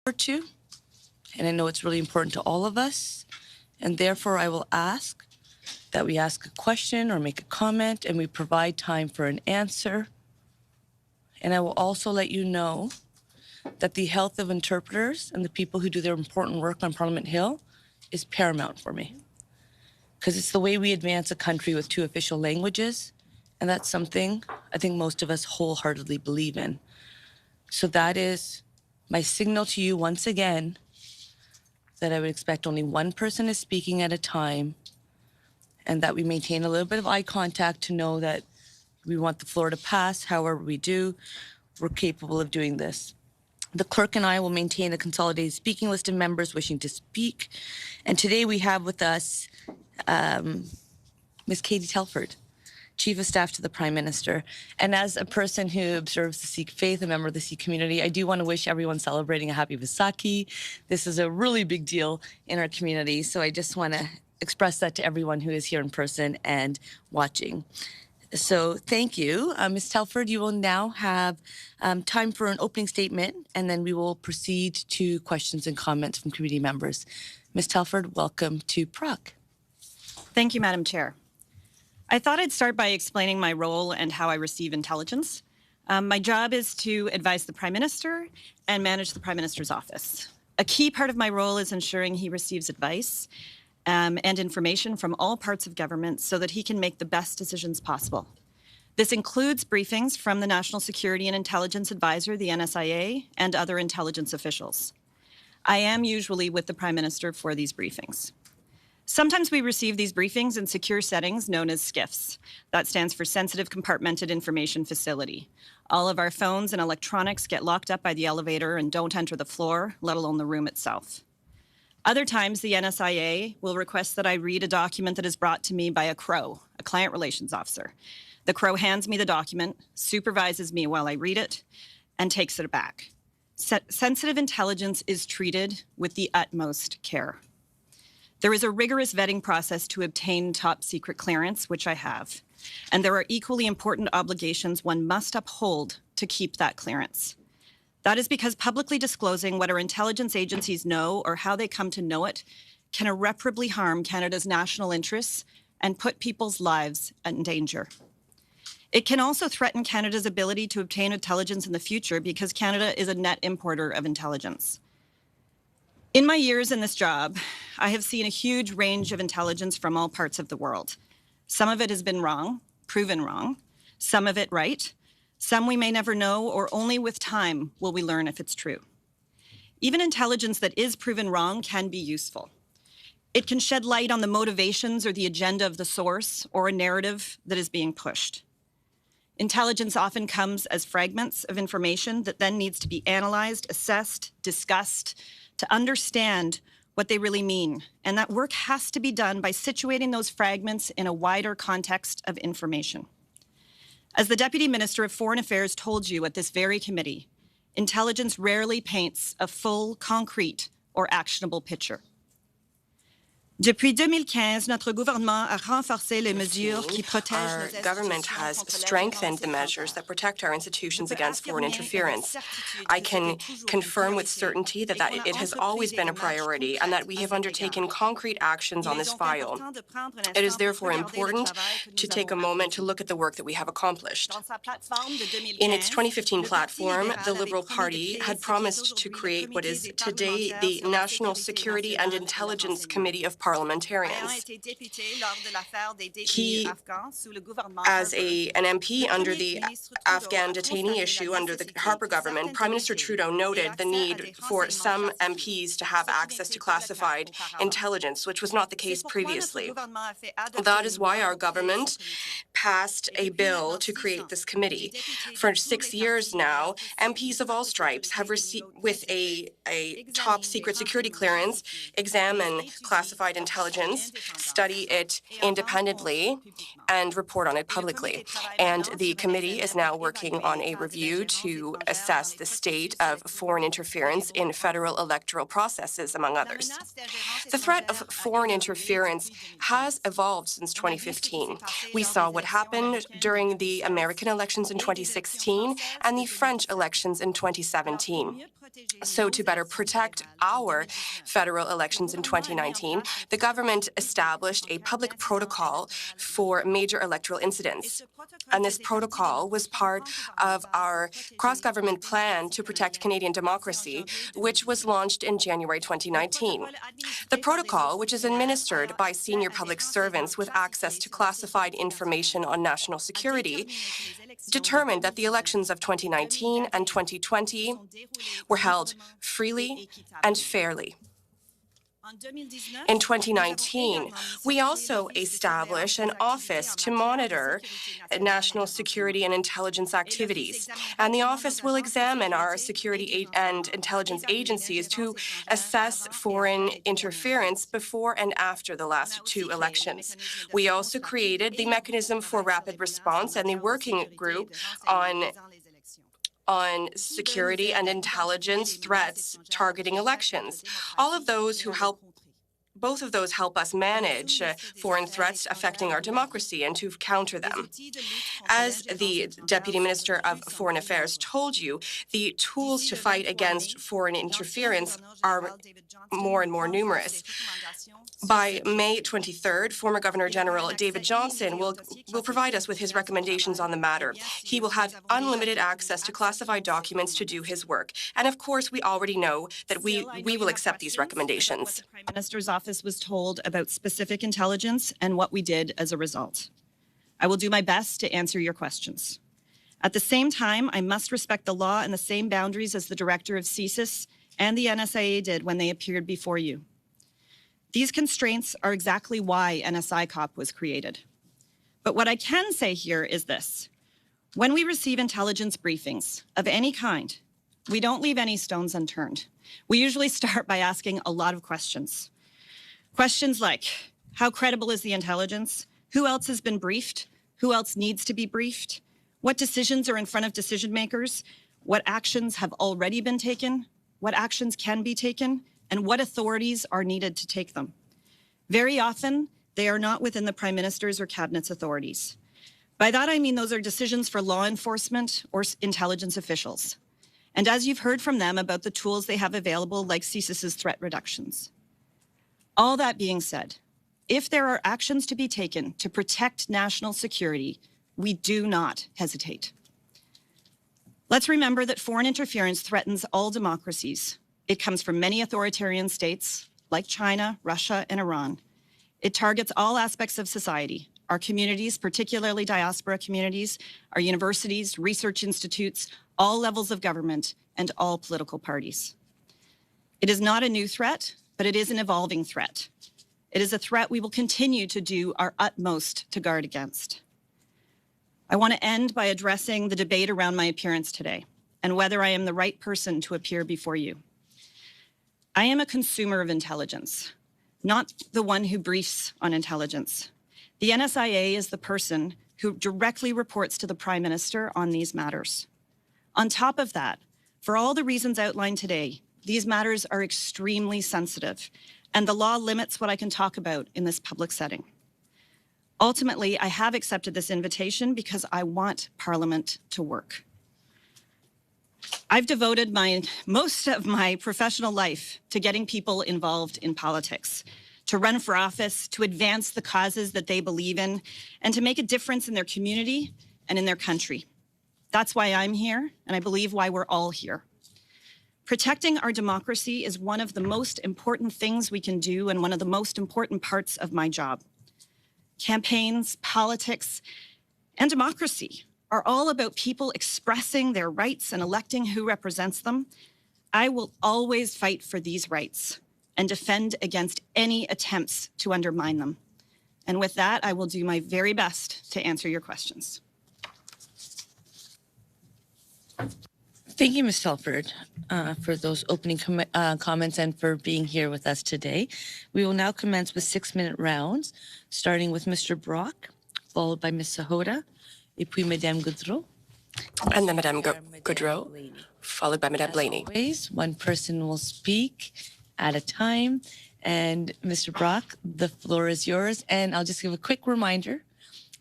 or two, and I know it's really important to all of us, and therefore I will ask that we ask a question or make a comment and we provide time for an answer. And I will also let you know that the health of interpreters and the people who do their important work on Parliament Hill is paramount for me, because it's the way we advance a country with 2 official languages, and that's something I think most of us wholeheartedly believe in. So that is my signal to you once again that I would expect only one person is speaking at a time, and that we maintain a little bit of eye contact to know that we want the floor to pass. However we do, we're capable of doing this. The clerk and I will maintain a consolidated speaking list of members wishing to speak. And today we have with us Ms. Katie Telford, Chief of Staff to the Prime Minister. And as a person who observes the Sikh faith, a member of the Sikh community, I do want to wish everyone celebrating a happy Vaisakhi. This is a really big deal in our community, so I just want to express that to everyone who is here in person and watching. So thank you. Ms. Telford, you will now have time for an opening statement, and then we will proceed to questions and comments from committee members. Ms. Telford, welcome to Prague. Thank you, Madam Chair. I thought I'd start by explaining my role and how I receive intelligence. My job is to advise the Prime Minister and manage the Prime Minister's office. A key part of my role is ensuring he receives advice and information from all parts of government so that he can make the best decisions possible. This includes briefings from the National Security and Intelligence Advisor, the NSIA, and other intelligence officials. I am usually with the Prime Minister for these briefings. Sometimes we receive these briefings in secure settings known as SCIFs. That stands for Sensitive Compartmented Information Facility. All of our phones and electronics get locked up by the elevator and don't enter the floor, let alone the room itself. Other times, the NSIA will request that I read a document that is brought to me by a CRO, a client relations officer. The CRO hands me the document, supervises me while I read it, and takes it back. Sensitive intelligence is treated with the utmost care. There is a rigorous vetting process to obtain top secret clearance, which I have, and there are equally important obligations one must uphold to keep that clearance. That is because publicly disclosing what our intelligence agencies know or how they come to know it can irreparably harm Canada's national interests and put people's lives in danger. It can also threaten Canada's ability to obtain intelligence in the future because Canada is a net importer of intelligence. In my years in this job, I have seen a huge range of intelligence from all parts of the world. Some of it has been wrong, proven wrong, some of it right. Some we may never know, or only with time will we learn if it's true. Even intelligence that is proven wrong can be useful. It can shed light on the motivations or the agenda of the source or a narrative that is being pushed. Intelligence often comes as fragments of information that then needs to be analyzed, assessed, discussed to understand what they really mean. And that work has to be done by situating those fragments in a wider context of information. As the Deputy Minister of Foreign Affairs told you at this very committee, intelligence rarely paints a full, concrete, or actionable picture. Depuis 2015, notre gouvernement a renforcé les mesures qui protègent nos institutions. Our government has strengthened the measures that protect our institutions against foreign interference. I can confirm with certainty that it has always been a priority and that we have undertaken concrete actions on this file. It is therefore important to take a moment to look at the work that we have accomplished. In its 2015 platform, the Liberal Party had promised to create what is today the National Security and Intelligence Committee of Parliamentarians. He, as an MP under the Afghan detainee issue under the Harper government, Prime Minister Trudeau noted the need for some MPs to have access to classified intelligence, which was not the case previously. That is why our government passed a bill to create this committee. For 6 years now, MPs of all stripes have received, with a top secret security clearance, examine classified intelligence, study it independently, and report on it publicly. And the committee is now working on a review to assess the state of foreign interference in federal electoral processes, among others. The threat of foreign interference has evolved since 2015. We saw what happened during the American elections in 2016 and the French elections in 2017. So to better protect our federal elections in 2019, the government established a public protocol for major electoral incidents. And this protocol was part of our cross-government plan to protect Canadian democracy, which was launched in January 2019. The protocol, which is administered by senior public servants with access to classified information on national security, determined that the elections of 2019 and 2020 were held freely and fairly. In 2019, we also established an office to monitor national security and intelligence activities, and the office will examine our security and intelligence agencies to assess foreign interference before and after the last two elections. We also created the mechanism for rapid response and the working group on security and intelligence threats targeting elections. All of those who help Both of those help us manage foreign threats affecting our democracy and to counter them. As the Deputy Minister of Foreign Affairs told you, the tools to fight against foreign interference are more and more numerous. By May 23rd, former Governor General David Johnston will provide us with his recommendations on the matter. He will have unlimited access to classified documents to do his work. And of course, we already know that we will accept these recommendations. The Prime Minister's office was told about specific intelligence and what we did as a result. I will do my best to answer your questions. At the same time, I must respect the law and the same boundaries as the director of CSIS and the NSIA did when they appeared before you. These constraints are exactly why NSICOP was created. But what I can say here is this. When we receive intelligence briefings of any kind, we don't leave any stones unturned. We usually start by asking a lot of questions. Questions like, how credible is the intelligence? Who else has been briefed? Who else needs to be briefed? What decisions are in front of decision makers? What actions have already been taken? What actions can be taken? And what authorities are needed to take them? Very often, they are not within the Prime Minister's or Cabinet's authorities. By that, I mean those are decisions for law enforcement or intelligence officials. And as you've heard from them about the tools they have available, like CSIS's threat reductions. All that being said, if there are actions to be taken to protect national security, we do not hesitate. Let's remember that foreign interference threatens all democracies. It comes from many authoritarian states, like China, Russia, and Iran. It targets all aspects of society, our communities, particularly diaspora communities, our universities, research institutes, all levels of government, and all political parties. It is not a new threat, but it is an evolving threat. It is a threat we will continue to do our utmost to guard against. I want to end by addressing the debate around my appearance today and whether I am the right person to appear before you. I am a consumer of intelligence, not the one who briefs on intelligence. The NSIA is the person who directly reports to the Prime Minister on these matters. On top of that, for all the reasons outlined today, these matters are extremely sensitive, and the law limits what I can talk about in this public setting. Ultimately, I have accepted this invitation because I want Parliament to work. I've devoted most of my professional life to getting people involved in politics, to run for office, to advance the causes that they believe in, and to make a difference in their community and in their country. That's why I'm here, and I believe why we're all here. Protecting our democracy is one of the most important things we can do and one of the most important parts of my job. Campaigns, politics, and democracy are all about people expressing their rights and electing who represents them. I will always fight for these rights and defend against any attempts to undermine them. And with that, I will do my very best to answer your questions. Thank you, Ms. Telford, for those opening comments and for being here with us today. We will now commence with 6-minute rounds, starting with Mr. Brock, followed by Ms. Sahota, et puis Madame Goudreau. And then Madame Goudreau, followed by Madame Blaney. Always, one person will speak at a time. And Mr. Brock, the floor is yours. And I'll just give a quick reminder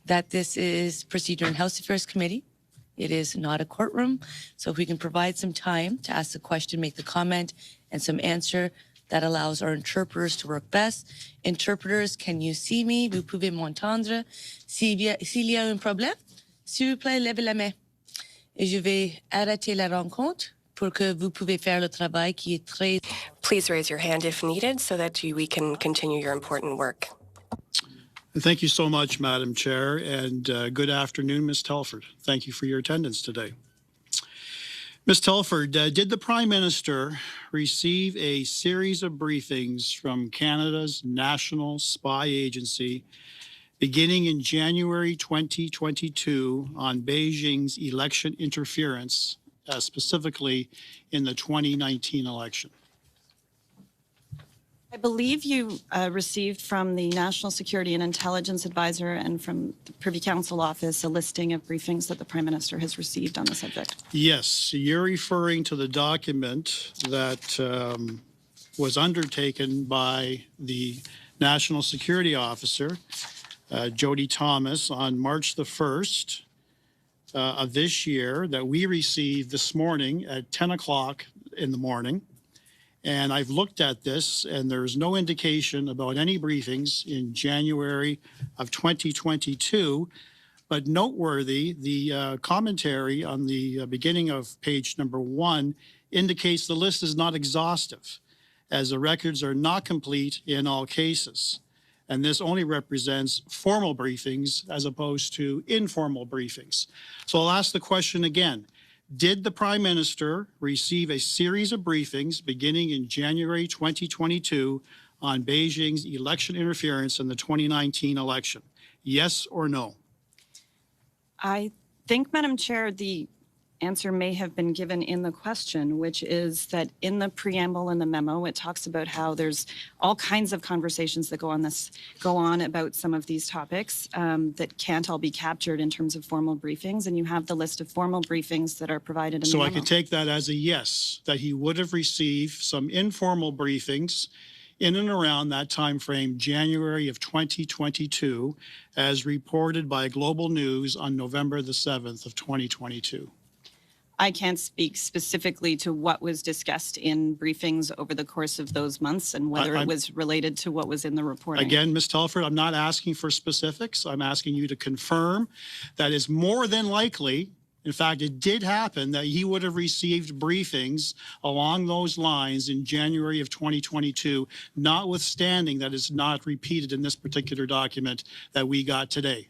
that this is Procedure and House Affairs Committee. It is not a courtroom. So if we can provide some time to ask the question, make the comment, and some answer, that allows our interpreters to work best. Interpreters, can you see me? Vous pouvez m'entendre? S'il y a un problème, s'il vous plaît, levez la main. Et je vais arrêter la rencontre pour que vous pouvez faire le travail qui est très... Please raise your hand if needed so that we can continue your important work. Thank you so much, Madam Chair, and good afternoon, Ms. Telford. Thank you for your attendance today. Ms. Telford, did the Prime Minister receive a series of briefings from Canada's National Spy Agency beginning in January 2022 on Beijing's election interference, specifically in the 2019 election? I believe you received from the National Security and Intelligence Advisor and from the Privy Council Office a listing of briefings that the Prime Minister has received on the subject. Yes, you're referring to the document that was undertaken by the National Security Officer, Jody Thomas, on March the 1st of this year that we received this morning at 10 o'clock in the morning. And I've looked at this, and there's no indication about any briefings in January of 2022. But noteworthy, the commentary on the beginning of page number 1 indicates the list is not exhaustive, as the records are not complete in all cases. And this only represents formal briefings as opposed to informal briefings. So I'll ask the question again. Did the Prime Minister receive a series of briefings beginning in January 2022 on Beijing's election interference in the 2019 election? Yes or no? I think, Madam Chair, the answer may have been given in the question, which is that in the preamble in the memo, it talks about how there's all kinds of conversations that go on about some of these topics that can't all be captured in terms of formal briefings. And you have the list of formal briefings that are provided in the memo. So I can take that as a yes, that he would have received some informal briefings in and around that time frame, January of 2022, as reported by Global News on November the 7th of 2022. I can't speak specifically to what was discussed in briefings over the course of those months and whether it was related to what was in the reporting. Again, Ms. Telford, I'm not asking for specifics. I'm asking you to confirm that is more than likely, in fact, it did happen, that he would have received briefings along those lines in January of 2022, notwithstanding that is not repeated in this particular document that we got today.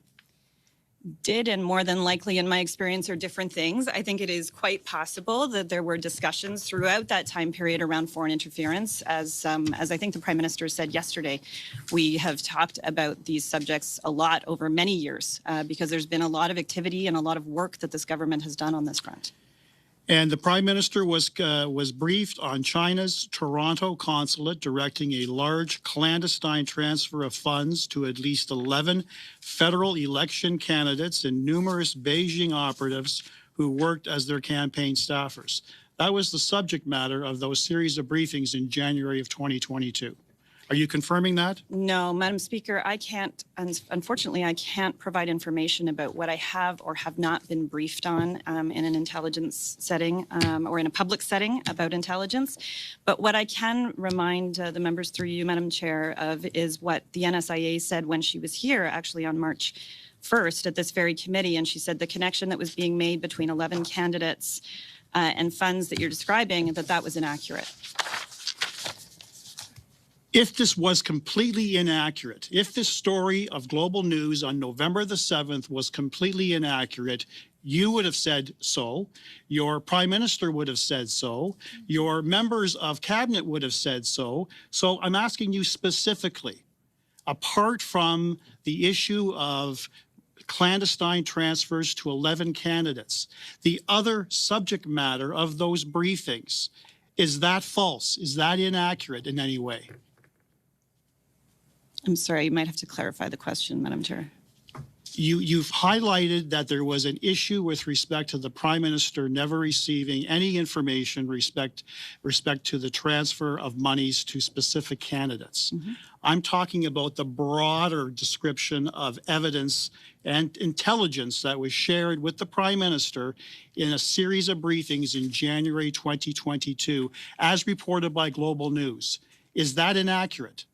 Did and more than likely, in my experience, are different things. I think it is quite possible that there were discussions throughout that time period around foreign interference. As I think the Prime Minister said yesterday, we have talked about these subjects a lot over many years because there's been a lot of activity and a lot of work that this government has done on this front. And the Prime Minister was briefed on China's Toronto consulate directing a large clandestine transfer of funds to at least 11 federal election candidates and numerous Beijing operatives who worked as their campaign staffers. That was the subject matter of those series of briefings in January of 2022. Are you confirming that? No, Madam Speaker, I can't, unfortunately, I can't provide information about what I have or have not been briefed on in an intelligence setting or in a public setting about intelligence. But what I can remind the members through you, Madam Chair, of is what the NSIA said when she was here actually on March 1st at this very committee. And she said the connection that was being made between 11 candidates and funds that you're describing, that was inaccurate. If this was completely inaccurate, if this story of Global News on November the 7th was completely inaccurate, you would have said so, your Prime Minister would have said so, your members of Cabinet would have said so. So I'm asking you specifically, apart from the issue of clandestine transfers to 11 candidates, the other subject matter of those briefings, is that false? Is that inaccurate in any way? I'm sorry, you might have to clarify the question, Madam Chair. You've highlighted that there was an issue with respect to the Prime Minister never receiving any information respect to the transfer of monies to specific candidates. I'm talking about the broader description of evidence and intelligence that was shared with the Prime Minister in a series of briefings in January 2022, as reported by Global News. Is that inaccurate?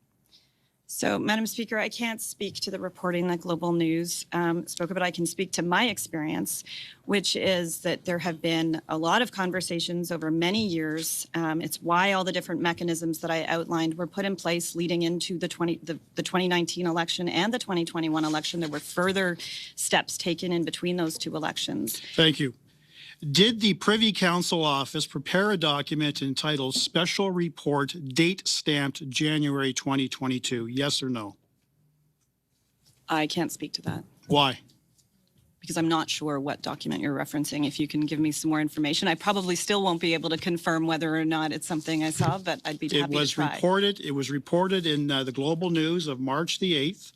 So, Madam Speaker, I can't speak to the reporting that Global News spoke about. I can speak to my experience, which is that there have been a lot of conversations over many years. It's why all the different mechanisms that I outlined were put in place leading into the 2019 election and the 2021 election. There were further steps taken in between those two elections. Thank you. Did the Privy Council Office prepare a document entitled Special Report, date stamped January 2022? Yes or no? I can't speak to that. Why? Because I'm not sure what document you're referencing. If you can give me some more information, I probably still won't be able to confirm whether or not it's something I saw, but I'd be happy to try. It was reported in the Global News of March the 8th.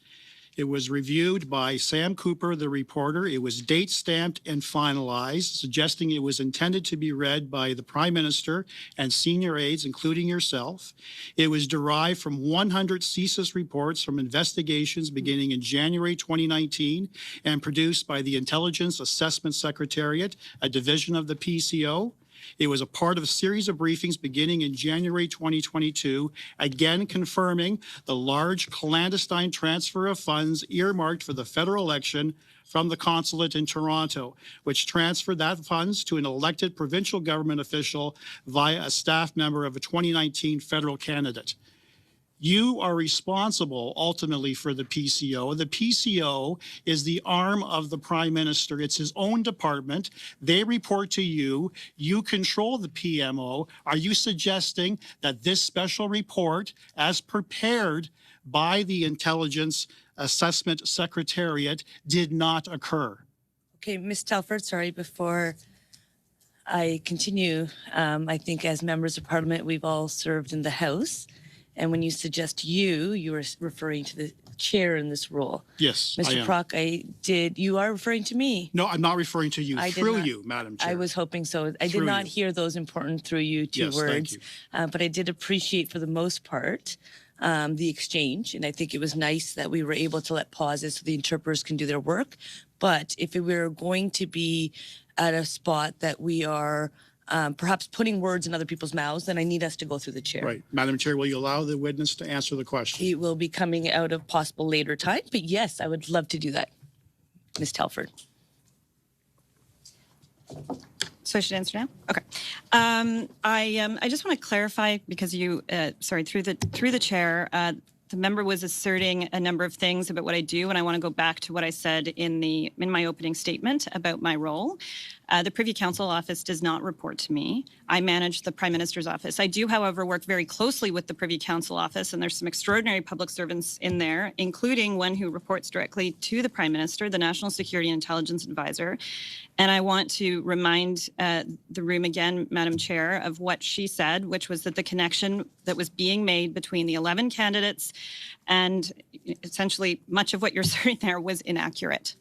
It was reviewed by Sam Cooper, the reporter. It was date stamped and finalized, suggesting it was intended to be read by the Prime Minister and senior aides, including yourself. It was derived from 100 CSIS reports from investigations beginning in January 2019 and produced by the Intelligence Assessment Secretariat, a division of the PCO. It was a part of a series of briefings beginning in January 2022, again confirming the large clandestine transfer of funds earmarked for the federal election from the consulate in Toronto, which transferred that funds to an elected provincial government official via a staff member of a 2019 federal candidate. You are responsible ultimately for the PCO. The PCO is the arm of the Prime Minister. It's his own department. They report to you. You control the PMO. Are you suggesting that this special report, as prepared by the Intelligence Assessment Secretariat, did not occur? Okay, Ms. Telford, sorry, before I continue, I think as members of Parliament, we've all served in the House. And when you suggest you are referring to the chair in this role. Yes, I Mr. am. Prock, you are referring to me. No, I'm not referring to you. Through you, Madam Chair. I was hoping so. I did not hear those important through you two words. Thank you. But I did appreciate for the most part the exchange. And I think it was nice that we were able to let pauses so the interpreters can do their work. But if we were going to be at a spot that we are perhaps putting words in other people's mouths, then I need us to go through the chair. Right. Madam Chair, will you allow the witness to answer the question? It will be coming out of possible later time, but yes, I would love to do that. Ms. Telford. So I should answer now? Okay. I just want to clarify because you, through the chair, the member was asserting a number of things about what I do, and I want to go back to what I said in my opening statement about my role. The Privy Council Office does not report to me. I manage the Prime Minister's office. I do, however, work very closely with the Privy Council Office, and there's some extraordinary public servants in there, including one who reports directly to the Prime Minister, the National Security and Intelligence Advisor. And I want to remind the room again, Madam Chair, of what she said, which was that the connection that was being made between the 11 candidates and essentially much of what you're saying there was inaccurate.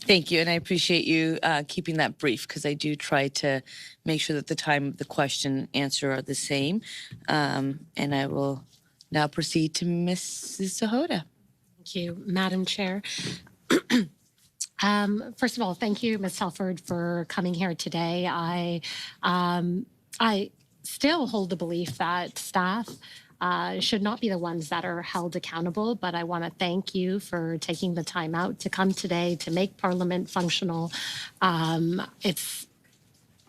Thank you, and I appreciate you keeping that brief because I do try to make sure that the time of the question and answer are the same. And I will now proceed to Mrs. Sahota. Thank you, Madam Chair. First of all, thank you, Ms. Telford, for coming here today. I still hold the belief that staff should not be the ones that are held accountable, but I want to thank you for taking the time out to come today to make Parliament functional. It's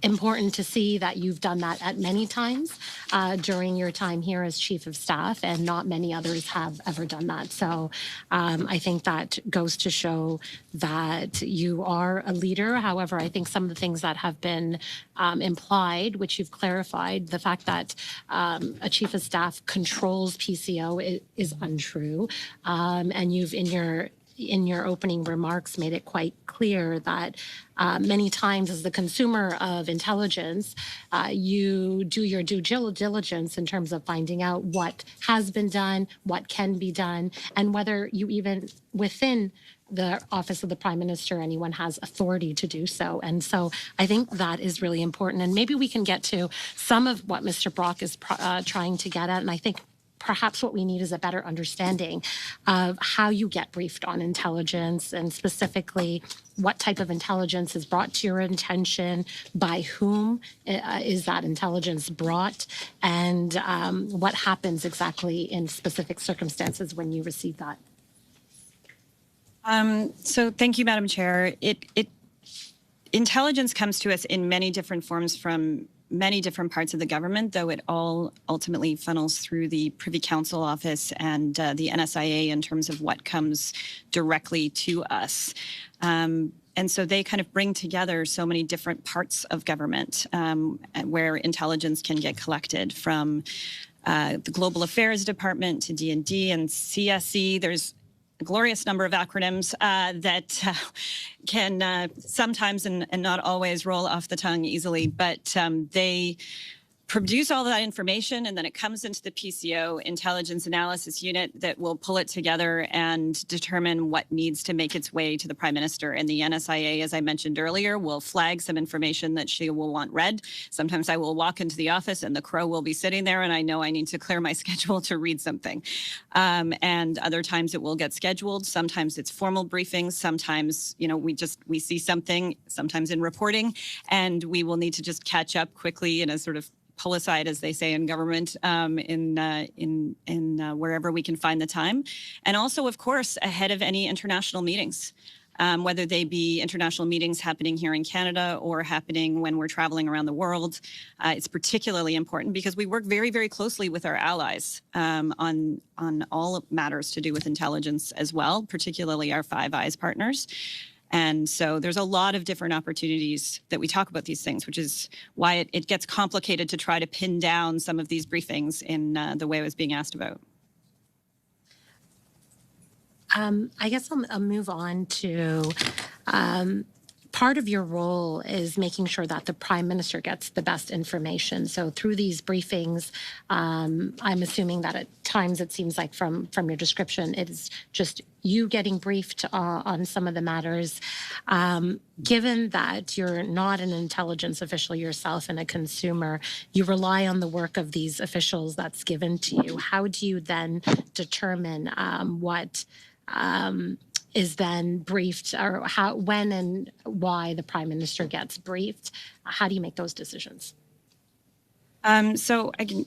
important to see that you've done that at many times during your time here as Chief of Staff, and not many others have ever done that. So I think that goes to show that you are a leader. However, I think some of the things that have been implied, which you've clarified, the fact that a Chief of Staff controls PCO is untrue. And you've, in your opening remarks, made it quite clear that many times as the consumer of intelligence, you do your due diligence in terms of finding out what has been done, what can be done, and whether you even within the office of the Prime Minister, anyone has authority to do so. And so I think that is really important. And maybe we can get to some of what Mr. Brock is trying to get at. And I think perhaps what we need is a better understanding of how you get briefed on intelligence, and specifically what type of intelligence is brought to your attention, by whom is that intelligence brought, and what happens exactly in specific circumstances when you receive that. So thank you, Madam Chair. Intelligence comes to us in many different forms from many different parts of the government, though it all ultimately funnels through the Privy Council office and the NSIA in terms of what comes directly to us. And so they kind of bring together so many different parts of government where intelligence can get collected, from the Global Affairs Department to D&D and CSE. There's a glorious number of acronyms that can sometimes and not always roll off the tongue easily, but they produce all that information, and then it comes into the PCO Intelligence Analysis Unit that will pull it together and determine what needs to make its way to the Prime Minister. And the NSIA, as I mentioned earlier, will flag some information that she will want read. Sometimes I will walk into the office and the crow will be sitting there, and I know I need to clear my schedule to read something. And other times it will get scheduled. Sometimes it's formal briefings. Sometimes, you know, we see something, sometimes in reporting, and we will need to just catch up quickly in a sort of pull aside, as they say in government, in wherever we can find the time. And also, of course, ahead of any international meetings, whether they be international meetings happening here in Canada or happening when we're traveling around the world. It's particularly important because we work very, very closely with our allies on all matters to do with intelligence as well, particularly our Five Eyes partners. And so there's a lot of different opportunities that we talk about these things, which is why it gets complicated to try to pin down some of these briefings in the way I was being asked about. I guess I'll move on to part of your role is making sure that the Prime Minister gets the best information. So through these briefings, I'm assuming that at times it seems like from your description, it is just you getting briefed on some of the matters. Given that you're not an intelligence official yourself and a consumer, you rely on the work of these officials that's given to you. How do you then determine what is then briefed, or how, when and why the Prime Minister gets briefed? How do you make those decisions? So I can,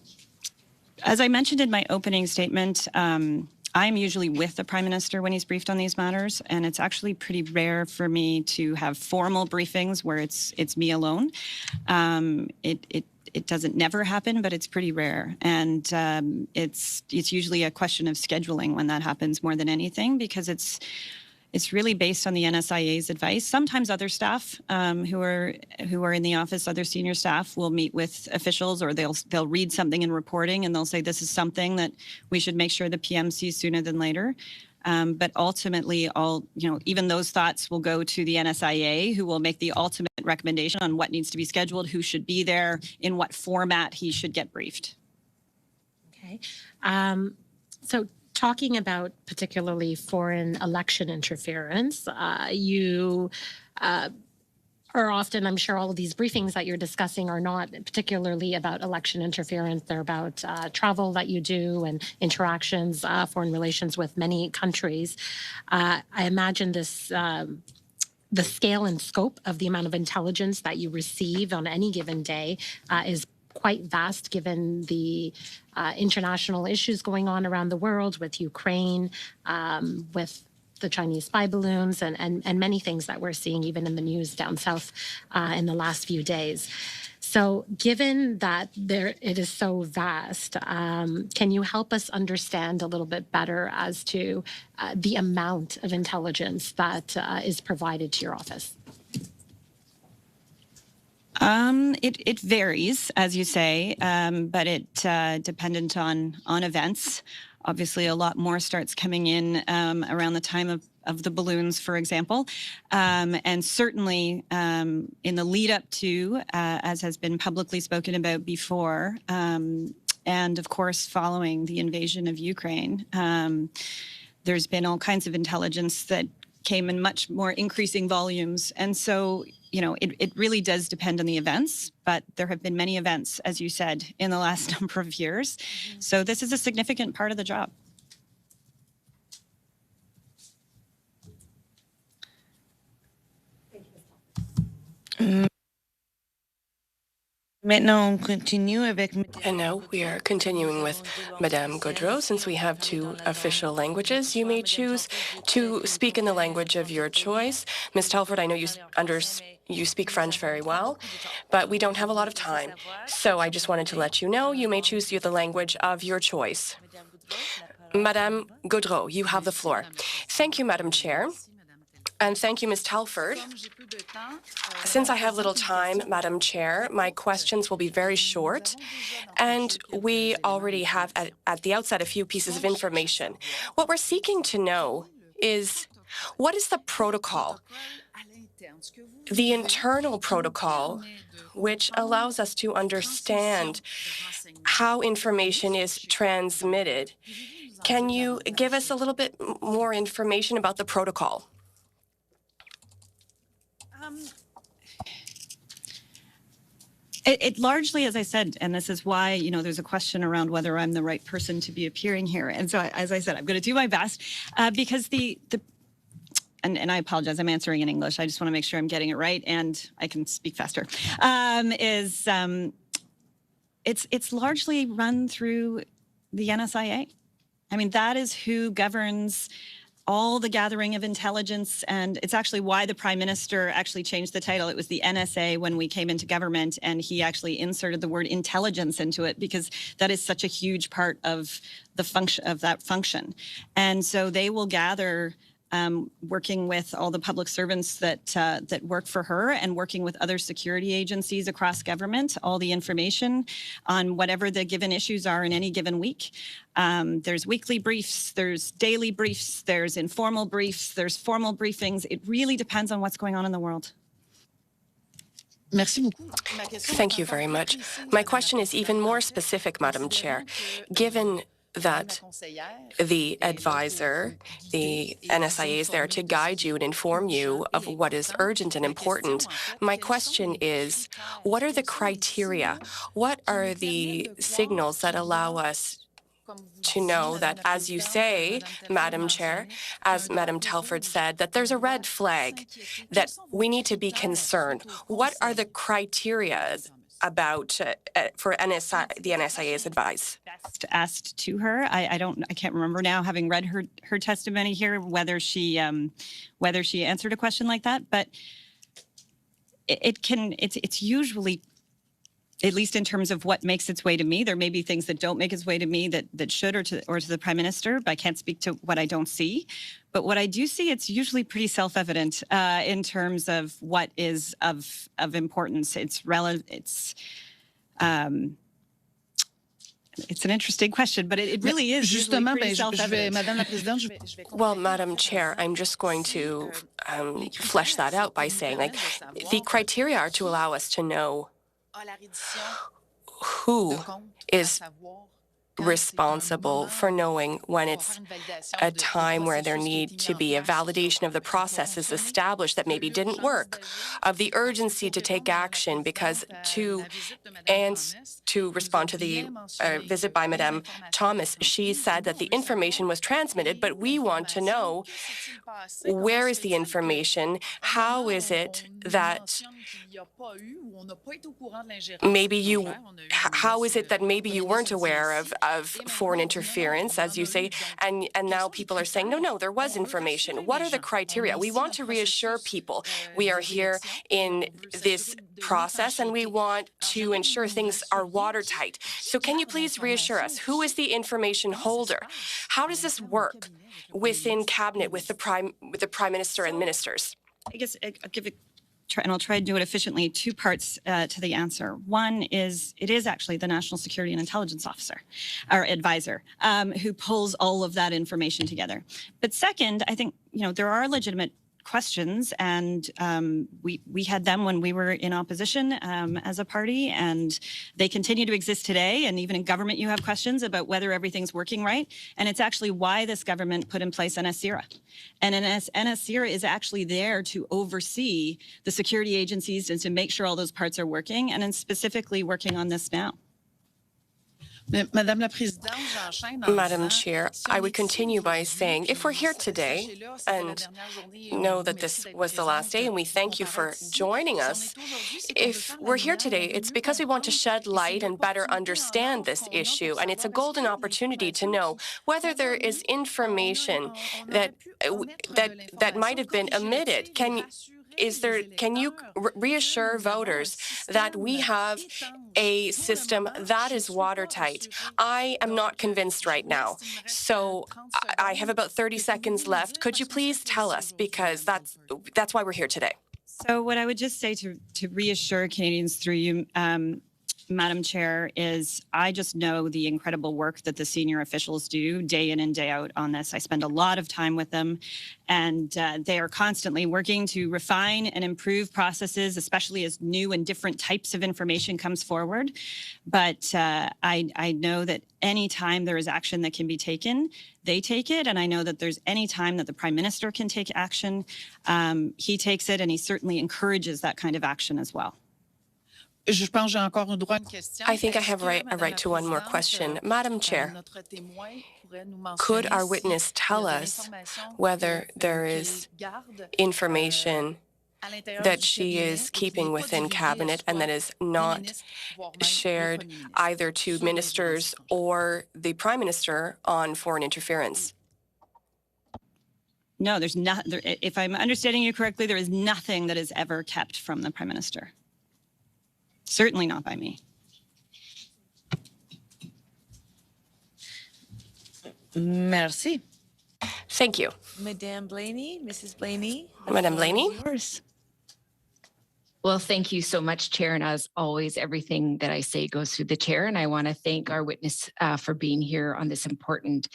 as I mentioned in my opening statement, I'm usually with the Prime Minister when he's briefed on these matters, and it's actually pretty rare for me to have formal briefings where it's me alone. It doesn't never happen, but it's pretty rare, and it's usually a question of scheduling when that happens more than anything, because it's really based on the NSIA's advice. Sometimes other staff who are in the office, other senior staff, will meet with officials, or they'll read something in reporting and they'll say this is something that we should make sure the PM sees sooner than later. But ultimately, even those thoughts will go to the NSIA, who will make the ultimate recommendation on what needs to be scheduled, who should be there, in what format he should get briefed. Okay. So talking about particularly foreign election interference, you are often, I'm sure all of these briefings that you're discussing are not particularly about election interference. They're about travel that you do and interactions, foreign relations with many countries. I imagine this, the scale and scope of the amount of intelligence that you receive on any given day is quite vast, given the international issues going on around the world with Ukraine, with the Chinese spy balloons, and many things that we're seeing even in the news down south in the last few days. So given that it is so vast, can you help us understand a little bit better as to the amount of intelligence that is provided to your office? It varies, as you say, but it dependent on events. Obviously, a lot more starts coming in around the time of the balloons, for example. And certainly in the lead up to, as has been publicly spoken about before, and of course, following the invasion of Ukraine, there's been all kinds of intelligence that came in much more increasing volumes. And so, you know, it really does depend on the events, but there have been many events, as you said, in the last number of years. So this is a significant part of the job. Maintenant, on continue avec... And now we are continuing with Madame Gaudreau. Since we have two official languages, you may choose to speak in the language of your choice. Ms. Telford, I know you speak French very well, but we don't have a lot of time. So I just wanted to let you know you may choose the language of your choice. Madame Gaudreau, you have the floor. Thank you, Madam Chair. And thank you, Ms. Telford. Since I have little time, Madam Chair, my questions will be very short, and we already have at the outset a few pieces of information. What we're seeking to know is, what is the protocol, the internal protocol, which allows us to understand how information is transmitted? Can you give us a little bit more information about the protocol? It largely, as I said, and this is why, you know, there's a question around whether I'm the right person to be appearing here. And so, as I said, I'm going to do my best because and I apologize, I'm answering in English. I just want to make sure I'm getting it right and I can speak faster. It's largely run through the NSIA. I mean, that is who governs all the gathering of intelligence, and it's actually why the Prime Minister actually changed the title. It was the NSA when we came into government, and he actually inserted the word intelligence into it because that is such a huge part of the function of that function. And so they will gather, working with all the public servants that work for her and working with other security agencies across government, all the information on whatever the given issues are in any given week. There's weekly briefs, there's daily briefs, there's informal briefs, there's formal briefings. It really depends on what's going on in the world. Merci beaucoup. Thank you very much. My question is even more specific, Madam Chair. Given that the advisor, the NSIA, is there to guide you and inform you of what is urgent and important. My question is, what are the criteria? What are the signals that allow us to know that, as you say, Madam Chair, as Madam Telford said, that there's a red flag, that we need to be concerned? What are the criteria about for the NSIA's advice? Best asked to her. I can't remember now, having read her testimony here, whether she answered a question like that. But it's usually, at least in terms of what makes its way to me. There may be things that don't make its way to me that should, or to the Prime Minister, but I can't speak to what I don't see. But what I do see, it's usually pretty self-evident in terms of what is of importance. It's an interesting question, but it really is Justement, pretty self-evident. Madame la Présidente, Well, Madam Chair, I'm just going to flesh that out by saying, like, the criteria are to allow us to know who is responsible for knowing when it's a time where there need to be a validation of the processes established that maybe didn't work, of the urgency to take action, because to respond to the visit by Madame Thomas, she said that the information was transmitted, but we want to know, where is the information? How is it that maybe you weren't aware of foreign interference, as you say, and now people are saying, no, there was information. What are the criteria? We want to reassure people. We are here in this process, and we want to ensure things are watertight. So can you please reassure us, who is the information holder? How does this work within Cabinet with the Prime Minister and ministers? I guess I'll give it, and I'll try to do it efficiently. Two parts to the answer. One is, it is actually the National Security and Intelligence Officer, or advisor, who pulls all of that information together. But second, I think, there are legitimate questions, and we had them when we were in opposition as a party, and they continue to exist today. And even in government, you have questions about whether everything's working right. And it's actually why this government put in place NSCIRA. And NSCIRA is actually there to oversee the security agencies and to make sure all those parts are working, and then specifically working on this now. Madam Chair, I would continue by saying, if we're here today and know that this was the last day, and we thank you for joining us, if we're here today, it's because we want to shed light and better understand this issue, and it's a golden opportunity to know whether there is information that might have been omitted. Can you reassure voters that we have a system that is watertight? I am not convinced right now. So I have about 30 seconds left. Could you please tell us? Because that's why we're here today. So what I would just say to reassure Canadians through you, Madam Chair, is I just know the incredible work that the senior officials do day in and day out on this. I spend a lot of time with them, and they are constantly working to refine and improve processes, especially as new and different types of information comes forward. But I know that any time there is action that can be taken, they take it. And I know that there's any time that the Prime Minister can take action, he takes it, and he certainly encourages that kind of action as well. I think I have a right to one more question. Madam Chair, could our witness tell us whether there is information that she is keeping within Cabinet and that is not shared either to ministers or the Prime Minister on foreign interference? No, there's not. If I'm understanding you correctly, there is nothing that is ever kept from the Prime Minister. Certainly not by me. Merci. Thank you. Madame Blaney, Mrs. Blaney. Madame Blaney? Yours. Well, thank you so much, Chair. And as always, everything that I say goes through the Chair. And I want to thank our witness for being here on this important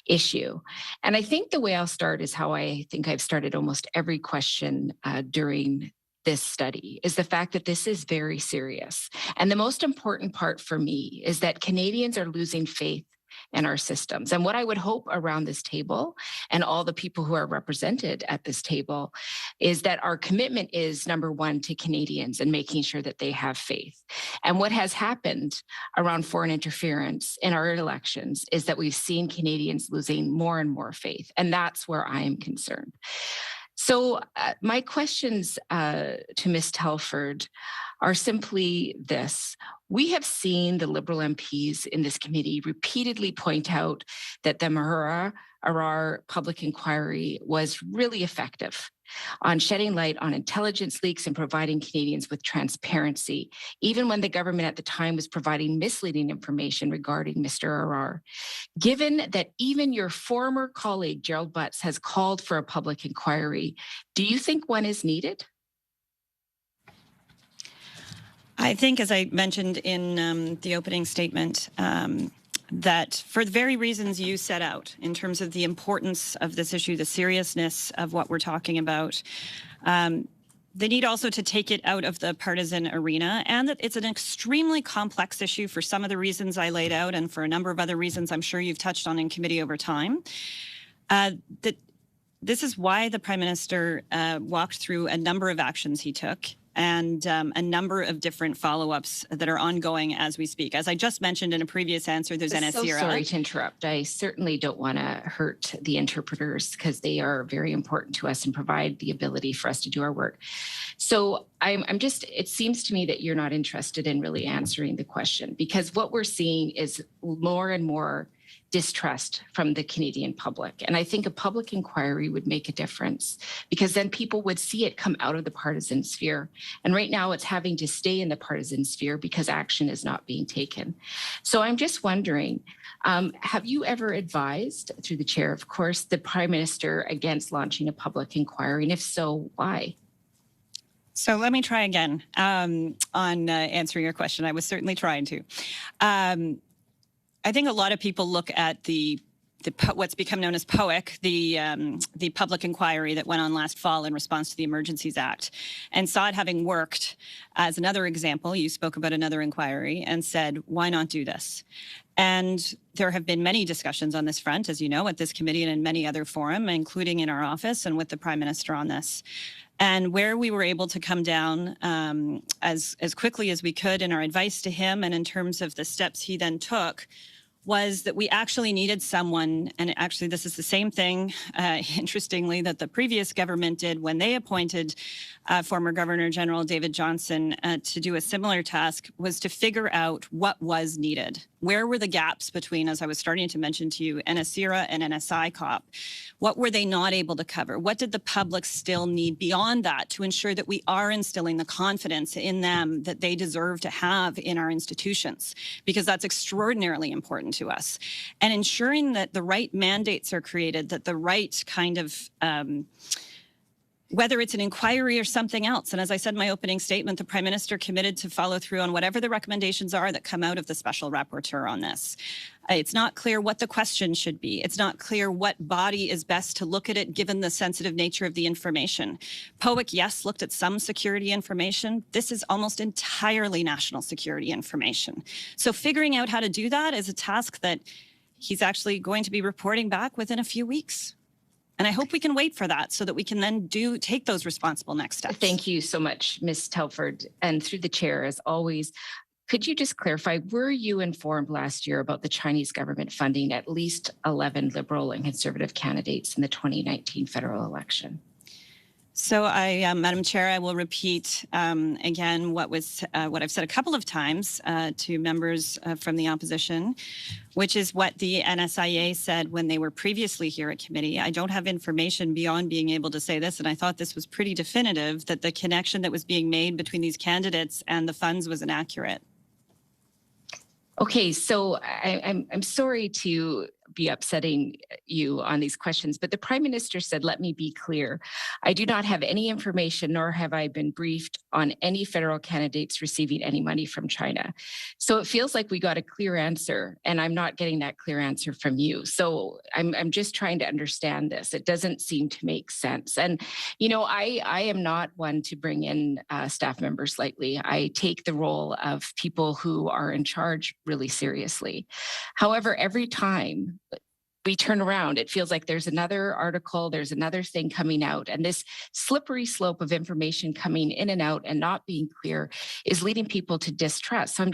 issue. And I think the way I'll start is how I think I've started almost every question during this study, is the fact that this is very serious. And the most important part for me is that Canadians are losing faith in our systems. And what I would hope around this table and all the people who are represented at this table is that our commitment is, number one, to Canadians and making sure that they have faith. And what has happened around foreign interference in our elections is that we've seen Canadians losing more and more faith. And that's where I am concerned. So my questions to Ms. Telford are simply this. We have seen the Liberal MPs in this committee repeatedly point out that the Arar public inquiry was really effective on shedding light on intelligence leaks and providing Canadians with transparency, even when the government at the time was providing misleading information regarding Mr. Arar. Given that even your former colleague, Gerald Butts, has called for a public inquiry, do you think one is needed? I think, as I mentioned in the opening statement, that for the very reasons you set out in terms of the importance of this issue, the seriousness of what we're talking about, they need also to take it out of the partisan arena, and that it's an extremely complex issue for some of the reasons I laid out and for a number of other reasons I'm sure you've touched on in committee over time. That this is why the Prime Minister walked through a number of actions he took, and a number of different follow-ups that are ongoing as we speak. As I just mentioned in a previous answer, there's NSCIRA. So sorry to interrupt. I certainly don't want to hurt the interpreters because they are very important to us and provide the ability for us to do our work. So it seems to me that you're not interested in really answering the question, because what we're seeing is more and more distrust from the Canadian public. And I think a public inquiry would make a difference, because then people would see it come out of the partisan sphere. And right now it's having to stay in the partisan sphere because action is not being taken. So I'm just wondering, have you ever advised, through the Chair, of course, the Prime Minister against launching a public inquiry? And if so, why? So let me try again on answering your question. I was certainly trying to. I think a lot of people look at the what's become known as POIC, the public inquiry that went on last fall in response to the Emergencies Act, and saw it having worked as another example. You spoke about another inquiry and said, why not do this? And there have been many discussions on this front, as you know, at this committee and in many other forums, including in our office and with the Prime Minister on this. And where we were able to come down as quickly as we could in our advice to him and in terms of the steps he then took was that we actually needed someone, and actually this is the same thing, interestingly, that the previous government did when they appointed former Governor General David Johnston to do a similar task, was to figure out what was needed. Where were the gaps between, as I was starting to mention to you, NSIRA and NSI COP? What were they not able to cover? What did the public still need beyond that to ensure that we are instilling the confidence in them that they deserve to have in our institutions? Because that's extraordinarily important to us. And ensuring that the right mandates are created, that the right kind of whether it's an inquiry or something else. And as I said in my opening statement, the Prime Minister committed to follow through on whatever the recommendations are that come out of the Special Rapporteur on this. It's not clear what the question should be. It's not clear what body is best to look at it given the sensitive nature of the information. POIC, yes, looked at some security information. This is almost entirely national security information. So figuring out how to do that is a task that he's actually going to be reporting back within a few weeks. And I hope we can wait for that so that we can then take those responsible next steps. Thank you so much, Ms. Telford. And through the chair, as always, could you just clarify, were you informed last year about the Chinese government funding at least 11 Liberal and Conservative candidates in the 2019 federal election? So Madam Chair, I will repeat again what I've said a couple of times to members from the opposition, which is what the NSIA said when they were previously here at committee. I don't have information beyond being able to say this, and I thought this was pretty definitive that the connection that was being made between these candidates and the funds was inaccurate. Okay, so I'm sorry to be upsetting you on these questions, but the Prime Minister said, let me be clear. I do not have any information, nor have I been briefed on any federal candidates receiving any money from China. So it feels like we got a clear answer, and I'm not getting that clear answer from you. So I'm just trying to understand this. It doesn't seem to make sense. And, you know, I am not one to bring in staff members lightly. I take the role of people who are in charge really seriously. However, every time we turn around, it feels like there's another article, there's another thing coming out, and this slippery slope of information coming in and out and not being clear is leading people to distrust. So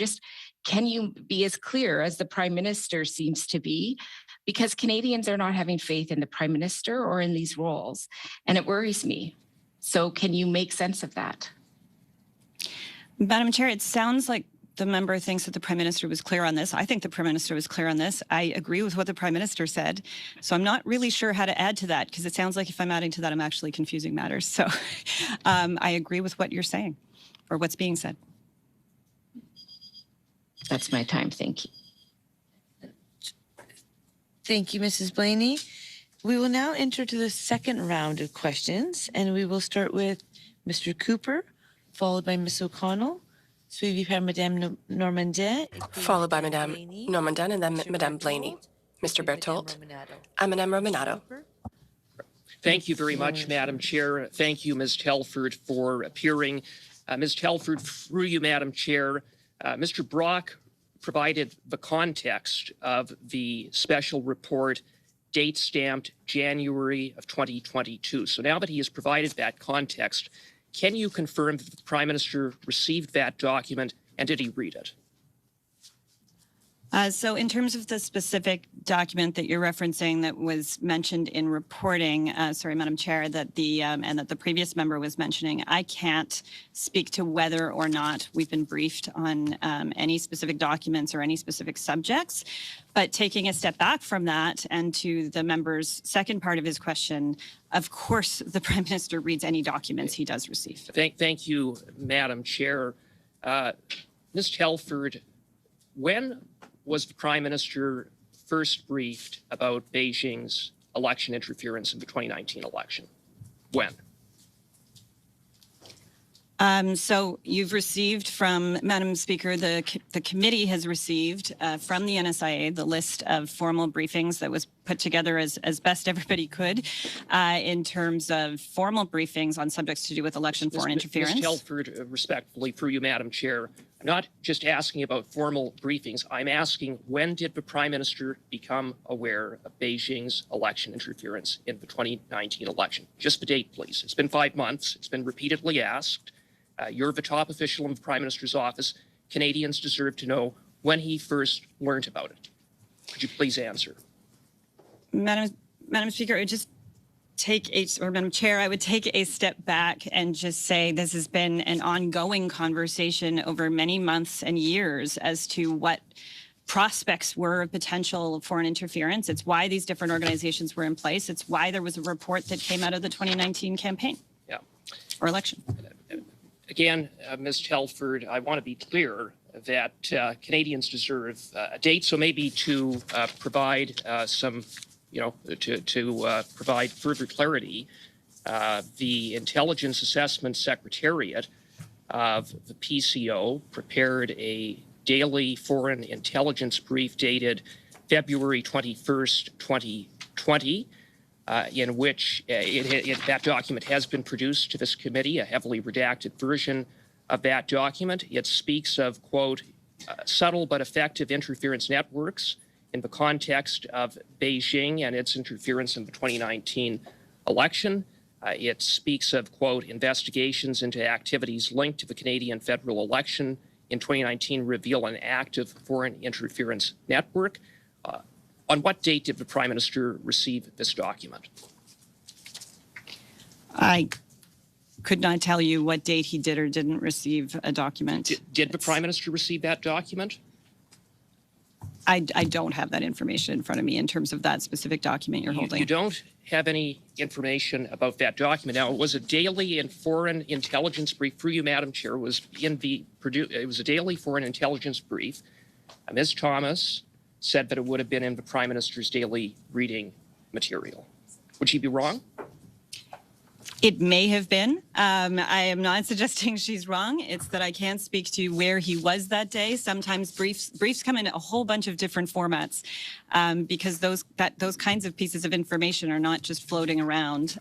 can you be as clear as the Prime Minister seems to be? Because Canadians are not having faith in the Prime Minister or in these roles, and it worries me. So can you make sense of that? Madam Chair, it sounds like the member thinks that the Prime Minister was clear on this. I think the Prime Minister was clear on this. I agree with what the Prime Minister said. So I'm not really sure how to add to that, because it sounds like if I'm adding to that, I'm actually confusing matters. So I agree with what you're saying or what's being said. That's my time. Thank you. Thank you, Mrs. Blaney. We will now enter to the second round of questions, and we will start with Mr. Cooper, followed by Ms. O'Connell, suivi par Madame Normandin, followed by Madame Normandin and then Madame Blaney. Mr. Berthold and Madame Romanado. Thank you very much, Madam Chair. Thank you, Ms. Telford, for appearing. Ms. Telford, through you, Madam Chair, Mr. Brock provided the context of the special report, date stamped January of 2022. So now that he has provided that context, can you confirm that the Prime Minister received that document, and did he read it? So in terms of the specific document that you're referencing that was mentioned in reporting, sorry, Madam Chair, that and that the previous member was mentioning, I can't speak to whether or not we've been briefed on any specific documents or any specific subjects. But taking a step back from that and to the member's second part of his question, of course, the Prime Minister reads any documents he does receive. Thank you, Madam Chair. Ms. Telford, when was the Prime Minister first briefed about Beijing's election interference in the 2019 election? When? So you've received from, Madam Speaker, the committee has received from the NSIA the list of formal briefings that was put together as best everybody could in terms of formal briefings on subjects to do with election foreign interference. Ms. Telford, respectfully, through you, Madam Chair, I'm not just asking about formal briefings. I'm asking, when did the Prime Minister become aware of Beijing's election interference in the 2019 election? Just the date, please. It's been 5 months. It's been repeatedly asked. You're the top official in the Prime Minister's office. Canadians deserve to know when he first learned about it. Could you please answer? Madam Speaker, I would just Madam Chair, I would take a step back and just say this has been an ongoing conversation over many months and years as to what prospects were of potential foreign interference. It's why these different organizations were in place. It's why there was a report that came out of the 2019 campaign or election. Again, Ms. Telford, I want to be clear that Canadians deserve a date, so maybe to provide some, provide further clarity, the Intelligence Assessment Secretariat of the PCO prepared a daily foreign intelligence brief dated February 21st, 2020, in which that document has been produced to this committee, a heavily redacted version of that document. It speaks of, quote, subtle but effective interference networks in the context of Beijing and its interference in the 2019 election. It speaks of, quote, investigations into activities linked to the Canadian federal election in 2019 reveal an active foreign interference network. On what date did the Prime Minister receive this document? I could not tell you what date he did or didn't receive a document. Did the Prime Minister receive that document? I don't have that information in front of me in terms of that specific document you're holding. You don't have any information about that document. Now, it was a daily and foreign intelligence brief through you, Madam Chair. It was a daily foreign intelligence brief. Ms. Thomas said that it would have been in the Prime Minister's daily reading material. Would she be wrong? It may have been. I am not suggesting she's wrong. It's that I can't speak to where he was that day. Sometimes briefs come in a whole bunch of different formats because those kinds of pieces of information are not just floating around.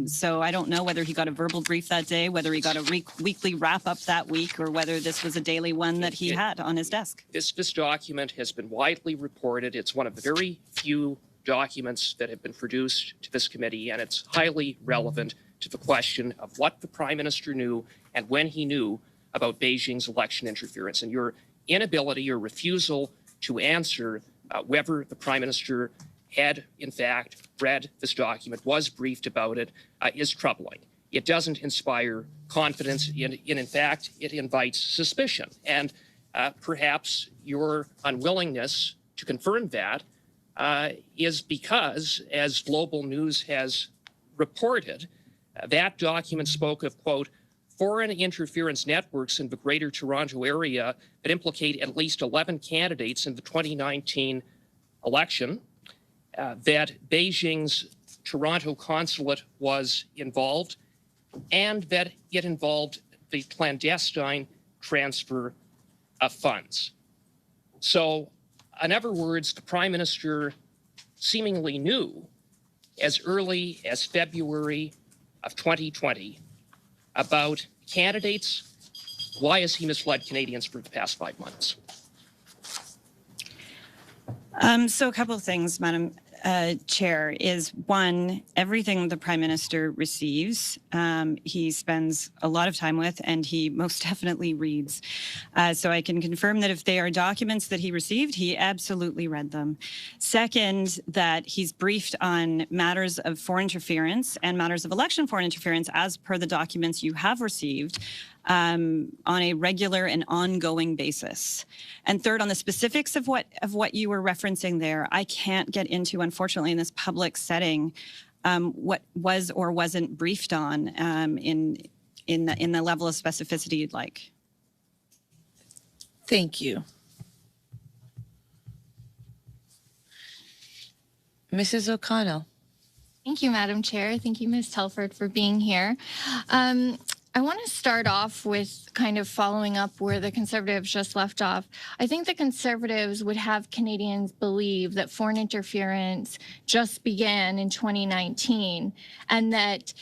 So I don't know whether he got a verbal brief that day, whether he got a weekly wrap up that week, or whether this was a daily one that he had on his desk. This document has been widely reported. It's one of the very few documents that have been produced to this committee, and it's highly relevant to the question of what the Prime Minister knew and when he knew about Beijing's election interference. And your inability or refusal to answer whether the Prime Minister had, in fact, read this document, was briefed about it, is troubling. It doesn't inspire confidence. In fact, it invites suspicion. And perhaps your unwillingness to confirm that is because, as Global News has reported, that document spoke of, quote, foreign interference networks in the Greater Toronto Area that implicate at least 11 candidates in the 2019 election, that Beijing's Toronto consulate was involved, and that it involved the clandestine transfer of funds. So, in other words, the Prime Minister seemingly knew as early as February of 2020 about candidates. Why has he misled Canadians for the past 5 months? So a couple of things, Madam Chair, is one, everything the Prime Minister receives, he spends a lot of time with, and he most definitely reads. So I can confirm that if they are documents that he received, he absolutely read them. Second, that he's briefed on matters of foreign interference and matters of election foreign interference as per the documents you have received on a regular and ongoing basis. And third, on the specifics of what you were referencing there, I can't get into, unfortunately, in this public setting, what was or wasn't briefed on in the level of specificity you'd like. Thank you. Mrs. O'Connell. Thank you, Madam Chair. Thank you, Ms. Telford, for being here. I want to start off with kind of following up where the Conservatives just left off. I think the Conservatives would have Canadians believe that foreign interference just began in 2019 and that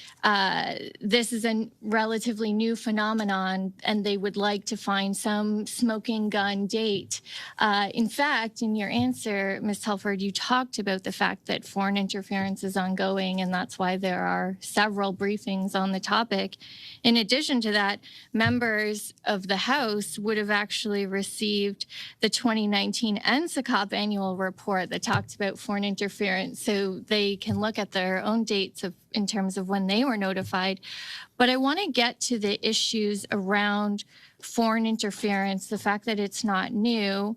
this is a relatively new phenomenon and they would like to find some smoking gun date. In fact, in your answer, Ms. Telford, you talked about the fact that foreign interference is ongoing and that's why there are several briefings on the topic. In addition to that, members of the House would have actually received the 2019 NSICOP annual report that talked about foreign interference, so they can look at their own dates in terms of when they were notified. But I want to get to the issues around foreign interference, the fact that it's not new.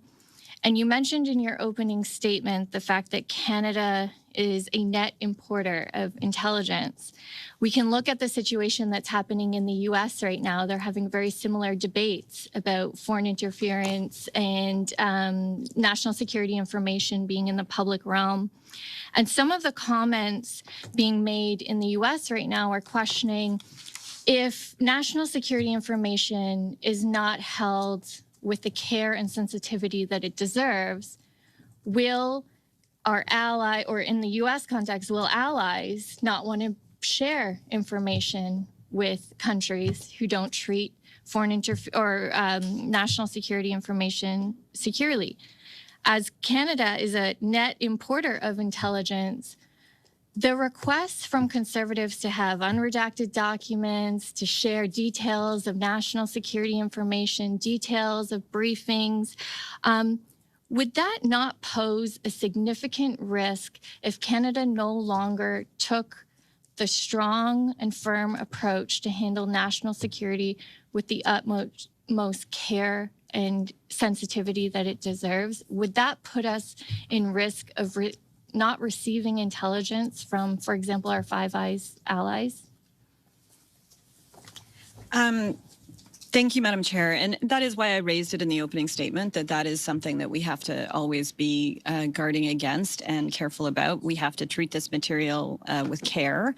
And you mentioned in your opening statement the fact that Canada is a net importer of intelligence. We can look at the situation that's happening in the US right now. They're having very similar debates about foreign interference and national security information being in the public realm. And some of the comments being made in the US right now are questioning if national security information is not held with the care and sensitivity that it deserves, will our ally, or in the US context, will allies not want to share information with countries who don't treat foreign national security information securely? As Canada is a net importer of intelligence, the requests from Conservatives to have unredacted documents, to share details of national security information, details of briefings, would that not pose a significant risk if Canada no longer took the strong and firm approach to handle national security with the utmost care and sensitivity that it deserves? Would that put us in risk of not receiving intelligence from, for example, our Five Eyes allies? Thank you, Madam Chair. And that is why I raised it in the opening statement, that is something that we have to always be guarding against and careful about. We have to treat this material with care,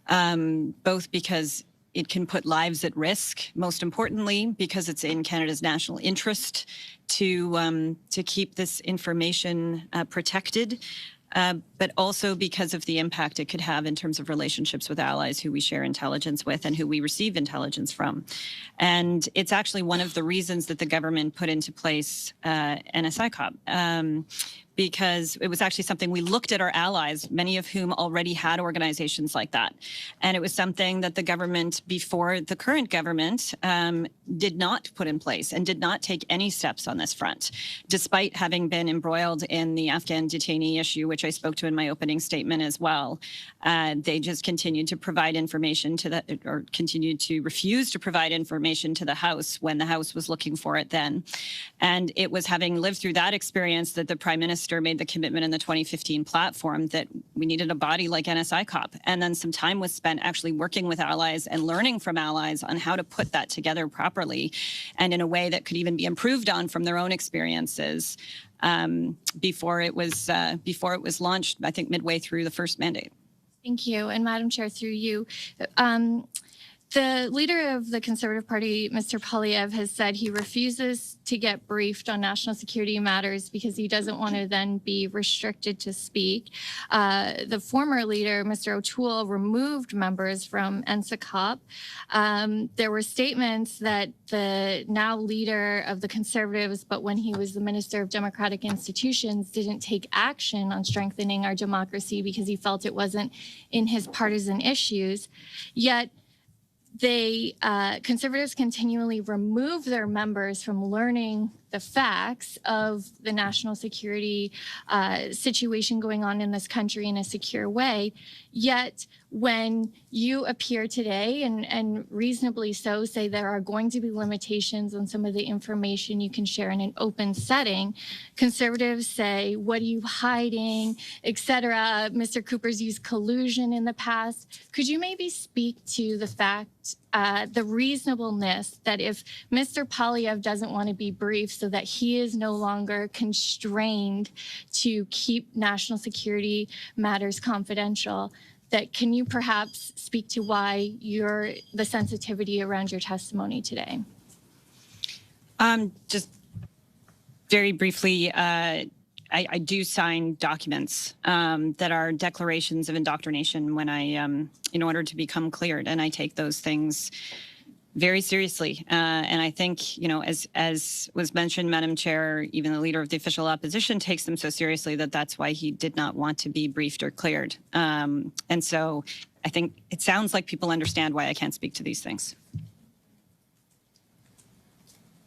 both because it can put lives at risk, most importantly, because it's in Canada's national interest to keep this information protected. But also because of the impact it could have in terms of relationships with allies who we share intelligence with and who we receive intelligence from. And it's actually one of the reasons that the government put into place NSICOP. Because it was actually something we looked at our allies, many of whom already had organizations like that. And it was something that the government, before the current government, did not put in place and did not take any steps on this front, despite having been embroiled in the Afghan detainee issue, which I spoke to in my opening statement as well. They just continued to provide information to or continued to refuse to provide information to the House when the House was looking for it then. And it was having lived through that experience that the Prime Minister made the commitment in the 2015 platform that we needed a body like NSICOP. And then some time was spent actually working with allies and learning from allies on how to put that together properly and in a way that could even be improved on from their own experiences before it was launched, I think, midway through the first mandate. Thank you. And Madam Chair, through you, the leader of the Conservative Party, Mr. Poilievre, has said he refuses to get briefed on national security matters because he doesn't want to then be restricted to speak. The former leader, Mr. O'Toole, removed members from NSICOP. There were statements that the now leader of the Conservatives, but when he was the Minister of Democratic Institutions, didn't take action on strengthening our democracy because he felt it wasn't in his partisan issues. Yet, Conservatives continually remove their members from learning the facts of the national security situation going on in this country in a secure way. Yet when you appear today, and reasonably so, say there are going to be limitations on some of the information you can share in an open setting, Conservatives say, what are you hiding, etc. Mr. Cooper's used collusion in the past. Could you maybe speak to the fact, the reasonableness that if Mr. Poilievre doesn't want to be briefed so that he is no longer constrained to keep national security matters confidential, that can you perhaps speak to why the sensitivity around your testimony today? Just very briefly, I do sign documents that are declarations of indoctrination when in order to become cleared, and I take those things very seriously. And I think, as was mentioned, Madam Chair, even the leader of the official opposition takes them so seriously that's why he did not want to be briefed or cleared. And so I think it sounds like people understand why I can't speak to these things.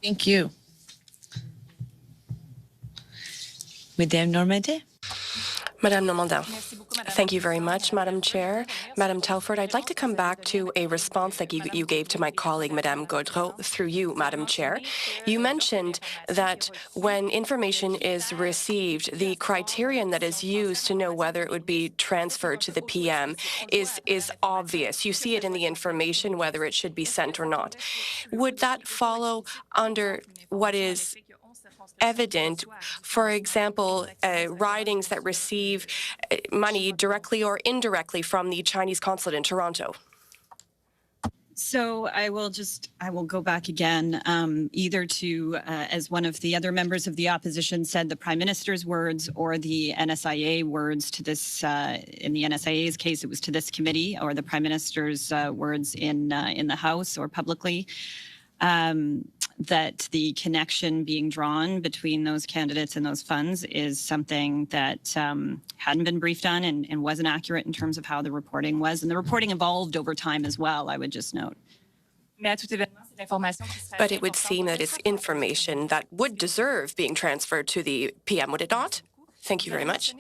Thank you. Madame Normandin. Madame Normandin. Thank you very much, Madam Chair. Madam Telford, I'd like to come back to a response that you gave to my colleague, Madame Gaudreau, through you, Madam Chair. You mentioned that when information is received, the criterion that is used to know whether it would be transferred to the PM is obvious. You see it in the information, whether it should be sent or not. Would that follow under what is evident, for example, ridings that receive money directly or indirectly from the Chinese consulate in Toronto? So I will go back again, either to, as one of the other members of the opposition said, the Prime Minister's words or the NSIA words to this, in the NSIA's case, it was to this committee, or the Prime Minister's words in the House or publicly. That the connection being drawn between those candidates and those funds is something that hadn't been briefed on and wasn't accurate in terms of how the reporting was. And the reporting evolved over time as well, I would just note. But it would seem that it's information that would deserve being transferred to the PM, would it not? Thank you very much.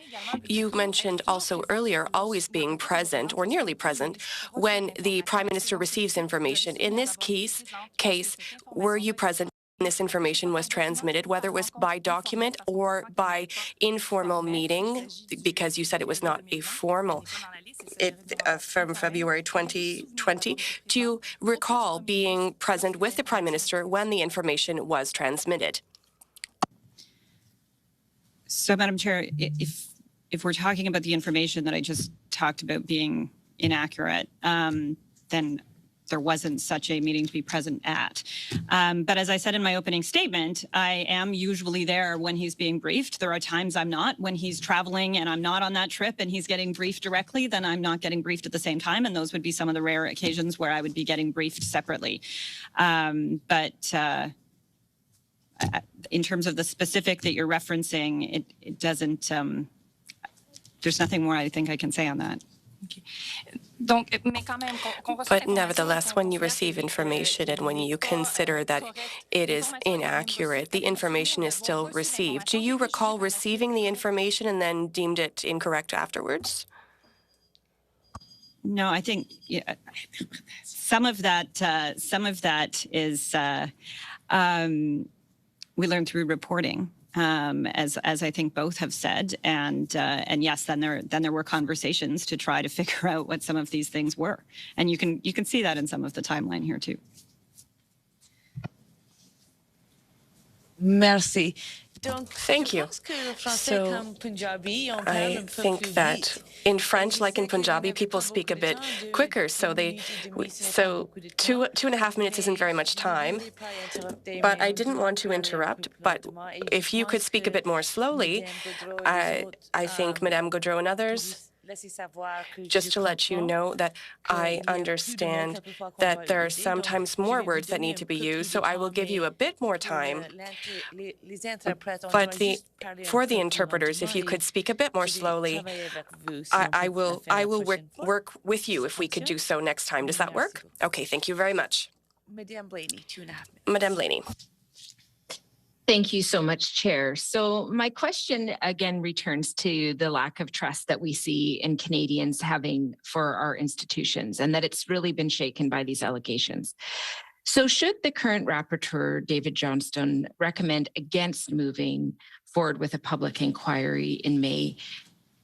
You mentioned also earlier always being present or nearly present when the Prime Minister receives information. In this case, were you present when this information was transmitted, whether it was by document or by informal meeting, because you said it was not a formal from February 2020. Do you recall being present with the Prime Minister when the information was transmitted? So, Madam Chair, if we're talking about the information that I just talked about being inaccurate, then there wasn't such a meeting to be present at. But as I said in my opening statement, I am usually there when he's being briefed. There are times I'm not. When he's traveling and I'm not on that trip and he's getting briefed directly, then I'm not getting briefed at the same time. And those would be some of the rare occasions where I would be getting briefed separately. In terms of the specific that you're referencing, it doesn't, there's nothing more I think I can say on that. But nevertheless, when you receive information and when you consider that it is inaccurate, the information is still received. Do you recall receiving the information and then deemed it incorrect afterwards? No, I think some of that is we learned through reporting, as I think both have said, and yes, then there were conversations to try to figure out what some of these things were, and you can see that in some of the timeline here too. Merci. Thank you. So I think that in French, like in Punjabi, people speak a bit quicker. So 2.5 minutes isn't very much time. But I didn't want to interrupt. But if you could speak a bit more slowly, I think Madame Gaudreau and others, just to let you know that I understand that there are sometimes more words that need to be used, so I will give you a bit more time. But for the interpreters, if you could speak a bit more slowly, I will work with you if we could do so next time. Does that work? Okay, thank you very much. Madame Blaney, 2.5 minutes. Madame Blaney. Thank you so much, Chair. So my question again returns to the lack of trust that we see in Canadians having for our institutions, and that it's really been shaken by these allegations. So should the current Rapporteur, David Johnston, recommend against moving forward with a public inquiry in May,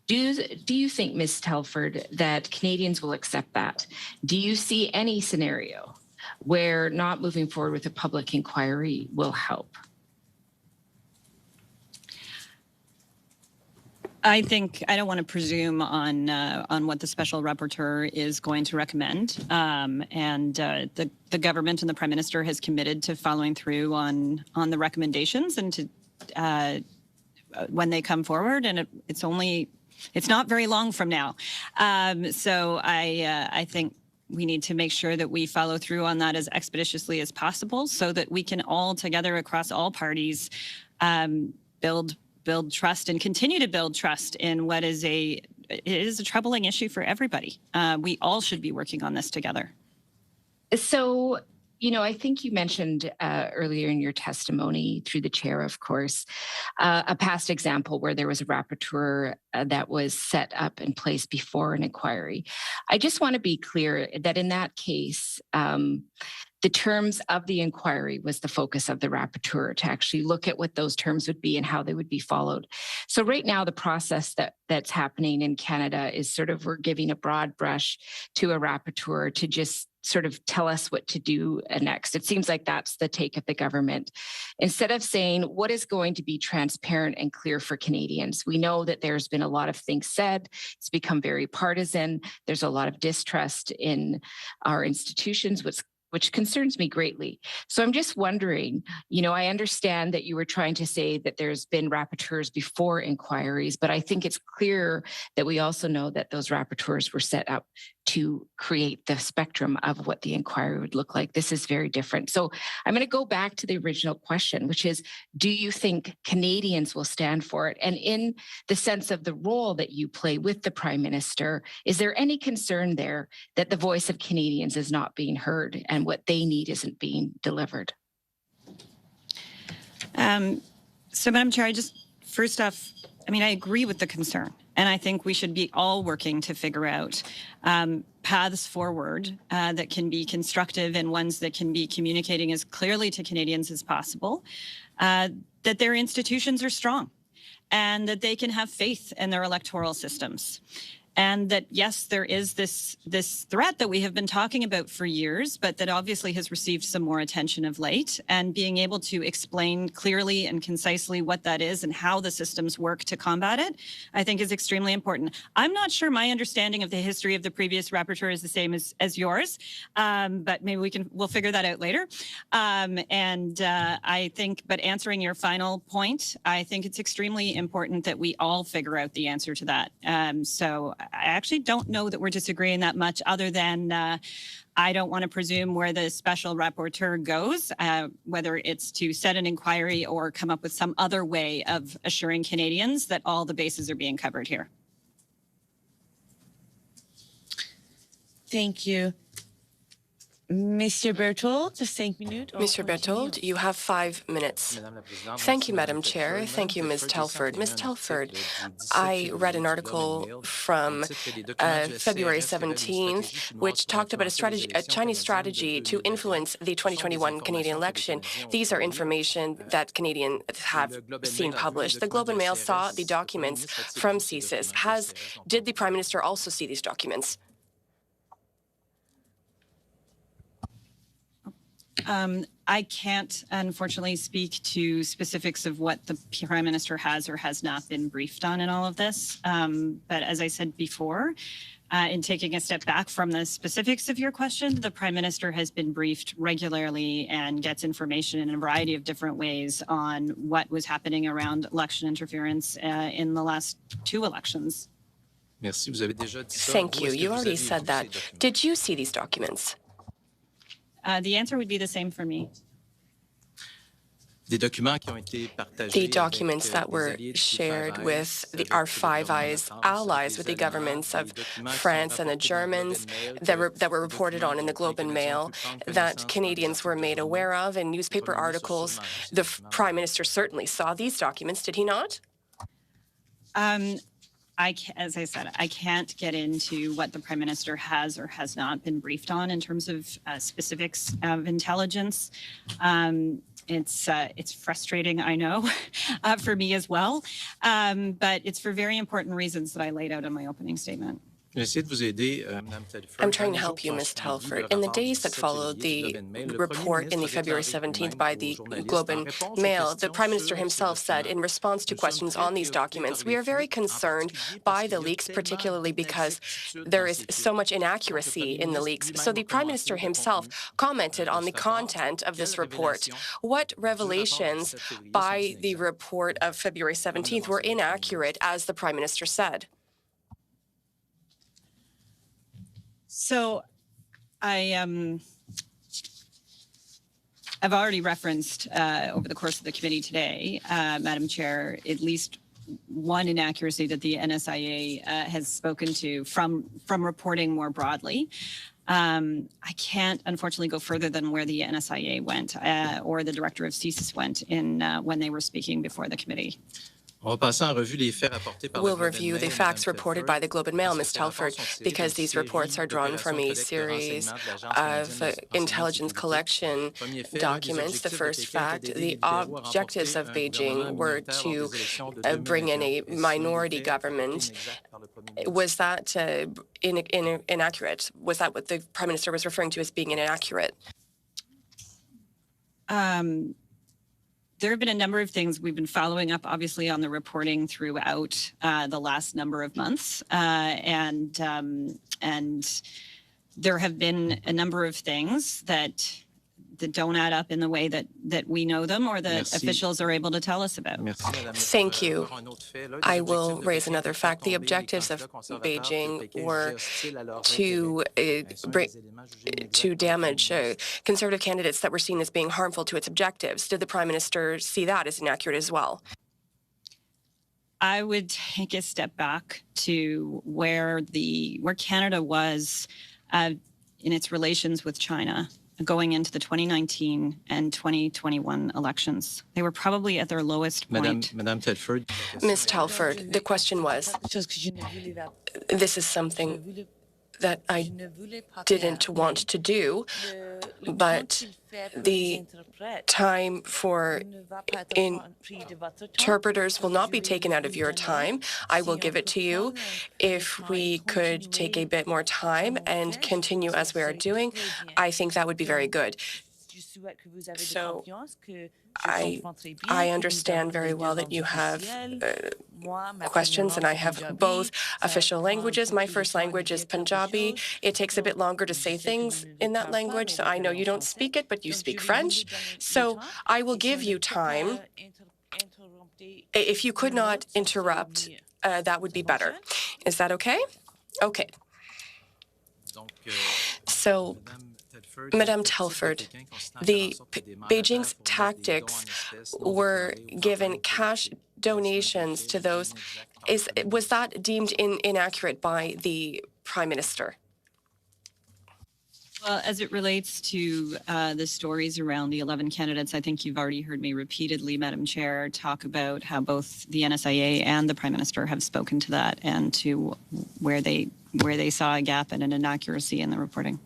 do you think, Ms. Telford, that Canadians will accept that? Do you see any scenario where not moving forward with a public inquiry will help? I think I don't want to presume on what the special rapporteur is going to recommend, the government and the Prime Minister has committed to following through on the recommendations and to when they come forward, and it's not very long from now. So I think we need to make sure that we follow through on that as expeditiously as possible, so that we can all together across all parties build trust and continue to build trust in what is a troubling issue for everybody. We all should be working on this together. So, I think you mentioned earlier in your testimony through the chair, of course, a past example where there was a rapporteur that was set up in place before an inquiry. I just want to be clear that in that case, the terms of the inquiry was the focus of the rapporteur, to actually look at what those terms would be and how they would be followed. So right now, the process that's happening in Canada is sort of, we're giving a broad brush to a rapporteur to just sort of tell us what to do next. It seems like that's the take of the government. Instead of saying what is going to be transparent and clear for Canadians. We know that there's been a lot of things said. It's become very partisan. There's a lot of distrust in our institutions, which concerns me greatly. So I'm just wondering, I understand that you were trying to say that there's been rapporteurs before inquiries, but I think it's clear that we also know that those rapporteurs were set up to create the spectrum of what the inquiry would look like. This is very different. So I'm going to go back to the original question, which is, do you think Canadians will stand for it? And in the sense of the role that you play with the Prime Minister, is there any concern there that the voice of Canadians is not being heard and what they need isn't being delivered? So, Madam Chair, first off, I agree with the concern. And I think we should be all working to figure out paths forward that can be constructive and ones that can be communicating as clearly to Canadians as possible, that their institutions are strong and that they can have faith in their electoral systems. And that, yes, there is this threat that we have been talking about for years, but that obviously has received some more attention of late. And being able to explain clearly and concisely what that is and how the systems work to combat it, I think is extremely important. I'm not sure my understanding of the history of the previous rapporteur is the same as yours, but maybe we'll figure that out later. I think, but answering your final point, I think it's extremely important that we all figure out the answer to that. So I actually don't know that we're disagreeing that much, other than I don't want to presume where the special rapporteur goes, whether it's to set an inquiry or come up with some other way of assuring Canadians that all the bases are being covered here. Thank you. Mr. Berthold, 5 minutes. Mr. Berthold, you have 5 minutes. Thank you, Madam Chair. Thank you, Ms. Telford. Ms. Telford, I read an article from February 17th, which talked about a Chinese strategy to influence the 2021 Canadian election. These are information that Canadians have seen published. The Globe and Mail saw the documents from CSIS. Did the Prime Minister also see these documents? I can't, unfortunately, speak to specifics of what the Prime Minister has or has not been briefed on in all of this. But as I said before, in taking a step back from the specifics of your question, the Prime Minister has been briefed regularly and gets information in a variety of different ways on what was happening around election interference in the last 2 elections. Thank you. You already said that. Did you see these documents? The answer would be the same for me. The documents that were shared with our Five Eyes allies, with the governments of France and the Germans, that were reported on in the Globe and Mail, that Canadians were made aware of in newspaper articles. The Prime Minister certainly saw these documents, did he not? As I said, I can't get into what the Prime Minister has or has not been briefed on in terms of specifics of intelligence. It's frustrating, I know, for me as well, but it's for very important reasons that I laid out in my opening statement. I'm trying to help you, Ms. Telford. In the days that followed the report in the February 17th by the Globe and Mail, the Prime Minister himself said in response to questions on these documents, "We are very concerned by the leaks, particularly because there is so much inaccuracy in the leaks." So the Prime Minister himself commented on the content of this report. What revelations by the report of February 17th were inaccurate, as the Prime Minister said? So I've already referenced over the course of the committee today, Madam Chair, at least one inaccuracy that the NSIA has spoken to from reporting more broadly. I can't, unfortunately, go further than where the NSIA went or the director of CSIS went in when they were speaking before the committee. We'll review the facts reported by the Globe and Mail, Ms. Telford, because these reports are drawn from a series of intelligence collection documents. The first fact, the objectives of Beijing were to bring in a minority government. Was that inaccurate? Was that what the Prime Minister was referring to as being inaccurate? There have been a number of things we've been following up, obviously, on the reporting throughout the last number of months, and there have been a number of things that don't add up in the way that we know them or that officials are able to tell us about. Thank you. I will raise another fact. The objectives of Beijing were to damage Conservative candidates that were seen as being harmful to its objectives. Did the Prime Minister see that as inaccurate as well? I would take a step back to where Canada was in its relations with China going into the 2019 and 2021 elections. They were probably at their lowest point. Madame Telford. Ms. Telford, the question was, this is something that I didn't want to do, but the time for interpreters will not be taken out of your time. I will give it to you. If we could take a bit more time and continue as we are doing, I think that would be very good. So I understand very well that you have questions, and I have both official languages. My first language is Punjabi. It takes a bit longer to say things in that language, so I know you don't speak it, but you speak French. So I will give you time. If you could not interrupt, that would be better. Is that okay? Okay. So, Madame Telford, Beijing's tactics were given cash donations to those. Was that deemed inaccurate by the Prime Minister? Well, as it relates to the stories around the 11 candidates, I think you've already heard me repeatedly, Madam Chair, talk about how both the NSIA and the Prime Minister have spoken to that and to where they saw a gap and an inaccuracy in the reporting.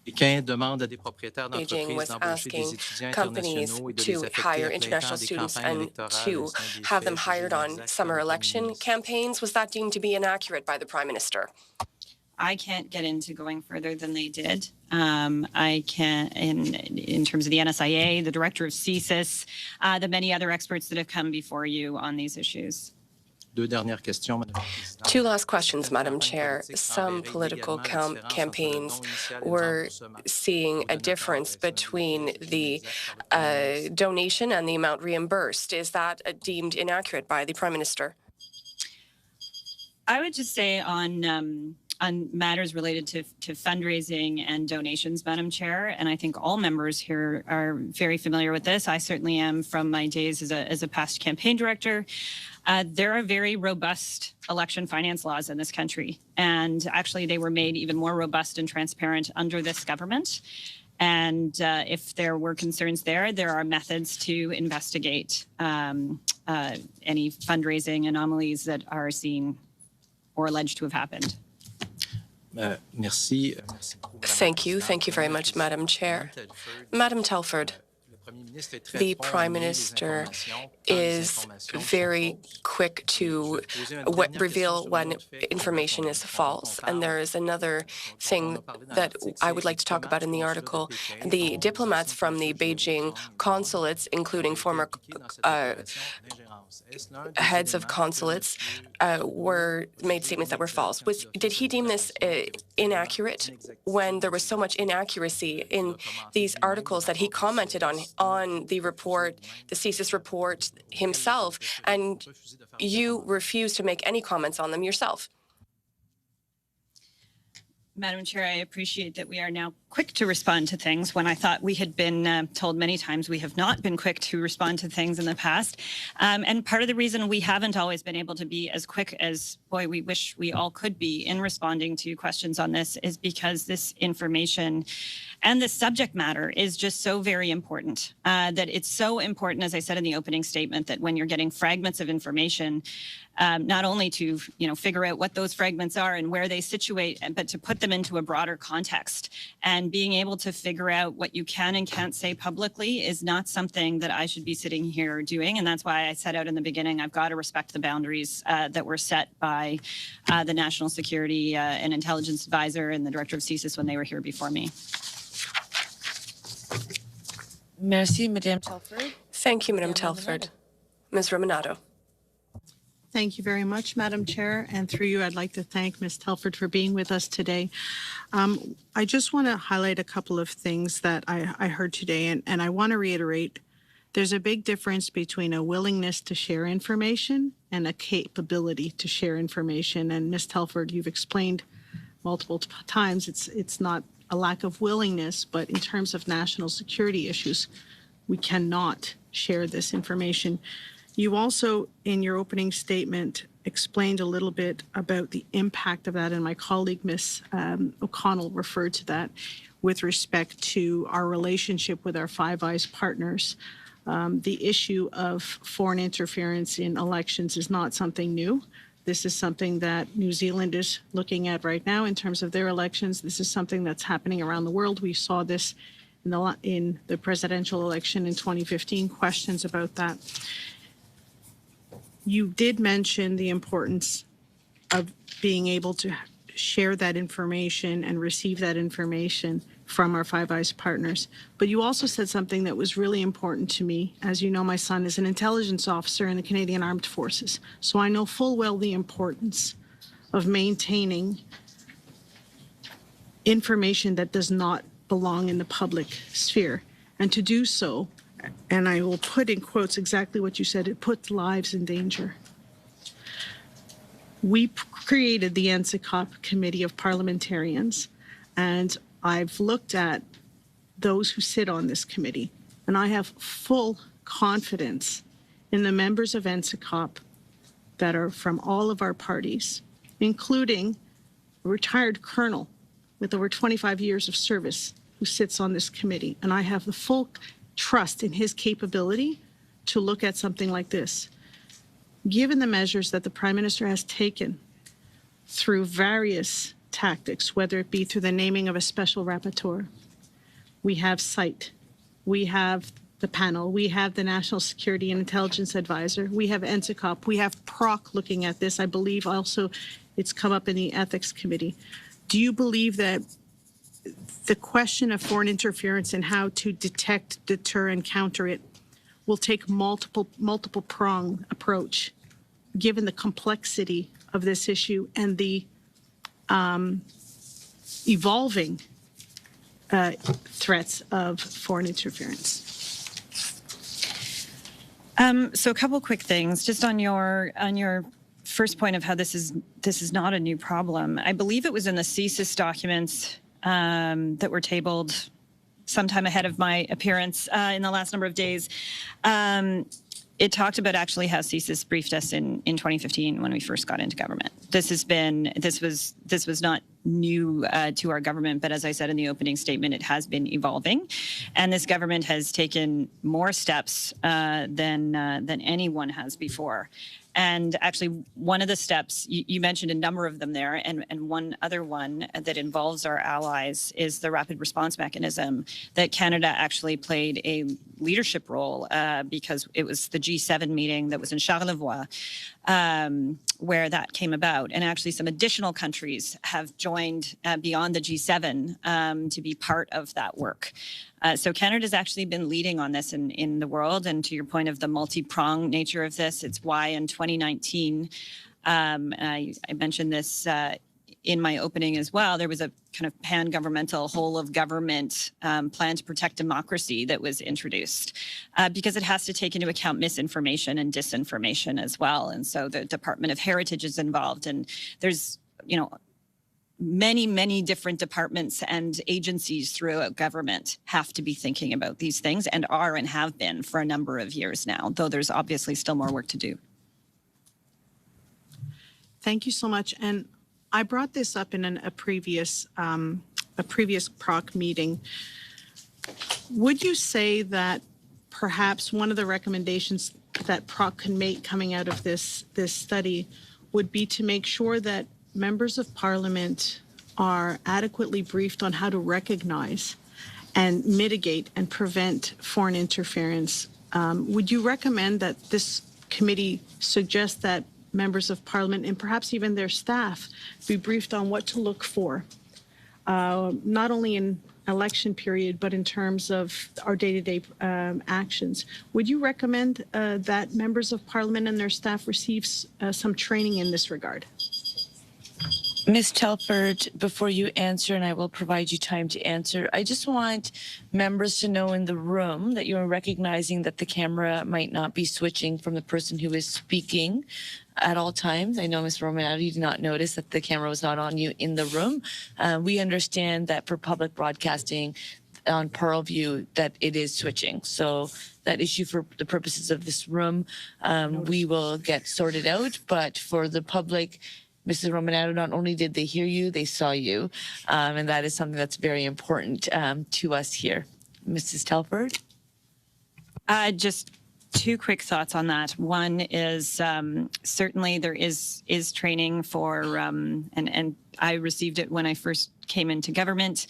Beijing was asking companies to hire international students and to have them hired on summer election campaigns. Was that deemed to be inaccurate by the Prime Minister? I can't get into going further than they did. I can, in terms of the NSIA, the director of CSIS, the many other experts that have come before you on these issues. Two last questions, Madam Chair. Some political campaigns were seeing a difference between the donation and the amount reimbursed. Is that deemed inaccurate by the Prime Minister? I would just say on matters related to fundraising and donations, Madam Chair, and I think all members here are very familiar with this. I certainly am from my days as a past campaign director. There are very robust election finance laws in this country, and actually they were made even more robust and transparent under this government. And if there were concerns there are methods to investigate any fundraising anomalies that are seen or alleged to have happened. Thank you. Thank you very much, Madam Chair. Madam Telford, the Prime Minister is very quick to reveal when information is false. And there is another thing that I would like to talk about in the article. The diplomats from the Beijing consulates, including former heads of consulates, made statements that were false. Did he deem this inaccurate when there was so much inaccuracy in these articles that he commented on the report, the CSIS report himself, and you refused to make any comments on them yourself? Madam Chair, I appreciate that we are now quick to respond to things when I thought we had been told many times we have not been quick to respond to things in the past. And part of the reason we haven't always been able to be as quick as, boy, we wish we all could be in responding to questions on this is because this information and the subject matter is just so very important, that it's so important, as I said in the opening statement, that when you're getting fragments of information, not only to figure out what those fragments are and where they situate, but to put them into a broader context. And being able to figure out what you can and can't say publicly is not something that I should be sitting here doing. And that's why I set out in the beginning, I've got to respect the boundaries that were set by the National Security and Intelligence Advisor and the Director of CSIS when they were here before me. Merci, Madame Telford. Thank you, Madame Telford. Ms. Romanado. Thank you very much, Madam Chair. And through you, I'd like to thank Ms. Telford for being with us today. I just want to highlight a couple of things that I heard today, and I want to reiterate there's a big difference between a willingness to share information and a capability to share information. And Ms. Telford, you've explained multiple times it's not a lack of willingness, but in terms of national security issues, we cannot share this information. You also, in your opening statement, explained a little bit about the impact of that, and my colleague, Ms. O'Connell, referred to that with respect to our relationship with our Five Eyes partners. The issue of foreign interference in elections is not something new. This is something that New Zealand is looking at right now in terms of their elections. This is something that's happening around the world. We saw this in the presidential election in 2015, questions about that. You did mention the importance of being able to share that information and receive that information from our Five Eyes partners. But you also said something that was really important to me. As you know, my son is an intelligence officer in the Canadian Armed Forces. So I know full well the importance of maintaining information that does not belong in the public sphere. And to do so, and I will put in quotes exactly what you said, it puts lives in danger. We created the NCCOP Committee of Parliamentarians, and I've looked at those who sit on this committee, and I have full confidence in the members of NCCOP that are from all of our parties, including a retired colonel with over 25 years of service who sits on this committee. And I have the full trust in his capability to look at something like this. Given the measures that the Prime Minister has taken through various tactics, whether it be through the naming of a special rapporteur, we have SITE, we have the panel, we have the National Security and Intelligence Advisor, we have NCCOP, we have PROC looking at this. I believe also it's come up in the Ethics Committee. Do you believe that the question of foreign interference and how to detect, deter, and counter it will take multiple prong approach, given the complexity of this issue and the evolving threats of foreign interference? So a couple quick things, just on your first point of how this is not a new problem. I believe it was in the CSIS documents that were tabled sometime ahead of my appearance in the last number of days. It talked about actually how CSIS briefed us in 2015 when we first got into government. This was not new to our government, but as I said in the opening statement, it has been evolving, and this government has taken more steps than anyone has before. And actually, one of the steps, you mentioned a number of them there, and one other one that involves our allies is the rapid response mechanism that Canada actually played a leadership role because it was the G7 meeting that was in Charlevoix where that came about. And actually some additional countries have joined beyond the G7 to be part of that work. So Canada's actually been leading on this in the world. And to your point of the multi-pronged nature of this, it's why in 2019, and I mentioned this in my opening as well, there was a kind of pan-governmental whole of government plan to protect democracy that was introduced because it has to take into account misinformation and disinformation as well. And so the Department of Heritage is involved, and there's, many different departments and agencies throughout government have to be thinking about these things and are and have been for a number of years now, though there's obviously still more work to do. Thank you so much. And I brought this up in a previous PROC meeting. Would you say that perhaps one of the recommendations that PROC can make coming out of this study would be to make sure that members of Parliament are adequately briefed on how to recognize and mitigate and prevent foreign interference? Would you recommend that this committee suggest that members of Parliament and perhaps even their staff be briefed on what to look for, not only in election period, but in terms of our day-to-day actions? Would you recommend that members of Parliament and their staff receive some training in this regard? Ms. Telford, before you answer, and I will provide you time to answer, I just want members to know in the room that you're recognizing that the camera might not be switching from the person who is speaking at all times. I know, Ms. Romano, you did not notice that the camera was not on you in the room. We understand that for public broadcasting on ParlView that it is switching. So that issue for the purposes of this room, we will get sorted out. But for the public, Mrs. Romano, not only did they hear you, they saw you. And that is something that's very important to us here. Mrs. Telford? Just two quick thoughts on that. One is certainly there is training for, and I received it when I first came into government,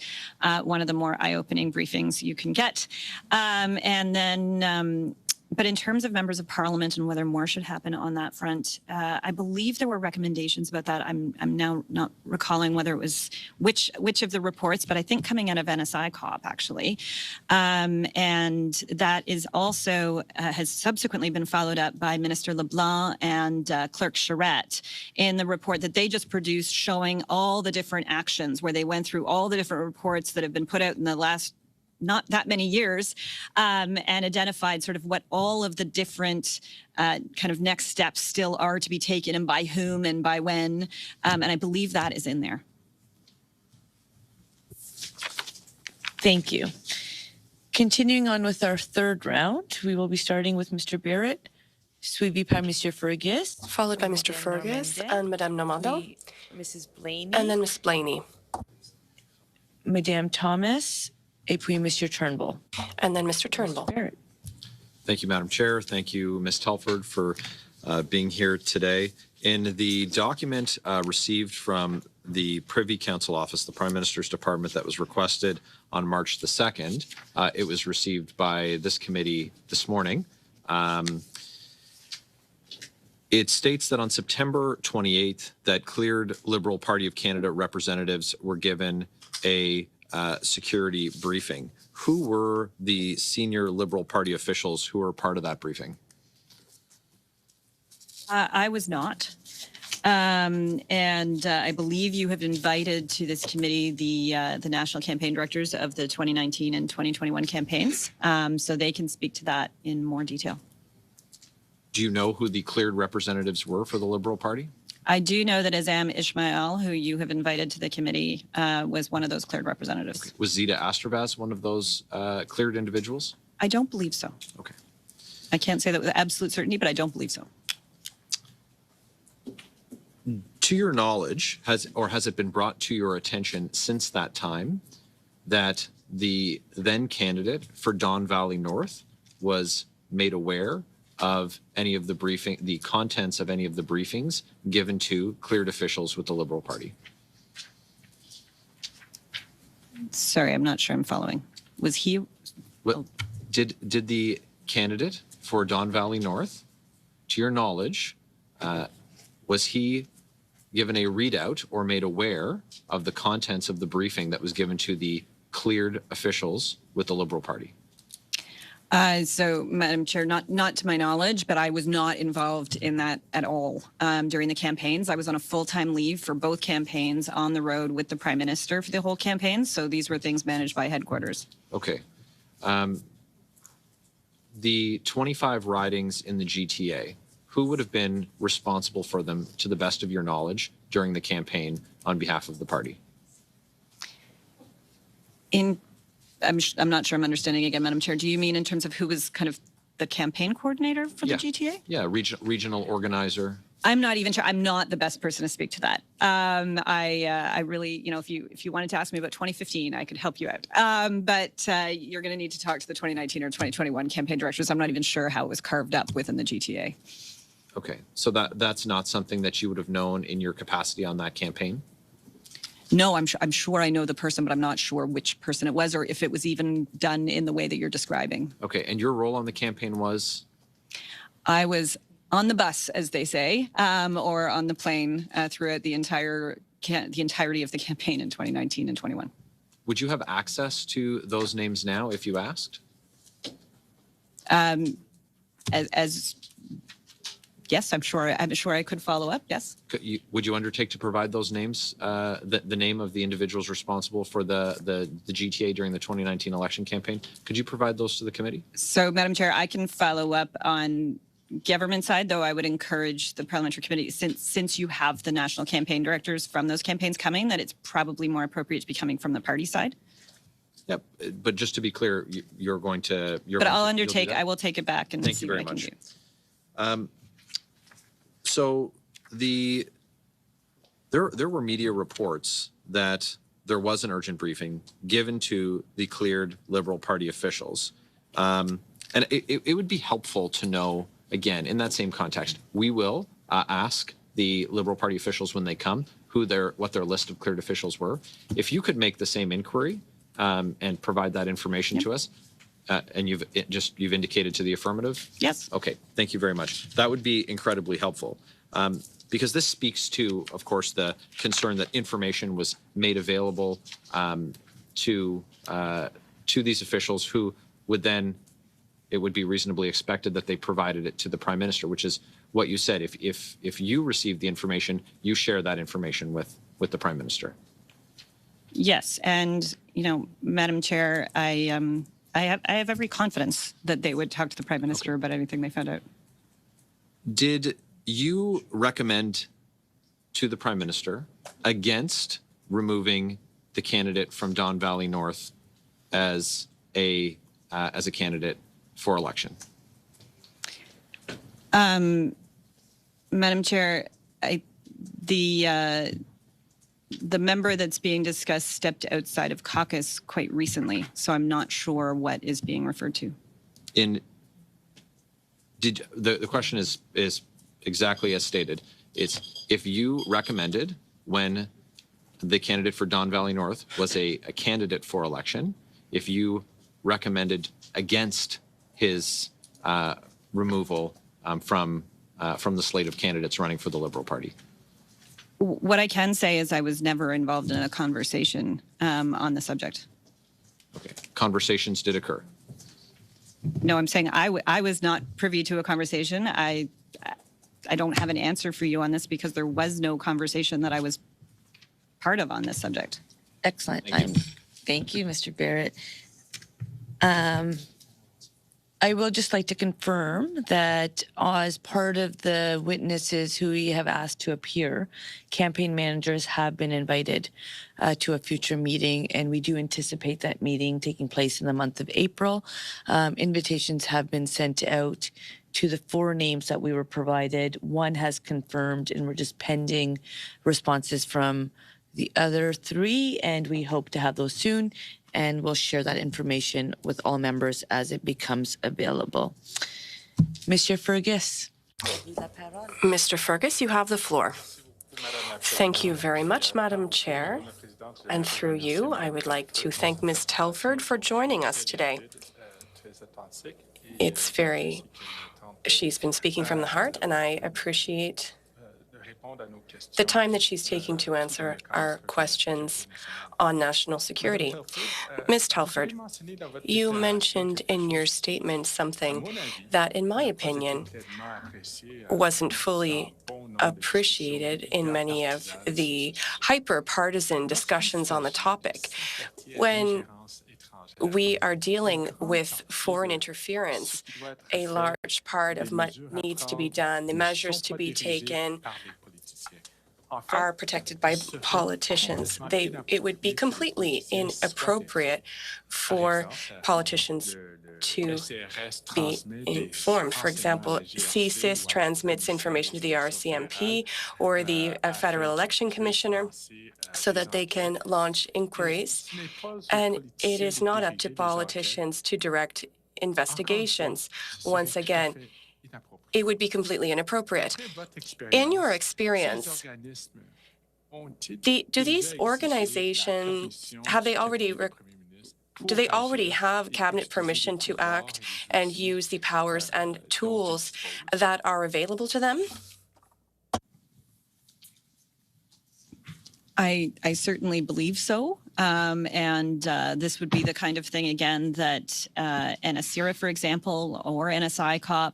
one of the more eye-opening briefings you can get. And then, but in terms of members of Parliament and whether more should happen on that front, I believe there were recommendations about that. I'm now not recalling whether it was which of the reports, but I think coming out of NSI COP actually, and that is also has subsequently been followed up by Minister LeBlanc and Clerk Charette in the report that they just produced, showing all the different actions where they went through all the different reports that have been put out in the last not that many years, and identified sort of what all of the different kind of next steps still are to be taken and by whom and by when. And I believe that is in there. Thank you. Continuing on with our third round, we will be starting with Mr. Barrett, suivi par Mr. Fergus, followed by Mr. Fergus and Madame Normando, Mrs. Blaney, and then Ms. Blaney, Madame Thomas, et puis Mr. Turnbull. And then Mr. Turnbull. Barrett. Thank you, Madam Chair. Thank you, Ms. Telford, for being here today. In the document received from the Privy Council Office, the Prime Minister's Department, that was requested on March the 2nd, it was received by this committee this morning. It states that on September 28th, that cleared Liberal Party of Canada representatives were given a security briefing. Who were the senior Liberal Party officials who were part of that briefing? I was not. And I believe you have invited to this committee the national campaign directors of the 2019 and 2021 campaigns, so they can speak to that in more detail. Do you know who the cleared representatives were for the Liberal Party? I do know that Azam Ismail, who you have invited to the committee, was one of those cleared representatives. Okay. Was Zita Astrabaz one of those cleared individuals? I don't believe so. Okay. I can't say that with absolute certainty, but I don't believe so. To your knowledge, has it been brought to your attention since that time that the then candidate for Don Valley North was made aware of any of the contents of any of the briefings given to cleared officials with the Liberal Party? Sorry, I'm not sure I'm following. Was he? What, did the candidate for Don Valley North, to your knowledge, was he given a readout or made aware of the contents of the briefing that was given to the cleared officials with the Liberal Party? So, Madam Chair, not to my knowledge, but I was not involved in that at all during the campaigns. I was on a full-time leave for both campaigns on the road with the Prime Minister for the whole campaign. So these were things managed by headquarters. Okay. The 25 ridings in the GTA, who would have been responsible for them, to the best of your knowledge, during the campaign on behalf of the party? I'm not sure I'm understanding again, Madam Chair. Do you mean in terms of who was kind of the campaign coordinator for the GTA? Yeah, regional organizer. I'm not even sure. I'm not the best person to speak to that. I really, if you wanted to ask me about 2015, I could help you out. But you're going to need to talk to the 2019 or 2021 campaign directors. I'm not even sure how it was carved up within the GTA. Okay, so that's not something that you would have known in your capacity on that campaign? No, I'm sure I know the person, but I'm not sure which person it was or if it was even done in the way that you're describing. Okay, and your role on the campaign was? I was on the bus, as they say, or on the plane throughout the entirety of the campaign in 2019 and 21. Would you have access to those names now if you asked? Yes, I'm sure I could follow up. Yes. Would you undertake to provide those names, the name of the individuals responsible for the GTA during the 2019 election campaign? Could you provide those to the committee? So, Madam Chair, I can follow up on government side, though I would encourage the parliamentary committee, since you have the national campaign directors from those campaigns coming, that it's probably more appropriate to be coming from the party side. Yep, but just to be clear, you're going to. But I'll undertake. I will take it back and see what I can do. So there were media reports that there was an urgent briefing given to the cleared Liberal Party officials, and it would be helpful to know. Again, in that same context, we will ask the Liberal Party officials when they come what their list of cleared officials were. If you could make the same inquiry and provide that information to us, and you've indicated to the affirmative. Yes. Okay. Thank you very much. That would be incredibly helpful because this speaks to, of course, the concern that information was made available to these officials who would then. It would be reasonably expected that they provided it to the Prime Minister, which is what you said. If you receive the information, you share that information with the Prime Minister. Yes, and Madam Chair, I have every confidence that they would talk to the Prime Minister about anything they found out. Did you recommend to the Prime Minister against removing the candidate from Don Valley North as a candidate for election? Madam Chair, the member that's being discussed stepped outside of caucus quite recently, so I'm not sure what is being referred to. The question is exactly as stated. It's if you recommended when the candidate for Don Valley North was a candidate for election, if you recommended against his removal from the slate of candidates running for the Liberal Party. What I can say is I was never involved in a conversation on the subject. Okay. Conversations did occur. No, I'm saying I was not privy to a conversation. I don't have an answer for you on this because there was no conversation that I was part of on this subject. Excellent. Thank you, Mr. Barrett. I will just like to confirm that as part of the witnesses who we have asked to appear, campaign managers have been invited to a future meeting, and we do anticipate that meeting taking place in the month of April. Invitations have been sent out to the 4 names that we were provided. 1 has confirmed, and we're just pending responses from the other 3, and we hope to have those soon. And we'll share that information with all members as it becomes available. Monsieur Fergus. Mr. Fergus, you have the floor. Thank you very much, Madam Chair. And through you, I would like to thank Ms. Telford for joining us today. She's been speaking from the heart, and I appreciate the time that she's taking to answer our questions on national security. Ms. Telford, you mentioned in your statement something that, in my opinion, wasn't fully appreciated in many of the hyper-partisan discussions on the topic. When we are dealing with foreign interference, a large part of what needs to be done, the measures to be taken, are protected by politicians. It would be completely inappropriate for politicians to be informed. For example, CSIS transmits information to the RCMP or the Federal Election Commissioner so that they can launch inquiries. And it is not up to politicians to direct investigations. Once again, it would be completely inappropriate. In your experience, do these organizations, do they already have cabinet permission to act and use the powers and tools that are available to them? I certainly believe so. And this would be the kind of thing, again, that NSIRA, for example, or NSICOP,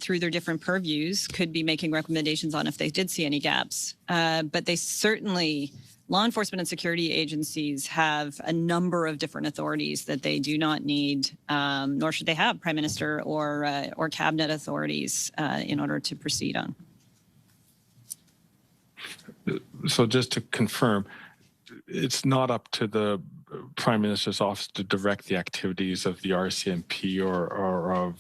through their different purviews, could be making recommendations on if they did see any gaps. But they certainly, law enforcement and security agencies have a number of different authorities that they do not need, nor should they have Prime Minister or cabinet authorities in order to proceed on. So just to confirm, it's not up to the Prime Minister's office to direct the activities of the RCMP or of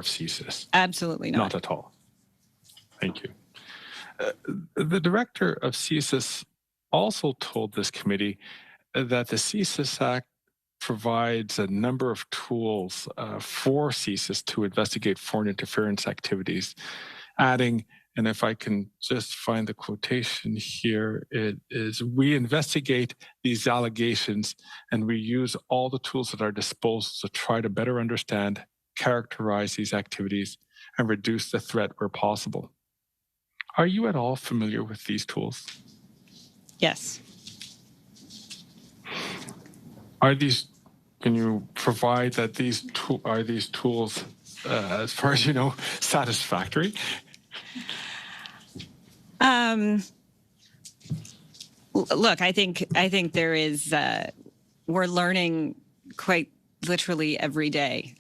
CSIS? Absolutely not. Not at all. Thank you. The director of CSIS also told this committee that the CSIS Act provides a number of tools for CSIS to investigate foreign interference activities, adding, and if I can just find the quotation here, it is, we investigate these allegations and we use all the tools at our disposal to try to better understand, characterize these activities, and reduce the threat where possible. Are you at all familiar with these tools? Yes. Are these, can you provide that are these tools, as far as you know, satisfactory? Look, I think there is, we're learning quite literally every day,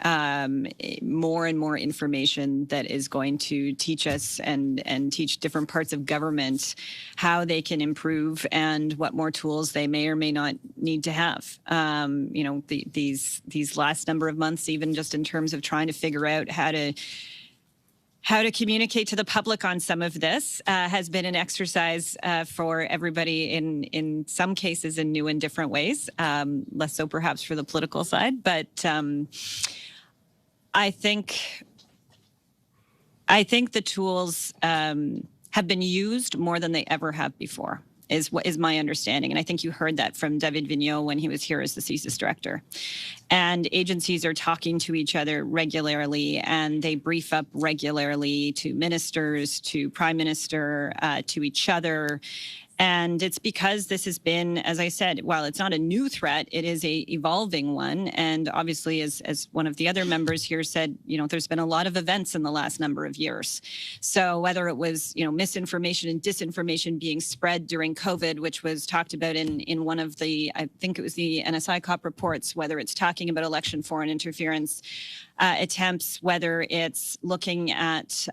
more and more information that is going to teach us and teach different parts of government how they can improve and what more tools they may or may not need to have. You know, these last number of months, even just in terms of trying to figure out how to communicate to the public on some of this has been an exercise for everybody in some cases in new and different ways, less so perhaps for the political side. But I think the tools have been used more than they ever have before, is my understanding. And I think you heard that from David Vigneault when he was here as the CSIS director. And agencies are talking to each other regularly, and they brief up regularly to ministers, to Prime Minister, to each other. And it's because this has been, as I said, while it's not a new threat, it is a evolving one. And obviously, as one of the other members here said, you know, there's been a lot of events in the last number of years. So whether it was, you know, misinformation and disinformation being spread during COVID, which was talked about in one of the, I think it was the NSICOP reports, whether it's talking about election foreign interference attempts, whether it's looking at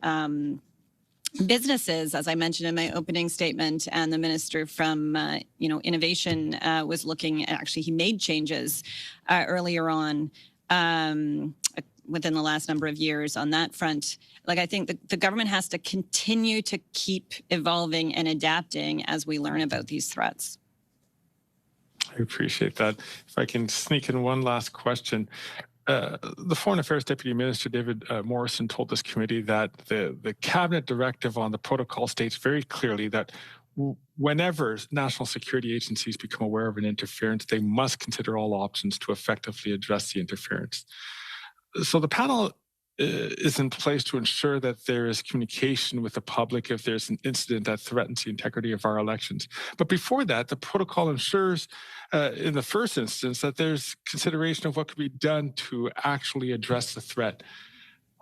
businesses, as I mentioned in my opening statement, and the minister from, innovation was looking, actually he made changes earlier on within the last number of years on that front. Like, I think the government has to continue to keep evolving and adapting as we learn about these threats. I appreciate that. If I can sneak in one last question. the Foreign Affairs Deputy Minister, David Morrison, told this committee that the cabinet directive on the protocol states very clearly that whenever national security agencies become aware of an interference, they must consider all options to effectively address the interference. So the panel is in place to ensure that there is communication with the public if there's an incident that threatens the integrity of our elections. But before that, the protocol ensures, in the first instance, that there's consideration of what could be done to actually address the threat.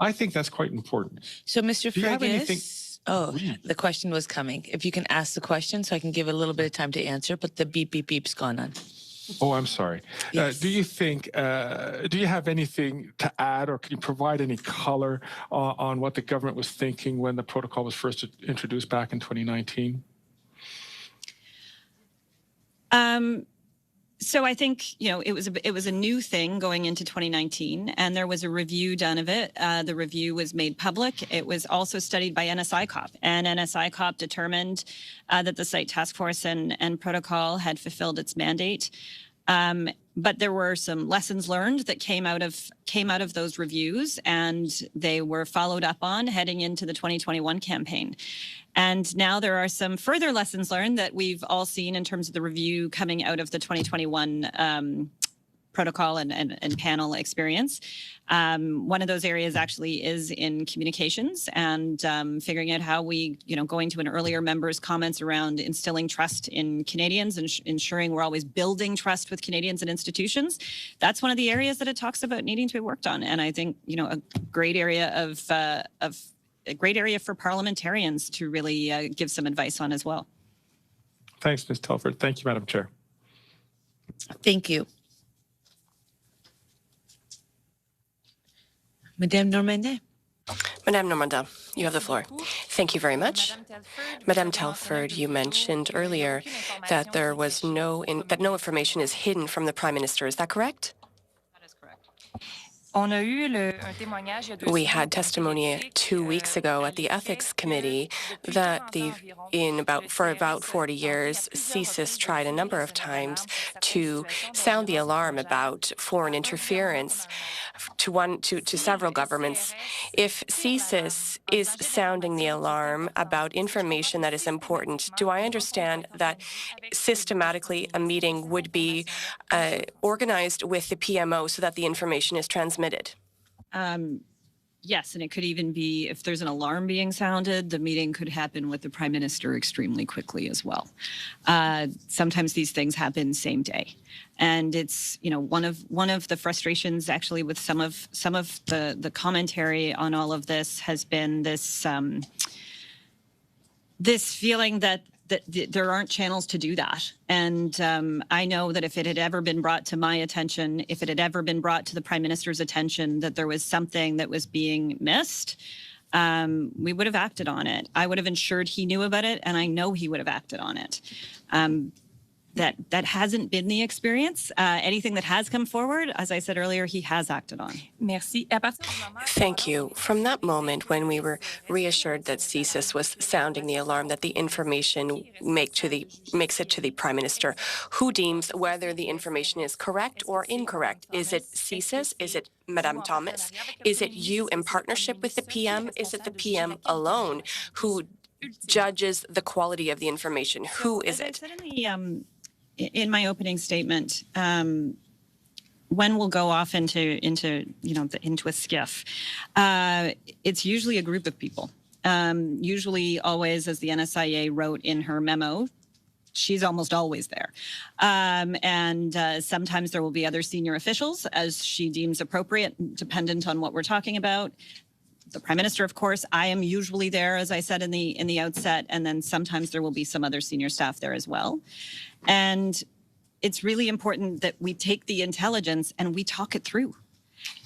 I think that's quite important. So, Mr. Do you have anything? Oh, the question was coming. If you can ask the question so I can give it a little bit of time to answer, but the beep, beep, beep's gone on. Oh, I'm sorry. Yes. Do you think, do you have anything to add, or can you provide any color on what the government was thinking when the protocol was first introduced back in 2019? So I think, you know, it was a new thing going into 2019, and there was a review done of it. The review was made public. It was also studied by NSICOP, and NSICOP determined that the Site Task Force and protocol had fulfilled its mandate. But there were some lessons learned that came out of those reviews, and they were followed up on heading into the 2021 campaign. And now there are some further lessons learned that we've all seen in terms of the review coming out of the 2021 protocol and panel experience. One of those areas actually is in communications and figuring out how we, you know, going to an earlier member's comments around instilling trust in Canadians and ensuring we're always building trust with Canadians and institutions. That's one of the areas that it talks about needing to be worked on. And I think, you know, a great area for parliamentarians to really give some advice on as well. Thanks, Ms. Telford. Thank you, Madam Chair. Thank you. Madame Normandin. Madame Normandin, you have the floor. Thank you very much. Madame Telford, you mentioned earlier that no information is hidden from the Prime Minister. Is that correct? We had testimony 2 weeks ago at the Ethics Committee that for about 40 years, CSIS tried a number of times to sound the alarm about foreign interference to several governments. If CSIS is sounding the alarm about information that is important, do I understand that systematically a meeting would be organized with the PMO so that the information is transmitted? Yes, and it could even be, if there's an alarm being sounded, the meeting could happen with the Prime Minister extremely quickly as well. Sometimes these things happen same day. And it's, you know, one of the frustrations actually with some of the commentary on all of this has been this this feeling that there aren't channels to do that. And I know that if it had ever been brought to my attention, if it had ever been brought to the Prime Minister's attention that there was something that was being missed, we would have acted on it. I would have ensured he knew about it, and I know he would have acted on it. That hasn't been the experience. Anything that has come forward, as I said earlier, he has acted on. Merci. Thank you. From that moment when we were reassured that CSIS was sounding the alarm that the information makes it to the Prime Minister, who deems whether the information is correct or incorrect? Is it CSIS? Is it Madame Thomas? Is it you in partnership with the PM? Is it the PM alone who judges the quality of the information? Who is it? In my opening statement, when we'll go off into a skiff, it's usually a group of people. Usually, always, as the NSIA wrote in her memo, she's almost always there. And sometimes there will be other senior officials as she deems appropriate, dependent on what we're talking about. The Prime Minister, of course, I am usually there, as I said in the outset, and then sometimes there will be some other senior staff there as well. And it's really important that we take the intelligence and we talk it through.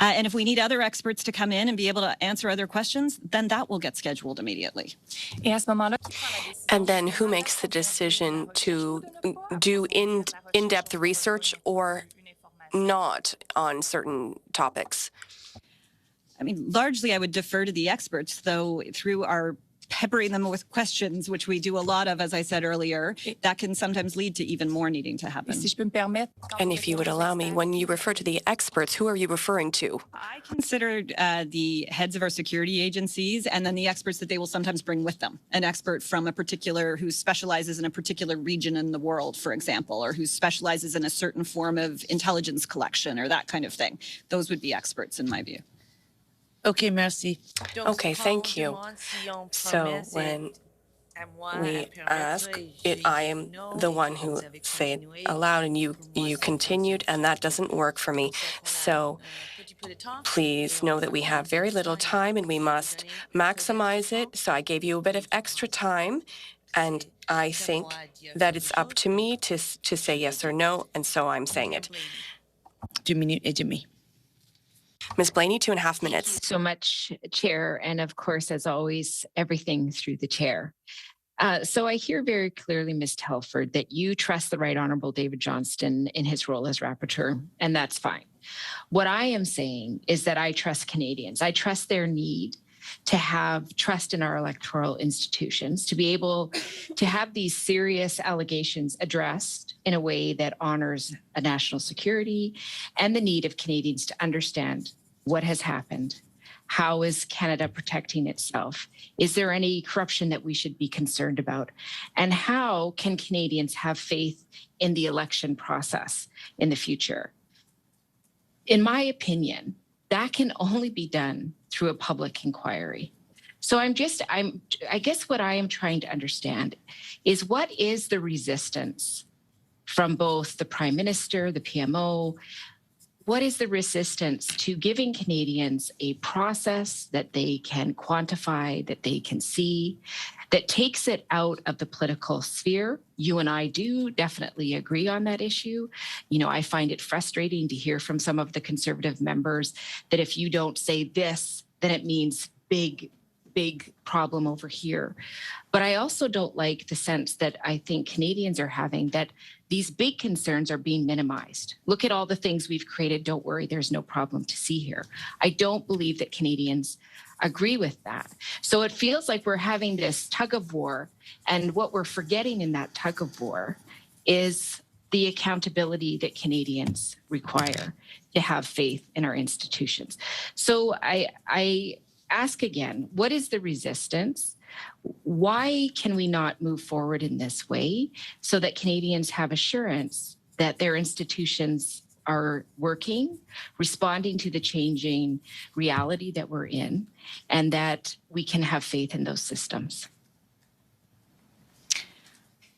And if we need other experts to come in and be able to answer other questions, then that will get scheduled immediately. And then who makes the decision to do in-depth research or not on certain topics? I mean, largely I would defer to the experts, though through our peppering them with questions, which we do a lot of, as I said earlier, that can sometimes lead to even more needing to happen. And if you would allow me, when you refer to the experts, who are you referring to? I considered the heads of our security agencies and then the experts that they will sometimes bring with them. An expert from a particular, who specializes in a particular region in the world, for example, or who specializes in a certain form of intelligence collection or that kind of thing. Those would be experts in my view. Okay, merci. Okay, thank you. So when we ask it, I am the one who say it aloud, and you continued, and that doesn't work for me. So please know that we have very little time and we must maximize it. So I gave you a bit of extra time, and I think that it's up to me to say yes or no, and so I'm saying it. 2 minutes et demi. Ms. Blaney, 2.5 minutes. Thank you so much, Chair. And of course, as always, everything through the Chair. So I hear very clearly, Ms. Telford, that you trust the Right Honourable David Johnston in his role as Rapporteur, and that's fine. What I am saying is that I trust Canadians. I trust their need to have trust in our electoral institutions, to be able to have these serious allegations addressed in a way that honors a national security and the need of Canadians to understand what has happened. How is Canada protecting itself? Is there any corruption that we should be concerned about? And how can Canadians have faith in the election process in the future? In my opinion, that can only be done through a public inquiry. So I guess what I am trying to understand is, what is the resistance from both the Prime Minister, the PMO? What is the resistance to giving Canadians a process that they can quantify, that they can see, that takes it out of the political sphere? You and I do definitely agree on that issue. You know, I find it frustrating to hear from some of the Conservative members that if you don't say this, then it means big problem over here. But I also don't like the sense that I think Canadians are having, that these big concerns are being minimized. Look at all the things we've created. Don't worry, there's no problem to see here. I don't believe that Canadians agree with that. So it feels like we're having this tug of war, and what we're forgetting in that tug of war is the accountability that Canadians require to have faith in our institutions. So I ask again, what is the resistance? Why can we not move forward in this way so that Canadians have assurance that their institutions are working, responding to the changing reality that we're in, and that we can have faith in those systems?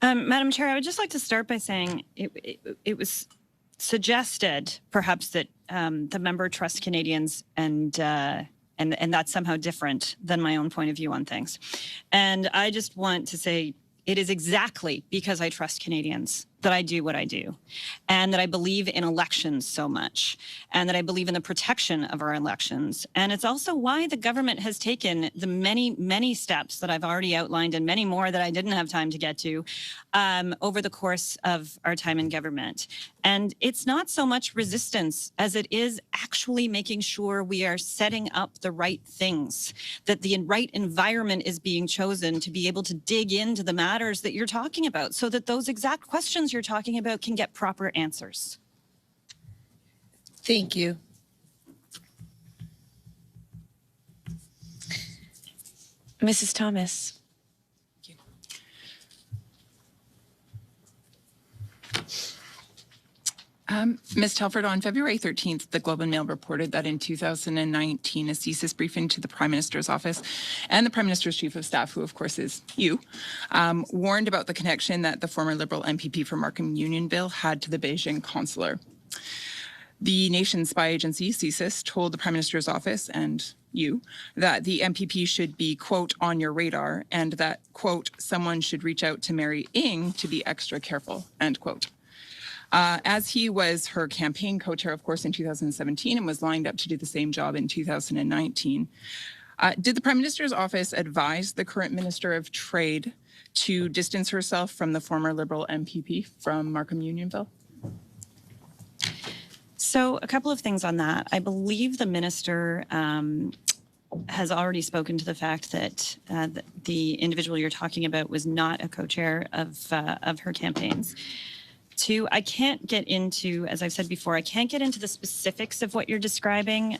Madam Chair, I would just like to start by saying it was suggested, perhaps, that the member trusts Canadians, and that's somehow different than my own point of view on things. And I just want to say, it is exactly because I trust Canadians that I do what I do, and that I believe in elections so much, and that I believe in the protection of our elections. And it's also why the government has taken the many, many steps that I've already outlined, and many more that I didn't have time to get to, over the course of our time in government. And it's not so much resistance as it is actually making sure we are setting up the right things, that the right environment is being chosen to be able to dig into the matters that you're talking about, so that those exact questions you're talking about can get proper answers. Thank you. Mrs. Thomas. Ms. Telford, on February 13th, the Globe and Mail reported that in 2019, a CSIS briefing to the Prime Minister's office and the Prime Minister's Chief of Staff, who of course is you, warned about the connection that the former Liberal MPP for Markham Unionville had to the Beijing consular. The nation's spy agency, CSIS, told the Prime Minister's office and you that the MPP should be, quote, on your radar, and that, quote, someone should reach out to Mary Ng to be extra careful, end quote. As he was her campaign co-chair, of course, in 2017 and was lined up to do the same job in 2019, did the Prime Minister's office advise the current Minister of Trade to distance herself from the former Liberal MPP from Markham Unionville? So a couple of things on that. I believe the minister has already spoken to the fact that the individual you're talking about was not a co-chair of her campaigns. Two, I can't get into, as I've said before, I can't get into the specifics of what you're describing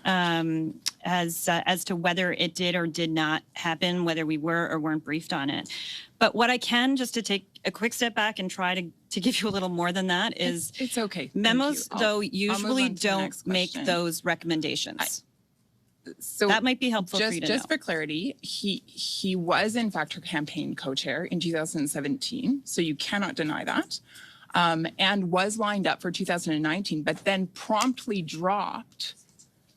as to whether it did or did not happen, whether we were or weren't briefed on it. But what I can, just to take a quick step back and try to give you a little more than that, is it's okay. Memos, though, usually don't make those recommendations. So that might be helpful for you to know. Just for clarity, he was in fact her campaign co-chair in 2017, so you cannot deny that. And was lined up for 2019, but then promptly dropped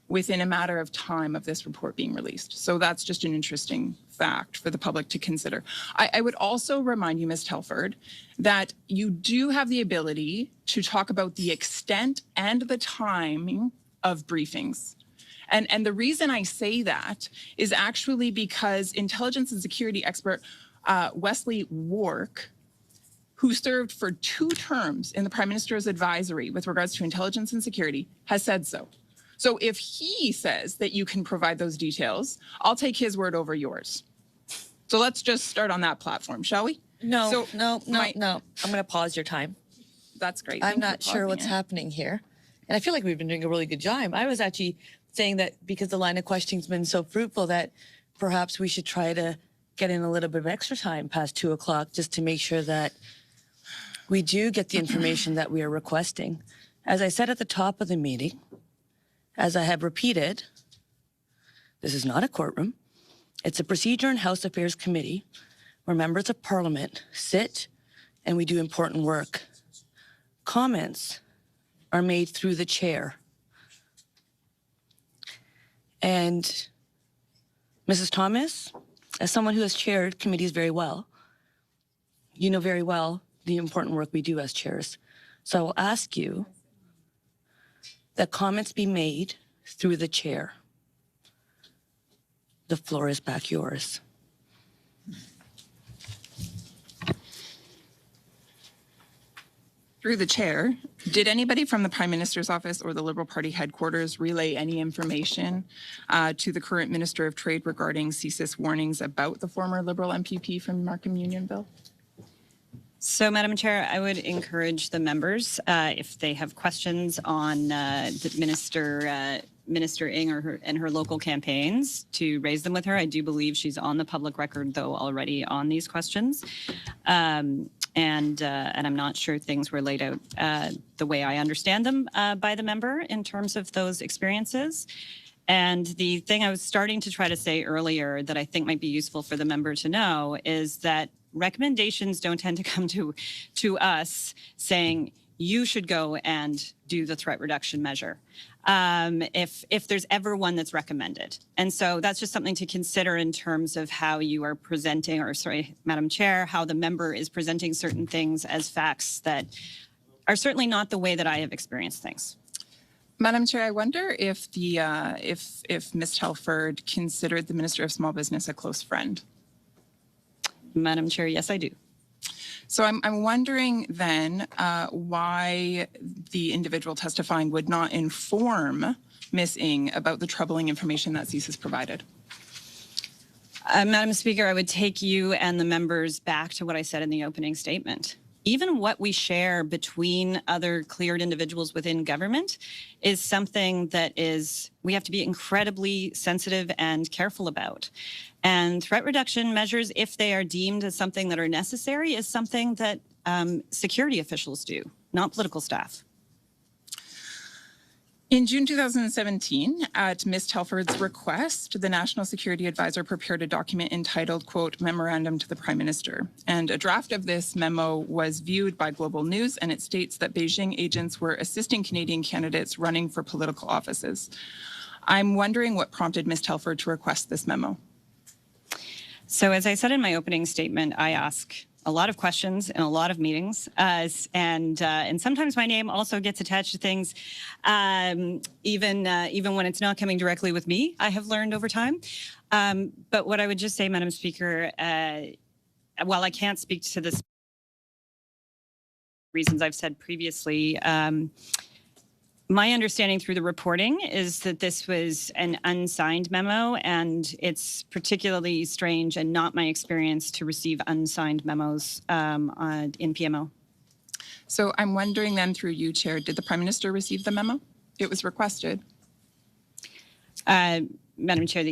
within a matter of time of this report being released. So that's just an interesting fact for the public to consider. I would also remind you, Ms. Telford, that you do have the ability to talk about the extent and the timing of briefings. And the reason I say that is actually because intelligence and security expert Wesley Wark, who served for 2 terms in the Prime Minister's advisory with regards to intelligence and security, has said so. So if he says that you can provide those details, I'll take his word over yours. So let's just start on that platform, shall we? No. I'm going to pause your time. That's great. I'm not sure what's happening here. And I feel like we've been doing a really good job. I was actually saying that because the line of questioning's been so fruitful that perhaps we should try to get in a little bit of extra time past 2 o'clock just to make sure that we do get the information that we are requesting. As I said at the top of the meeting, as I have repeated, this is not a courtroom. It's a Procedure and House Affairs Committee where members of Parliament sit and we do important work. Comments are made through the chair. And Mrs. Thomas, as someone who has chaired committees very well, you know very well the important work we do as chairs. So I will ask you that comments be made through the chair. The floor is back yours. Through the chair, did anybody from the Prime Minister's office or the Liberal Party headquarters relay any information to the current Minister of Trade regarding CSIS warnings about the former Liberal MPP from Markham Unionville? So, Madam Chair, I would encourage the members, if they have questions on the Minister Ng and her local campaigns, to raise them with her. I do believe she's on the public record, though, already on these questions. And I'm not sure things were laid out the way I understand them by the member in terms of those experiences. And the thing I was starting to try to say earlier that I think might be useful for the member to know is that recommendations don't tend to come to us saying you should go and do the threat reduction measure if there's ever one that's recommended. And so that's just something to consider in terms of how you are presenting, or sorry, Madam Chair, how the member is presenting certain things as facts that are certainly not the way that I have experienced things. Madam Chair, I wonder if the if Ms. Telford considered the Minister of Small Business a close friend. Madam Chair, yes, I do. So I'm wondering then why the individual testifying would not inform Ms. Ng about the troubling information that CSIS provided. Madam Speaker, I would take you and the members back to what I said in the opening statement. Even what we share between other cleared individuals within government is something that we have to be incredibly sensitive and careful about. And threat reduction measures, if they are deemed as something that are necessary, is something that security officials do, not political staff. In June 2017, at Ms. Telford's request, the National Security Advisor prepared a document entitled, quote, Memorandum to the Prime Minister. And a draft of this memo was viewed by Global News, and it states that Beijing agents were assisting Canadian candidates running for political offices. I'm wondering what prompted Ms. Telford to request this memo. So as I said in my opening statement, I ask a lot of questions in a lot of meetings, and sometimes my name also gets attached to things, even when it's not coming directly with me, I have learned over time. But what I would just say, Madam Speaker, while I can't speak to this reasons I've said previously, My understanding through the reporting is that this was an unsigned memo, and it's particularly strange and not my experience to receive unsigned memos in PMO. So I'm wondering then through you, Chair, did the Prime Minister receive the memo? It was requested. Madam Chair,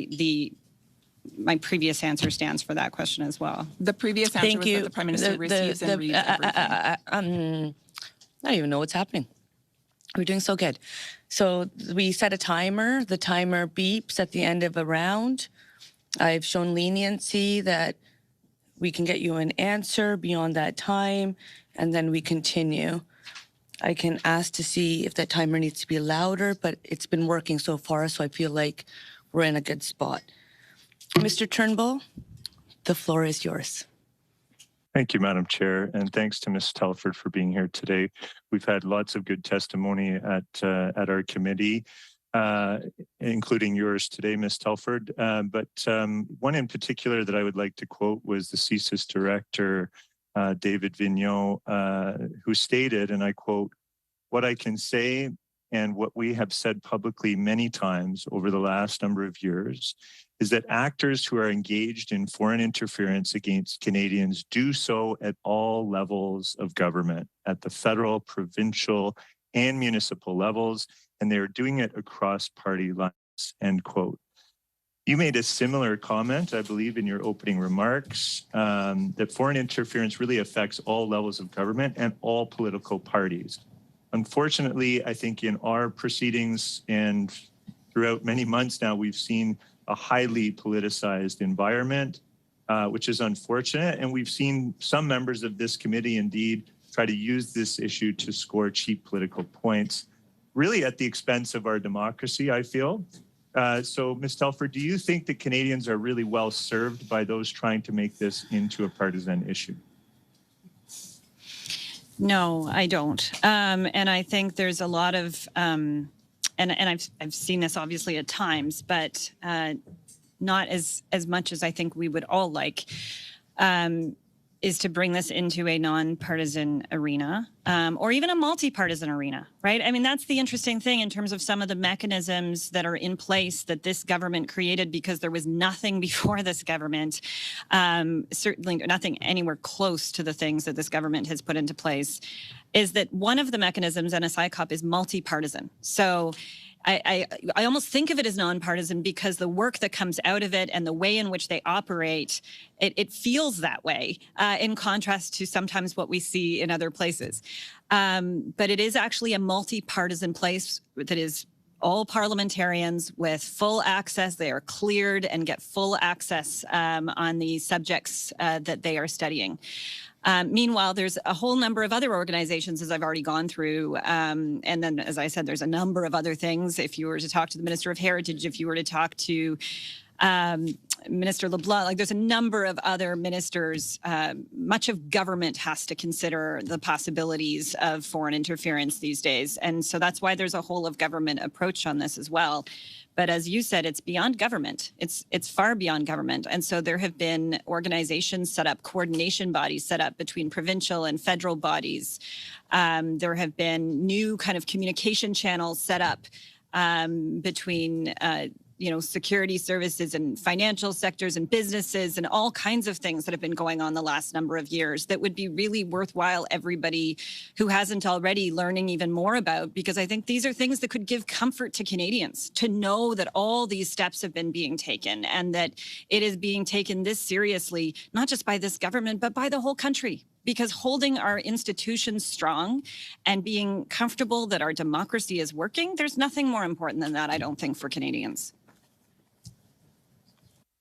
my previous answer stands for that question as well. The previous answer was that the Prime Minister receives and reads everything. I don't even know what's happening. We're doing so good. So we set a timer. The timer beeps at the end of a round. I've shown leniency that we can get you an answer beyond that time, and then we continue. I can ask to see if that timer needs to be louder, but it's been working so far, so I feel like we're in a good spot. Mr. Turnbull, the floor is yours. Thank you, Madam Chair, and thanks to Ms. Telford for being here today. We've had lots of good testimony at our committee, including yours today, Ms. Telford. But one in particular that I would like to quote was the CSIS director, David Vigneault, who stated, and I quote, "What I can say and what we have said publicly many times over the last number of years is that actors who are engaged in foreign interference against Canadians do so at all levels of government, at the federal, provincial, and municipal levels, and they're doing it across party lines," end quote. You made a similar comment, I believe, in your opening remarks, that foreign interference really affects all levels of government and all political parties. Unfortunately, I think in our proceedings and throughout many months now, we've seen a highly politicized environment, which is unfortunate. And we've seen some members of this committee indeed try to use this issue to score cheap political points, really at the expense of our democracy, I feel. So, Ms. Telford, do you think that Canadians are really well served by those trying to make this into a partisan issue? No, I don't. And I think there's a lot of, and I've seen this obviously at times, but not as much as I think we would all like, is to bring this into a non-partisan arena, or even a multi-partisan arena, right? I mean, that's the interesting thing in terms of some of the mechanisms that are in place that this government created because there was nothing before this government, certainly nothing anywhere close to the things that this government has put into place, is that one of the mechanisms, NSICOP, is multi-partisan. So I almost think of it as nonpartisan because the work that comes out of it and the way in which they operate, it feels that way in contrast to sometimes what we see in other places. But it is actually a multi-partisan place that is all parliamentarians with full access. They are cleared and get full access on the subjects that they are studying. Meanwhile, there's a whole number of other organizations, as I've already gone through. And then, as I said, there's a number of other things. If you were to talk to the Minister of Heritage, if you were to talk to Minister LeBlanc, like there's a number of other ministers. Much of government has to consider the possibilities of foreign interference these days. And so that's why there's a whole of government approach on this as well. But as you said, it's beyond government. It's far beyond government. And so there have been organizations set up, coordination bodies set up between provincial and federal bodies. There have been new kind of communication channels set up between security services and financial sectors and businesses and all kinds of things that have been going on the last number of years that would be really worthwhile everybody who hasn't already learning even more about, because I think these are things that could give comfort to Canadians to know that all these steps have been being taken and that it is being taken this seriously, not just by this government, but by the whole country. Because holding our institutions strong and being comfortable that our democracy is working, there's nothing more important than that, I don't think, for Canadians.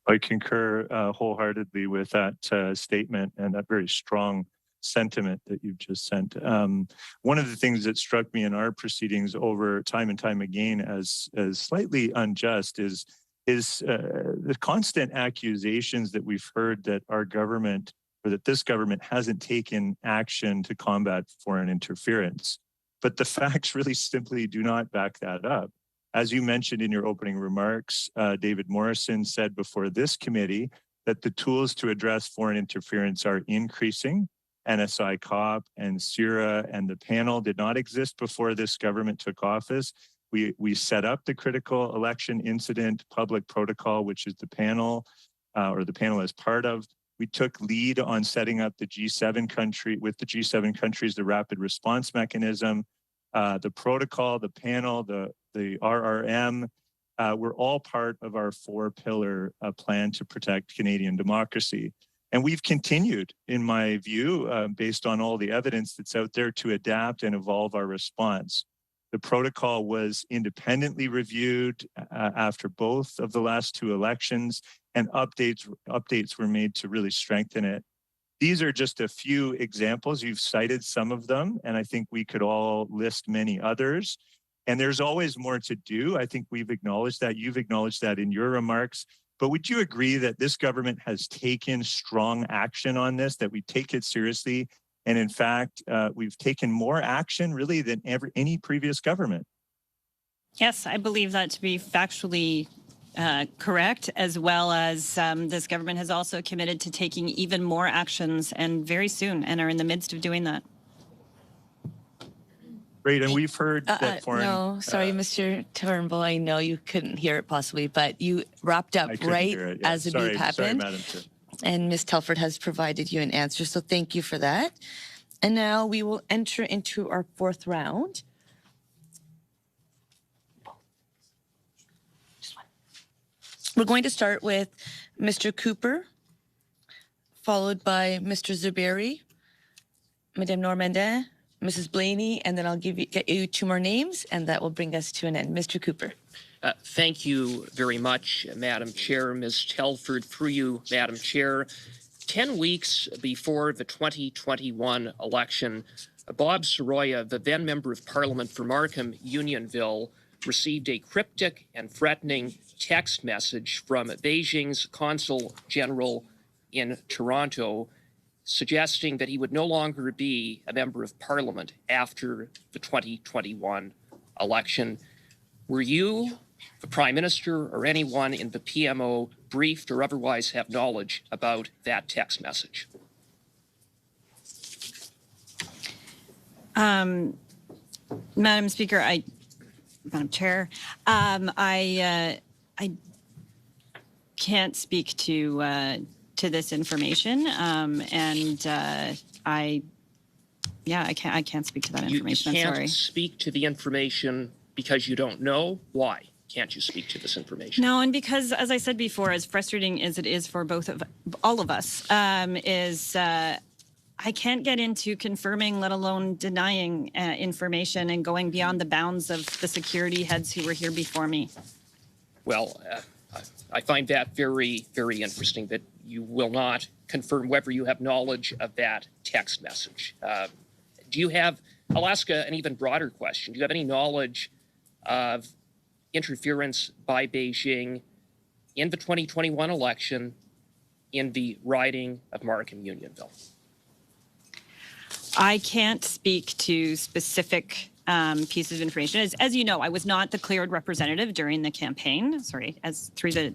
I concur wholeheartedly with that statement and that very strong sentiment that you've just sent. One of the things that struck me in our proceedings over time and time again as slightly unjust is the constant accusations that we've heard that our government or that this government hasn't taken action to combat foreign interference. But the facts really simply do not back that up. As you mentioned in your opening remarks, David Morrison said before this committee that the tools to address foreign interference are increasing NSI COP and CIRA and the panel did not exist before this government took office. We set up the critical election incident public protocol, which is the panel, or the panel as part of. We took lead on setting up the G7 country, with the G7 countries, the rapid response mechanism, the protocol, the panel, the RRM, were all part of our 4-pillar plan to protect Canadian democracy. And we've continued, in my view, based on all the evidence that's out there, to adapt and evolve our response. The protocol was independently reviewed after both of the last 2 elections, and updates were made to really strengthen it. These are just a few examples. You've cited some of them, and I think we could all list many others. And there's always more to do. I think we've acknowledged that. You've acknowledged that in your remarks. But would you agree that this government has taken strong action on this, that we take it seriously? And in fact, we've taken more action really than any previous government. Yes, I believe that to be factually correct, as well as this government has also committed to taking even more actions, and very soon, and are in the midst of doing that. Great, and we've heard that foreign... No, sorry, Mr. Turnbull, I know you couldn't hear it possibly, but you wrapped up right as the beep happened. Sorry, Madam Chair. And Ms. Telford has provided you an answer, so thank you for that. And now we will enter into our 4th round. We're going to start with Mr. Cooper, followed by Mr. Zuberi, Madame Normandin, Mrs. Blaney, and then I'll get you 2 more names, and that will bring us to an end. Mr. Cooper. Thank you very much, Madam Chair. Ms. Telford, through you, Madam Chair. 10 weeks before the 2021 election, Bob Soroya, the then Member of Parliament for Markham Unionville, received a cryptic and threatening text message from Beijing's Consul General in Toronto, suggesting that he would no longer be a Member of Parliament after the 2021 election. Were you, the Prime Minister, or anyone in the PMO briefed or otherwise have knowledge about that text message? Madam Speaker, Madam Chair, I can't speak to this information, I can't speak to that information. You I'm sorry. can't speak to the information because you don't know? Why can't you speak to this information? No, and because, as I said before, as frustrating as it is for all of us, I can't get into confirming, let alone denying information and going beyond the bounds of the security heads who were here before me. Well, I find that very, very interesting that you will not confirm whether you have knowledge of that text message. Do you have, I'll ask an even broader question. Do you have any knowledge of interference by Beijing in the 2021 election in the riding of Markham Unionville? I can't speak to specific pieces of information. As you know, I was not the cleared representative during the campaign. Sorry, through the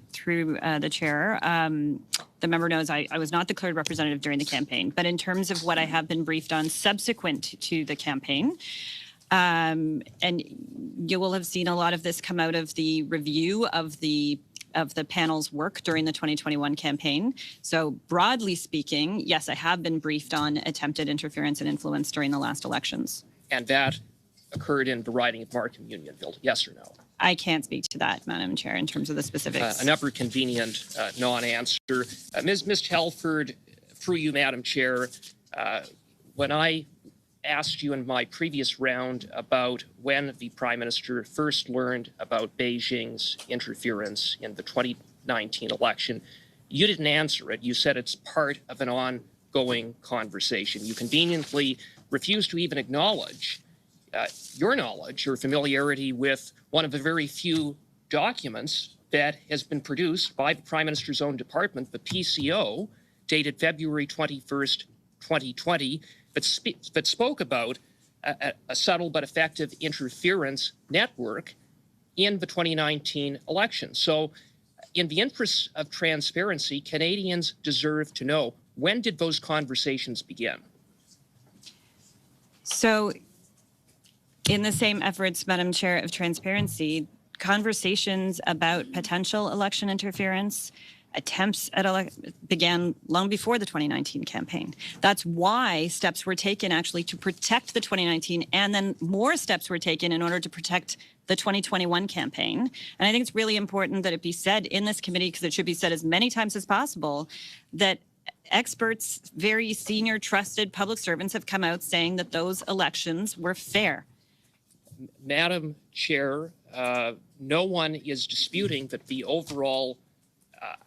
chair, the member knows I was not the cleared representative during the campaign. But in terms of what I have been briefed on subsequent to the campaign, and you will have seen a lot of this come out of the review of the panel's work during the 2021 campaign. So broadly speaking, yes, I have been briefed on attempted interference and influence during the last elections. And that occurred in the riding of Markham Unionville, yes or no? I can't speak to that, Madam Chair, in terms of the specifics. Another convenient non-answer. Ms. Telford, through you, Madam Chair, when I asked you in my previous round about when the Prime Minister first learned about Beijing's interference in the 2019 election, you didn't answer it. You said it's part of an ongoing conversation. You conveniently refused to even acknowledge your knowledge or familiarity with one of the very few documents that has been produced by the Prime Minister's own department, the PCO, dated February 21st, 2020, that spoke about a subtle but effective interference network in the 2019 election. So in the interest of transparency, Canadians deserve to know, when did those conversations begin? So in the same efforts, Madam Chair, of transparency, conversations about potential election interference, attempts at began long before the 2019 campaign. That's why steps were taken actually to protect the 2019, and then more steps were taken in order to protect the 2021 campaign. And I think it's really important that it be said in this committee, because it should be said as many times as possible, that experts, very senior, trusted public servants have come out saying that those elections were fair. Madam Chair, no one is disputing that the overall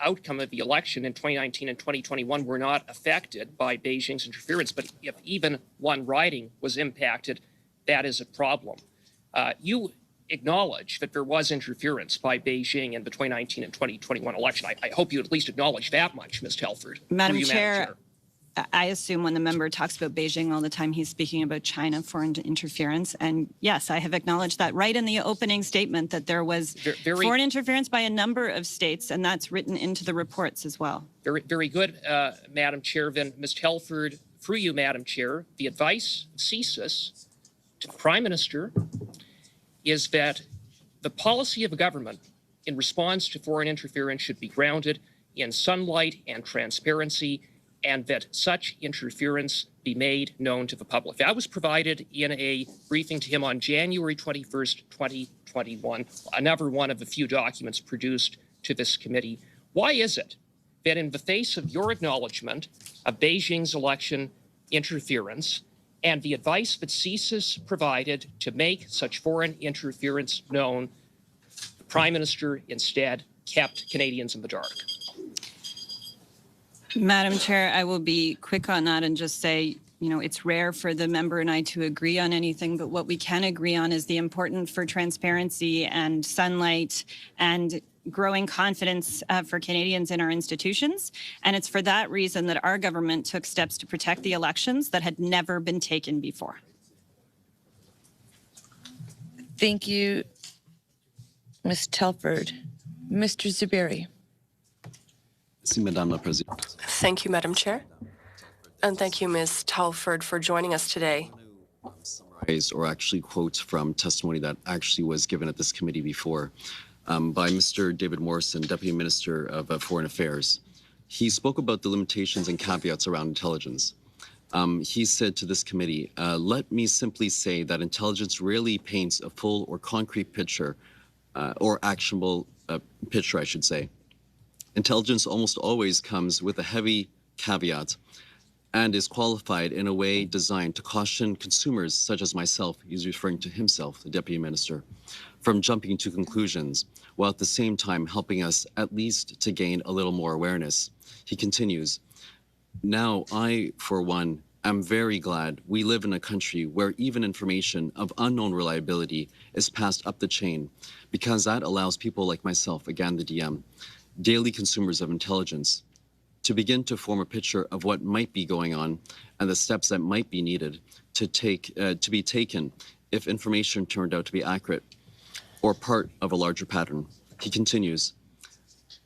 outcome of the election in 2019 and 2021 were not affected by Beijing's interference. But if even one riding was impacted, that is a problem. You acknowledge that there was interference by Beijing in the 2019 and 2021 election. I hope you at least acknowledge that much, Ms. Telford. Madam Chair, I assume when the member talks about Beijing all the time, he's speaking about China foreign interference. And yes, I have acknowledged that right in the opening statement that there was foreign interference by a number of states, and that's written into the reports as well. Very good, Madam Chair. Then, Ms. Telford, through you, Madam Chair, the advice of CSIS to the Prime Minister is that the policy of a government in response to foreign interference should be grounded in sunlight and transparency, and that such interference be made known to the public. That was provided in a briefing to him on January 21st, 2021, another one of the few documents produced to this committee. Why is it that in the face of your acknowledgement of Beijing's election interference and the advice that CSIS provided to make such foreign interference known, the Prime Minister instead kept Canadians in the dark? Madam Chair, I will be quick on that and just say, you know, it's rare for the member and I to agree on anything, but what we can agree on is the importance for transparency and sunlight and growing confidence for Canadians in our institutions. And it's for that reason that our government took steps to protect the elections that had never been taken before. Thank you, Ms. Telford. Mr. Zuberi. Thank you, Madam Chair. And thank you, Ms. Telford, for joining us today. Or actually quote from testimony that actually was given at this committee before by Mr. David Morrison, Deputy Minister of Foreign Affairs. He spoke about the limitations and caveats around intelligence. He said to this committee, let me simply say that intelligence rarely paints a full or concrete picture or actionable picture, I should say. Intelligence almost always comes with a heavy caveat and is qualified in a way designed to caution consumers, such as myself, he's referring to himself, the Deputy Minister, from jumping to conclusions, while at the same time helping us at least to gain a little more awareness. He continues, now I, for one, am very glad we live in a country where even information of unknown reliability is passed up the chain, because that allows people like myself, again the DM, daily consumers of intelligence, to begin to form a picture of what might be going on and the steps that might be needed to be taken if information turned out to be accurate or part of a larger pattern. He continues,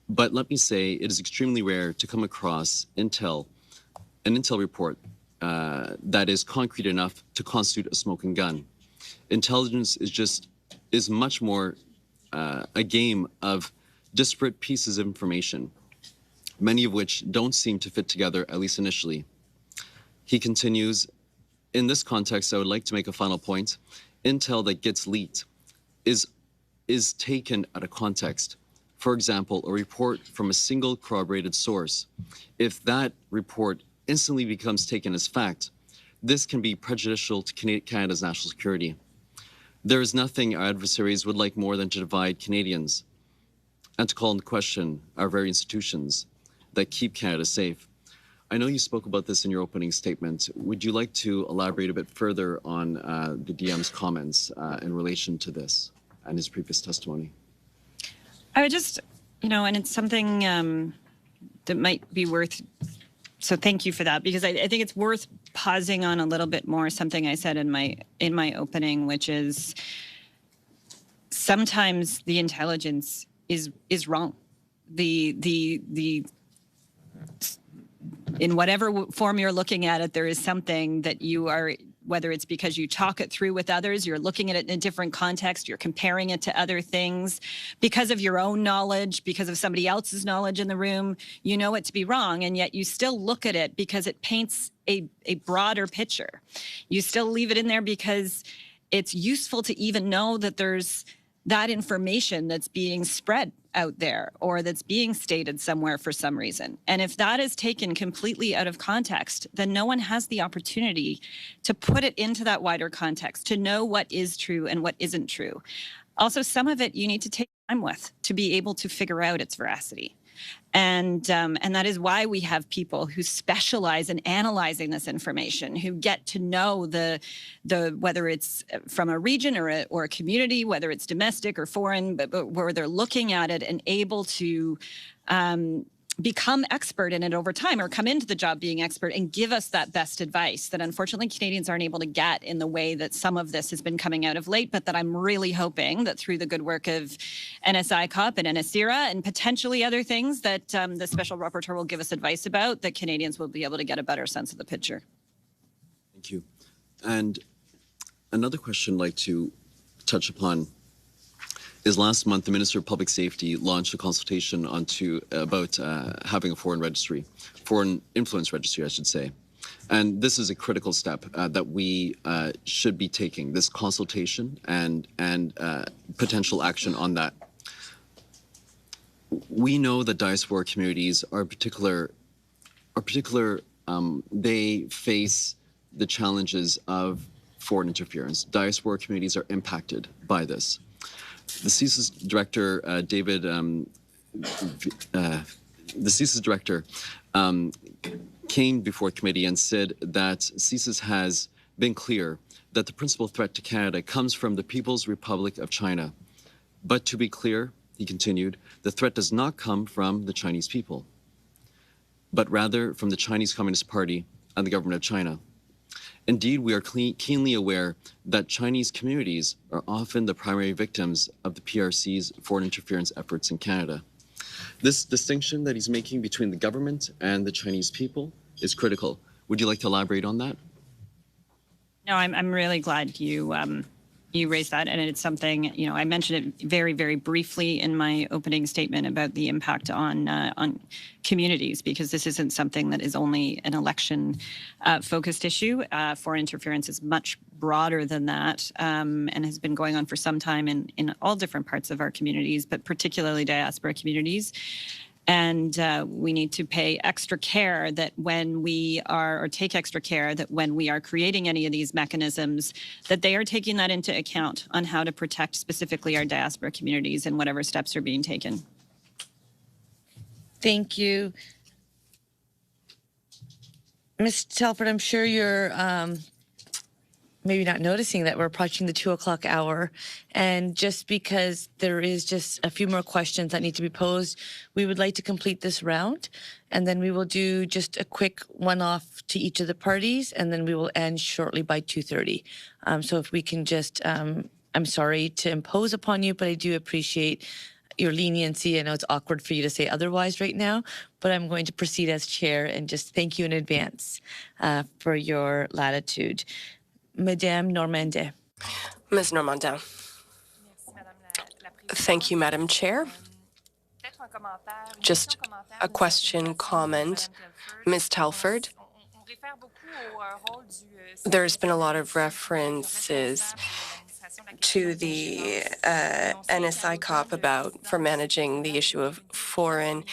but let me say it is extremely rare to come across an intel report that is concrete enough to constitute a smoking gun. Intelligence is much more a game of disparate pieces of information, many of which don't seem to fit together, at least initially. He continues, in this context, I would like to make a final point. Intel that gets leaked is taken out of context. For example, a report from a single corroborated source. If that report instantly becomes taken as fact, this can be prejudicial to Canada's national security. There is nothing our adversaries would like more than to divide Canadians and to call into question our very institutions that keep Canada safe. I know you spoke about this in your opening statement. Would you like to elaborate a bit further on the DM's comments in relation to this and his previous testimony? I would just, and it's something that might be worth, so thank you for that, because I think it's worth pausing on a little bit more something I said in my opening, which is sometimes the intelligence is wrong. In whatever form you're looking at it, there is something that you are whether it's because you talk it through with others, you're looking at it in a different context, you're comparing it to other things, because of your own knowledge, because of somebody else's knowledge in the room, you know it to be wrong, and yet you still look at it because it paints a broader picture. You still leave it in there because it's useful to even know that there's that information that's being spread out there or that's being stated somewhere for some reason. And if that is taken completely out of context, then no one has the opportunity to put it into that wider context, to know what is true and what isn't true. Also, some of it you need to take time with to be able to figure out its veracity. And that is why we have people who specialize in analyzing this information, who get to know the whether it's from a region or a community, whether it's domestic or foreign, but where they're looking at it and able to become expert in it over time, or come into the job being expert and give us that best advice that unfortunately Canadians aren't able to get in the way that some of this has been coming out of late, but that I'm really hoping that through the good work of NSICOP and NSIRA and potentially other things that the Special Rapporteur will give us advice about, that Canadians will be able to get a better sense of the picture. Thank you. And another question I'd like to touch upon is last month, the Minister of Public Safety launched a consultation about having a foreign influence registry, I should say. And this is a critical step that we should be taking, this consultation and potential action on that. We know that diaspora communities are they face the challenges of foreign interference. Diaspora communities are impacted by this. The CSIS director, came before committee and said that CSIS has been clear that the principal threat to Canada comes from the People's Republic of China. But to be clear, he continued, the threat does not come from the Chinese people, but rather from the Chinese Communist Party and the government of China. Indeed, we are keenly aware that Chinese communities are often the primary victims of the PRC's foreign interference efforts in Canada. This distinction that he's making between the government and the Chinese people is critical. Would you like to elaborate on that? No, I'm really glad you raised that, and it's something, you know, I mentioned it very, very briefly in my opening statement about the impact on communities, because this isn't something that is only an election focused issue. Foreign interference is much broader than that, and has been going on for some time in all different parts of our communities, but particularly diaspora communities. And we need to pay extra care that when we are, or take extra care that when we are creating any of these mechanisms, that they are taking that into account on how to protect specifically our diaspora communities and whatever steps are being taken. Thank you. Ms. Telford, I'm sure you're maybe not noticing that we're approaching the 2 o'clock hour. And just because there is just a few more questions that need to be posed, we would like to complete this round. And then we will do just a quick one-off to each of the parties, and then we will end shortly by 2:30. So if we can just, I'm sorry to impose upon you, but I do appreciate your leniency. I know it's awkward for you to say otherwise right now, but I'm going to proceed as chair and just thank you in advance for your latitude. Madame Normandin. Ms. Normandin. Thank you, Madam Chair. Just a question, comment. Ms. Telford, there's been a lot of references to the NSICOP for managing the issue of foreign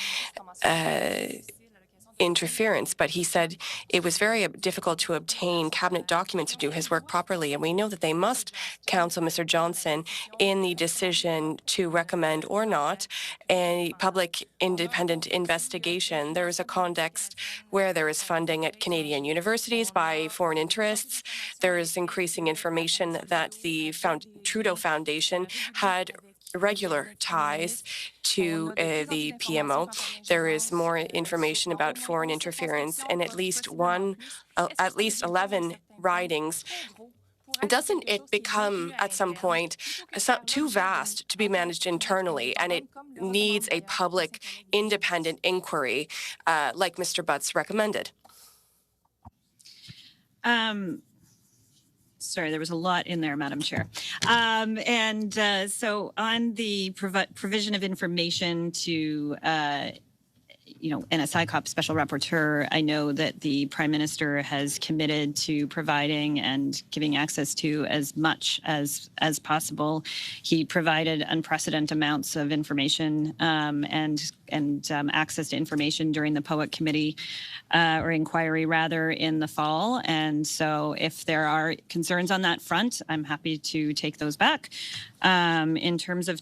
interference, but he said it was very difficult to obtain cabinet documents to do his work properly, and we know that they must counsel Mr. Johnson in the decision to recommend or not a public independent investigation. There is a context where there is funding at Canadian universities by foreign interests. There is increasing information that the Trudeau Foundation had regular ties to the PMO. There is more information about foreign interference in at least 11 ridings. Doesn't it become, at some point, too vast to be managed internally, and it needs a public, independent inquiry, like Mr. Butts recommended? Sorry, there was a lot in there, Madam Chair. So on the provision of information to NSICOP Special Rapporteur, I know that the Prime Minister has committed to providing and giving access to as much as possible. He provided unprecedented amounts of information and access to information during the POEC committee or inquiry rather in the fall. And so if there are concerns on that front, I'm happy to take those back. In terms of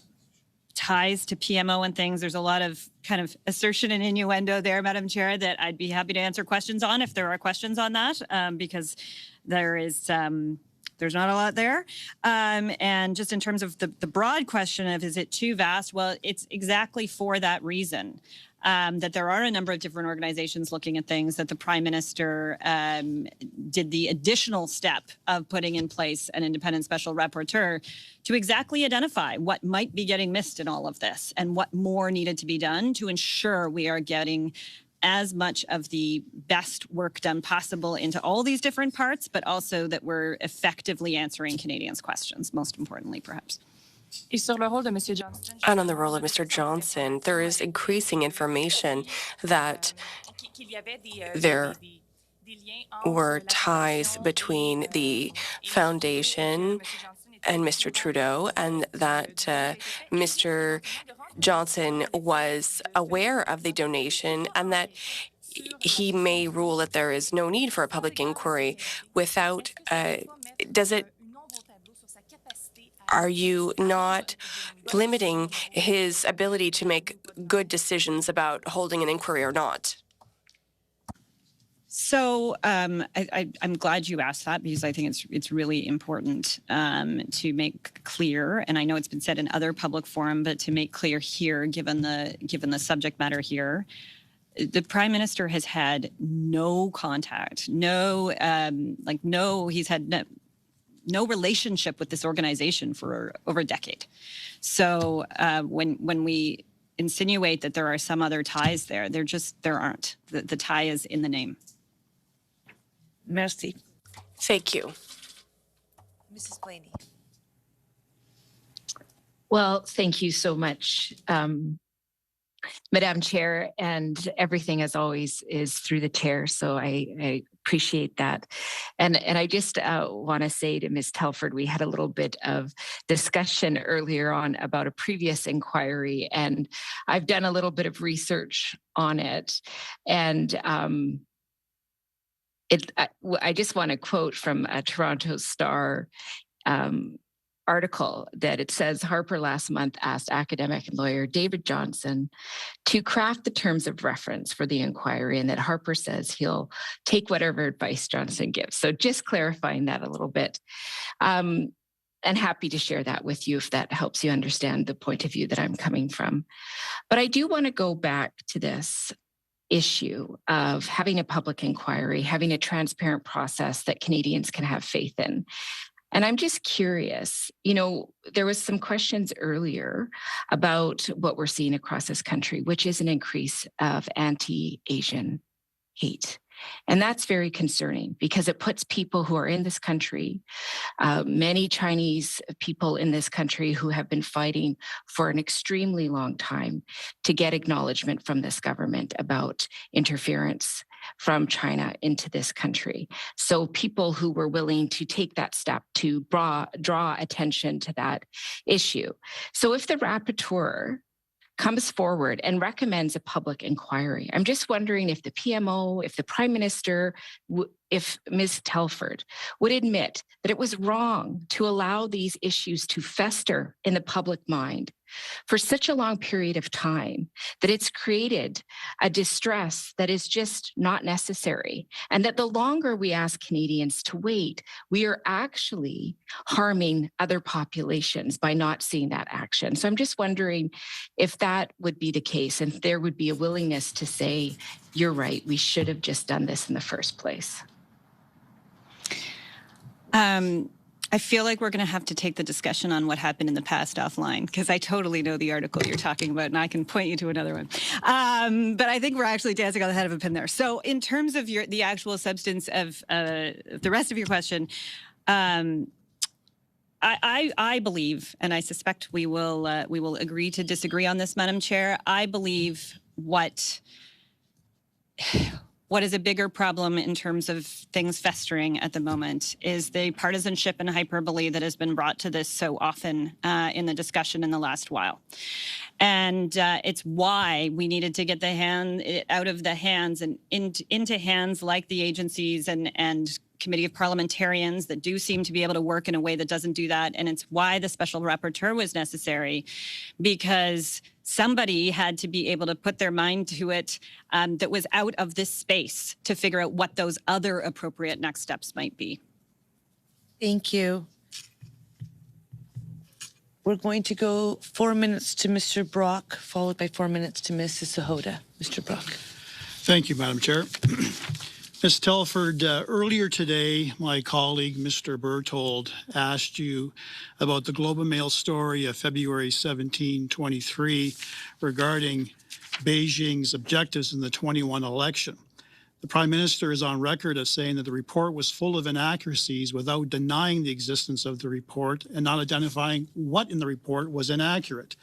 ties to PMO and things, there's a lot of kind of assertion and innuendo there, Madam Chair, that I'd be happy to answer questions on if there are questions on that, because there's not a lot there. And just in terms of the broad question of is it too vast? Well, it's exactly for that reason. That there are a number of different organizations looking at things, that the Prime Minister did the additional step of putting in place an independent special rapporteur to exactly identify what might be getting missed in all of this and what more needed to be done to ensure we are getting as much of the best work done possible into all these different parts, but also that we're effectively answering Canadians' questions, most importantly, perhaps. And on the role of Mr. Johnson, there is increasing information that there were ties between the foundation and Mr. Trudeau, and that Mr. Johnson was aware of the donation, and that he may rule that there is no need for a public inquiry without, are you not limiting his ability to make good decisions about holding an inquiry or not? So I'm glad you asked that, because I think it's really important to make clear, and I know it's been said in other public forum, but to make clear here, given the subject matter here, the Prime Minister has had no contact, he's had no relationship with this organization for over a decade. So when we insinuate that there are some other ties there, there aren't. The tie is in the name. Merci. Thank you. Mrs. Blaney. Well, thank you so much, Madam Chair, and everything, as always, is through the chair, so I appreciate that. And I just want to say to Ms. Telford, we had a little bit of discussion earlier on about a previous inquiry, and I've done a little bit of research on it. And I just want to quote from a Toronto Star article that it says, Harper last month asked academic and lawyer David Johnson to craft the terms of reference for the inquiry, and that Harper says he'll take whatever advice Johnson gives. So just clarifying that a little bit. And happy to share that with you if that helps you understand the point of view that I'm coming from. But I do want to go back to this issue of having a public inquiry, having a transparent process that Canadians can have faith in. And I'm just curious, there was some questions earlier about what we're seeing across this country, which is an increase of anti-Asian hate. And that's very concerning because it puts people who are in this country, many Chinese people in this country who have been fighting for an extremely long time to get acknowledgement from this government about interference from China into this country. So people who were willing to take that step to draw attention to that issue. So if the rapporteur comes forward and recommends a public inquiry, I'm just wondering if the PMO, if the Prime Minister, if Ms. Telford would admit that it was wrong to allow these issues to fester in the public mind for such a long period of time, that it's created a distress that is just not necessary. And that the longer we ask Canadians to wait, we are actually harming other populations by not seeing that action. So I'm just wondering if that would be the case and if there would be a willingness to say, you're right, we should have just done this in the first place. I feel like we're going to have to take the discussion on what happened in the past offline, because I totally know the article you're talking about, and I can point you to another one. But I think we're actually dancing on the head of a pin there. So in terms of the actual substance of the rest of your question, I believe, and I suspect we will agree to disagree on this, Madam Chair. I believe what is a bigger problem in terms of things festering at the moment is the partisanship and hyperbole that has been brought to this so often in the discussion in the last while. And it's why we needed to get out of the hands and into hands like the agencies and Committee of Parliamentarians that do seem to be able to work in a way that doesn't do that. And it's why the special rapporteur was necessary, because somebody had to be able to put their mind to it that was out of this space to figure out what those other appropriate next steps might be. Thank you. We're going to go 4 minutes to Mr. Brock, followed by 4 minutes to Mrs. Sahota. Mr. Brock. Thank you, Madam Chair. Ms. Telford, earlier today, my colleague, Mr. Berthold, asked you about the Globe and Mail story of February 17, 23, regarding Beijing's objectives in the 21 election. The Prime Minister is on record as saying that the report was full of inaccuracies without denying the existence of the report and not identifying what in the report was inaccurate.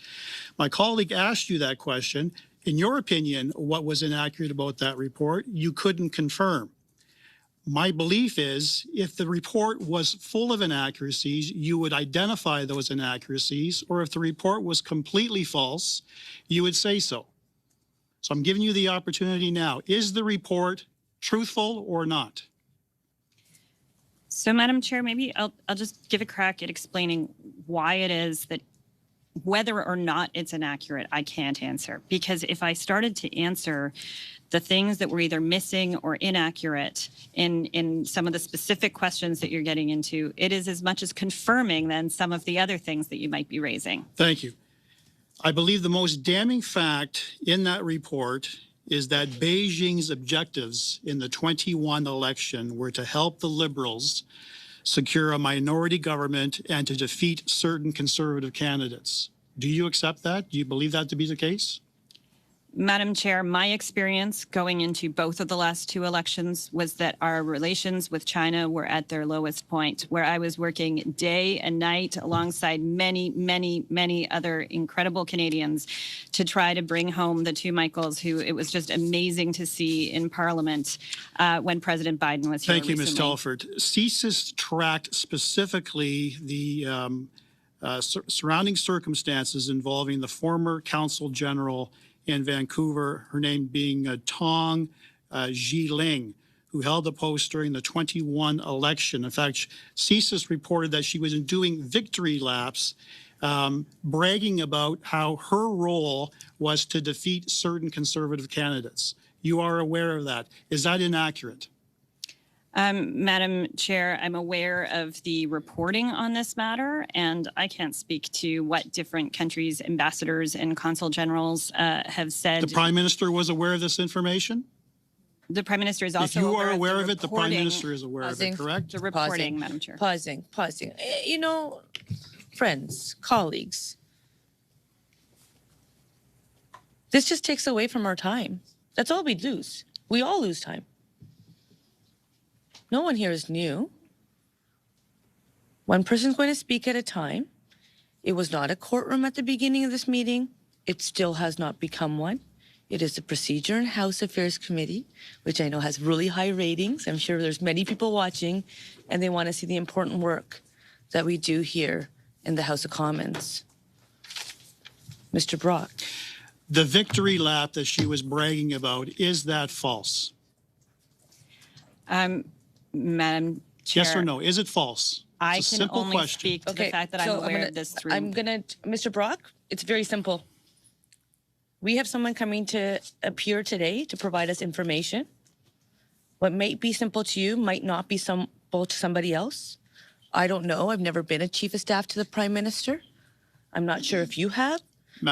My colleague asked you that question. In your opinion, what was inaccurate about that report? You couldn't confirm. My belief is if the report was full of inaccuracies, you would identify those inaccuracies, or if the report was completely false, you would say so. So I'm giving you the opportunity now. Is the report truthful or not? So, Madam Chair, maybe I'll just give a crack at explaining why it is that whether or not it's inaccurate, I can't answer. Because if I started to answer the things that were either missing or inaccurate in some of the specific questions that you're getting into, it is as much as confirming then some of the other things that you might be raising. Thank you. I believe the most damning fact in that report is that Beijing's objectives in the 21 election were to help the Liberals secure a minority government and to defeat certain Conservative candidates. Do you accept that? Do you believe that to be the case? Madam Chair, my experience going into both of the last two elections was that our relations with China were at their lowest point, where I was working day and night alongside many, many, many other incredible Canadians to try to bring home the two Michaels, who it was just amazing to see in Parliament when President Biden was here. Thank you, recently. Ms. Telford. CSIS tracked specifically the surrounding circumstances involving the former Consul General in Vancouver, her name being Tong Zhiling, who held the post during the 21 election. In fact, CSIS reported that she was doing victory laps, bragging about how her role was to defeat certain Conservative candidates. You are aware of that. Is that inaccurate? Madam Chair, I'm aware of the reporting on this matter, and I can't speak to what different countries' ambassadors and consul generals have said. The Prime Minister was aware of this information? The Prime Minister is also aware. If you are aware of it, the Prime Minister is aware Pausing. of it, correct? The reporting, Madam Chair. Pausing. You know, friends, colleagues, this just takes away from our time. That's all we lose. We all lose time. No one here is new. One person's going to speak at a time. It was not a courtroom at the beginning of this meeting. It still has not become one. It is a Procedure and House Affairs Committee, which I know has really high ratings. I'm sure there's many people watching, and they want to see the important work that we do here in the House of Commons. Mr. Brock. The victory lap that she was bragging about, is that false? Madam Chair. Yes or no? Is it false? I it's a can simple only question. speak to the fact that I'm aware of this through. Mr. Brock, it's very simple. We have someone coming to appear today to provide us information. What might be simple to you might not be simple to somebody else. I don't know. I've never been a chief of staff to the Prime Minister. I'm not sure if you have.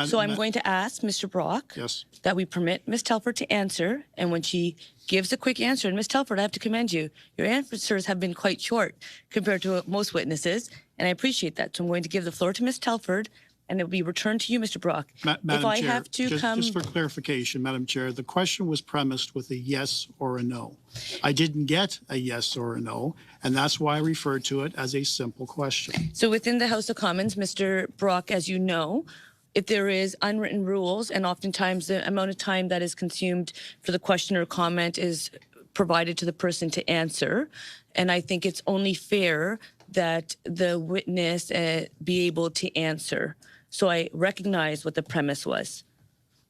So I'm going to ask Mr. Brock that we permit Ms. Telford to answer, and when she gives a quick answer, and Ms. Telford, I have to commend you. Your answers have been quite short compared to most witnesses, and I appreciate that. So I'm going to give the floor to Ms. Telford. and it will be returned to you, Mr. Brock. Madam I Chair, have to just for clarification, Madam Chair, the question was premised with a yes or a no. I didn't get a yes or a no, and that's why I referred to it as a simple question. So within the House of Commons, Mr. Brock, as you know, if there is unwritten rules, and oftentimes the amount of time that is consumed for the question or comment is provided to the person to answer. And I think it's only fair that the witness be able to answer. So I recognize what the premise was.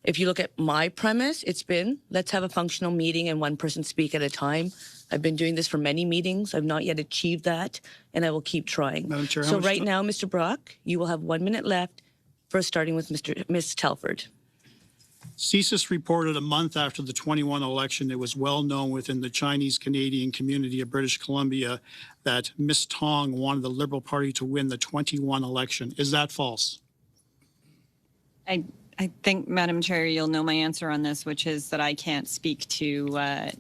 If you look at my premise, it's been, let's have a functional meeting and one person speak at a time. I've been doing this for many meetings. I've not yet achieved that, and I will keep trying. Madam Chair, so right now, Mr. Brock, you will have 1 minute left, first starting with Ms. Telford. CSIS reported a month after the 21 election, it was well known within the Chinese-Canadian community of British Columbia that Ms. Tong wanted the Liberal Party to win the 21 election. Is that false? I think, Madam Chair, you'll know my answer on this, which is that I can't speak to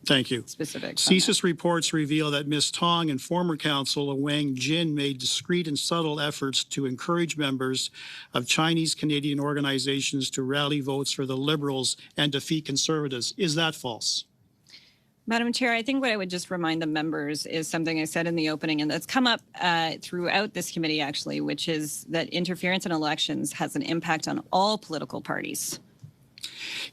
Thank you. specifics. CSIS reports reveal that Ms. Tong and former councillor Wang Jin made discreet and subtle efforts to encourage members of Chinese-Canadian organizations to rally votes for the Liberals and defeat Conservatives. Is that false? Madam Chair, I think what I would just remind the members is something I said in the opening, and that's come up throughout this committee, actually, which is that interference in elections has an impact on all political parties.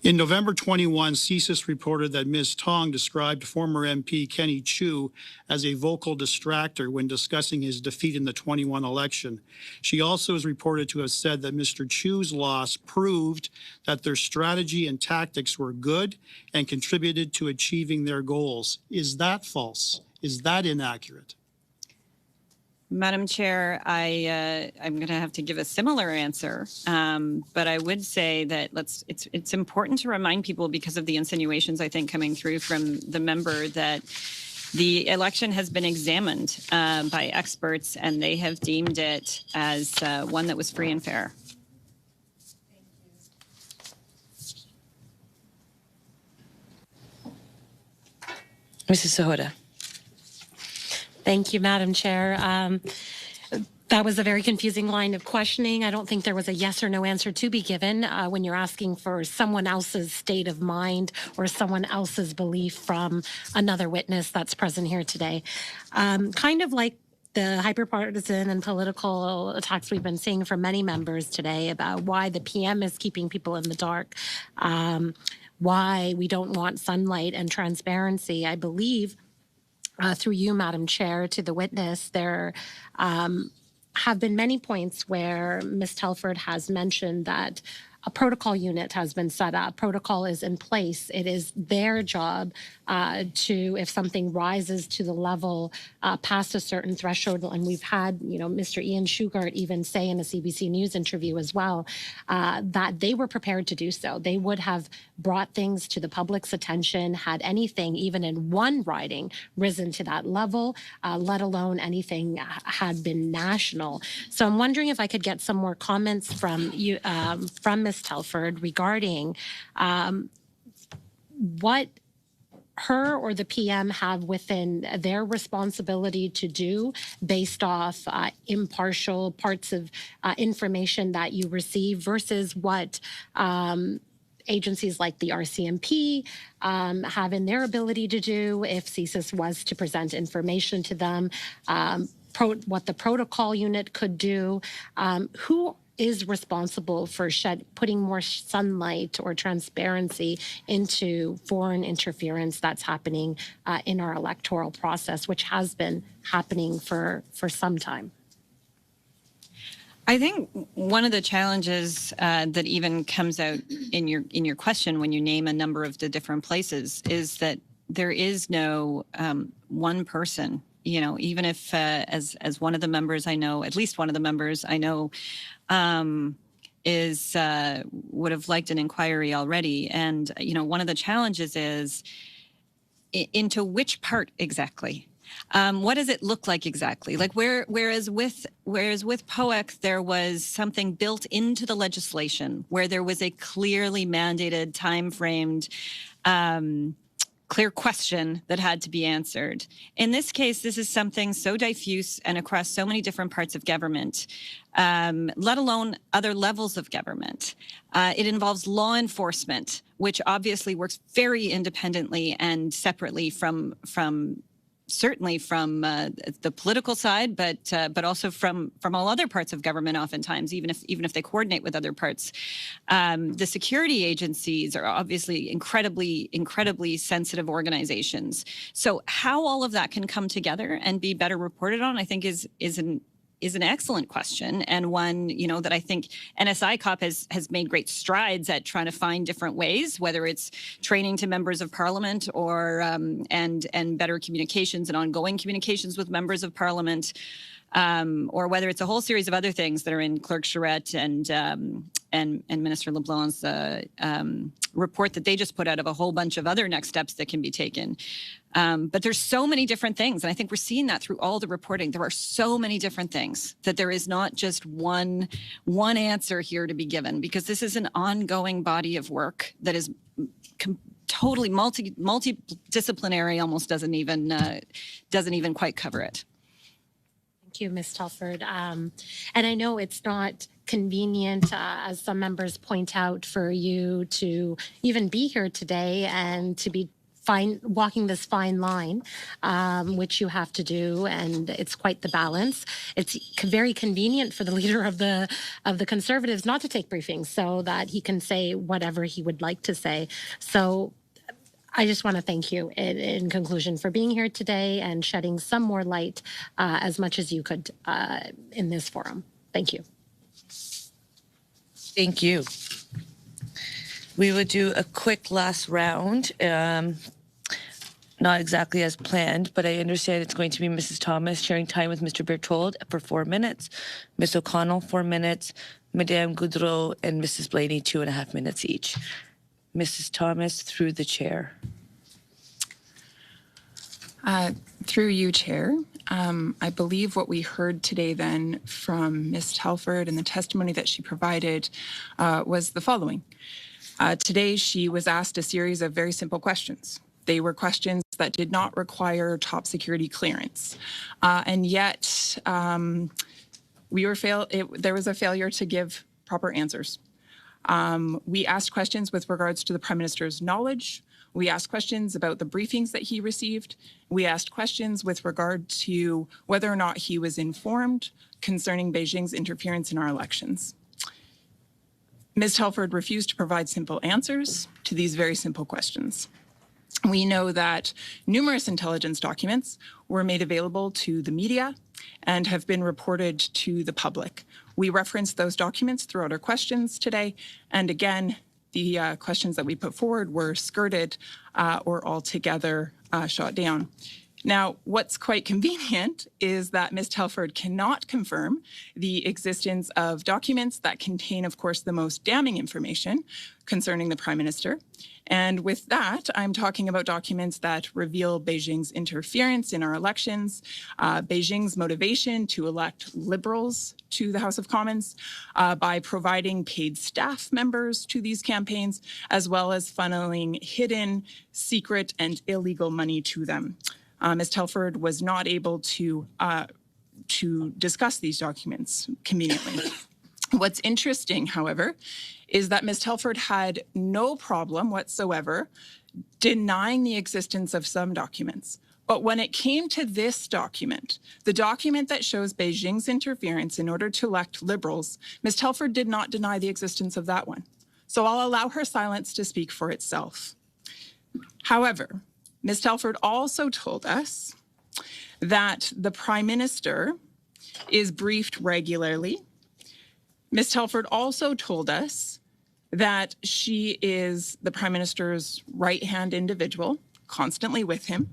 In November 21, CSIS reported that Ms. Tong described former MP Kenny Chiu as a vocal distractor when discussing his defeat in the 21 election. She also is reported to have said that Mr. Chiu's loss proved that their strategy and tactics were good and contributed to achieving their goals. Is that false? Is that inaccurate? Madam Chair, I'm going to have to give a similar answer, but I would say that it's important to remind people, because of the insinuations I think coming through from the member, that the election has been examined by experts, and they have deemed it as one that was free and fair. Mrs. Sahota. Thank you, Madam Chair. That was a very confusing line of questioning. I don't think there was a yes or no answer to be given when you're asking for someone else's state of mind or someone else's belief from another witness that's present here today. Kind of like the hyperpartisan and political attacks we've been seeing from many members today about why the PM is keeping people in the dark, why we don't want sunlight and transparency. I believe through you, Madam Chair, to the witness, there have been many points where Ms. Telford has mentioned that a protocol unit has been set up. Protocol is in place. It is their job to, if something rises to the level past a certain threshold, and we've had, Mr. Ian Shugart even say in a CBC News interview as well, that they were prepared to do so. They would have brought things to the public's attention had anything, even in one riding, risen to that level, let alone anything had been national. So I'm wondering if I could get some more comments from you, from Ms. Telford regarding what her or the PM have within their responsibility to do based off impartial parts of information that you receive versus what agencies like the RCMP have in their ability to do if CSIS was to present information to them, what the protocol unit could do, who is responsible for putting more sunlight or transparency into foreign interference that's happening in our electoral process, which has been happening for some time. I think one of the challenges that even comes out in your question when you name a number of the different places is that there is no one person. Even if as one of the members I know, at least one of the members I know, would have liked an inquiry already. And, one of the challenges is into which part exactly? What does it look like exactly? Like whereas with POEC, there was something built into the legislation where there was a clearly mandated, time-framed clear question that had to be answered. In this case, this is something so diffuse and across so many different parts of government, let alone other levels of government. It involves law enforcement, which obviously works very independently and separately from certainly from the political side, but also from all other parts of government. Oftentimes, even if they coordinate with other parts, the security agencies are obviously incredibly sensitive organizations. So how all of that can come together and be better reported on, I think, is an excellent question, and one that I think NSICOP has made great strides at trying to find different ways, whether it's training to members of parliament or and better communications and ongoing communications with members of parliament, or whether it's a whole series of other things that are in Clerk Charette and Minister LeBlanc's report that they just put out of a whole bunch of other next steps that can be taken. But there's so many different things, and I think we're seeing that through all the reporting. There are so many different things that there is not just one answer here to be given, because this is an ongoing body of work that is totally multidisciplinary. Almost doesn't even quite cover it. Thank you, Ms. Telford. And I know it's not convenient, as some members point out, for you to even be here today and to be walking this fine line, which you have to do, and it's quite the balance. It's very convenient for the leader of the Conservatives not to take briefings so that he can say whatever he would like to say. So I just want to thank you in conclusion for being here today and shedding some more light as much as you could in this forum. Thank you. Thank you. We will do a quick last round. Not exactly as planned, but I understand it's going to be Mrs. Thomas sharing time with Mr. Berthold for 4 minutes, Ms. O'Connell 4 minutes, Madame Goudreau and Mrs. Blaney 2.5 minutes each. Mrs. Thomas, through the chair. Through you, Chair. I believe what we heard today then from Ms. Telford and the testimony that she provided was the following. Today, she was asked a series of very simple questions. They were questions that did not require top security clearance. And yet, there was a failure to give proper answers. We asked questions with regards to the Prime Minister's knowledge. We asked questions about the briefings that he received. We asked questions with regard to whether or not he was informed concerning Beijing's interference in our elections. Ms. Telford refused to provide simple answers to these very simple questions. We know that numerous intelligence documents were made available to the media and have been reported to the public. We referenced those documents throughout our questions today, and again, the questions that we put forward were skirted or altogether shot down. Now, what's quite convenient is that Ms. Telford cannot confirm the existence of documents that contain, of course, the most damning information concerning the Prime Minister. And with that, I'm talking about documents that reveal Beijing's interference in our elections, Beijing's motivation to elect Liberals to the House of Commons by providing paid staff members to these campaigns, as well as funneling hidden, secret, and illegal money to them. Ms. Telford was not able to discuss these documents conveniently. What's interesting, however, is that Ms. Telford had no problem whatsoever denying the existence of some documents. But when it came to this document, the document that shows Beijing's interference in order to elect Liberals, Ms. Telford did not deny the existence of that one. So I'll allow her silence to speak for itself. However, Ms. Telford also told us that the Prime Minister is briefed regularly. Ms. Telford also told us that she is the Prime Minister's right-hand individual, constantly with him.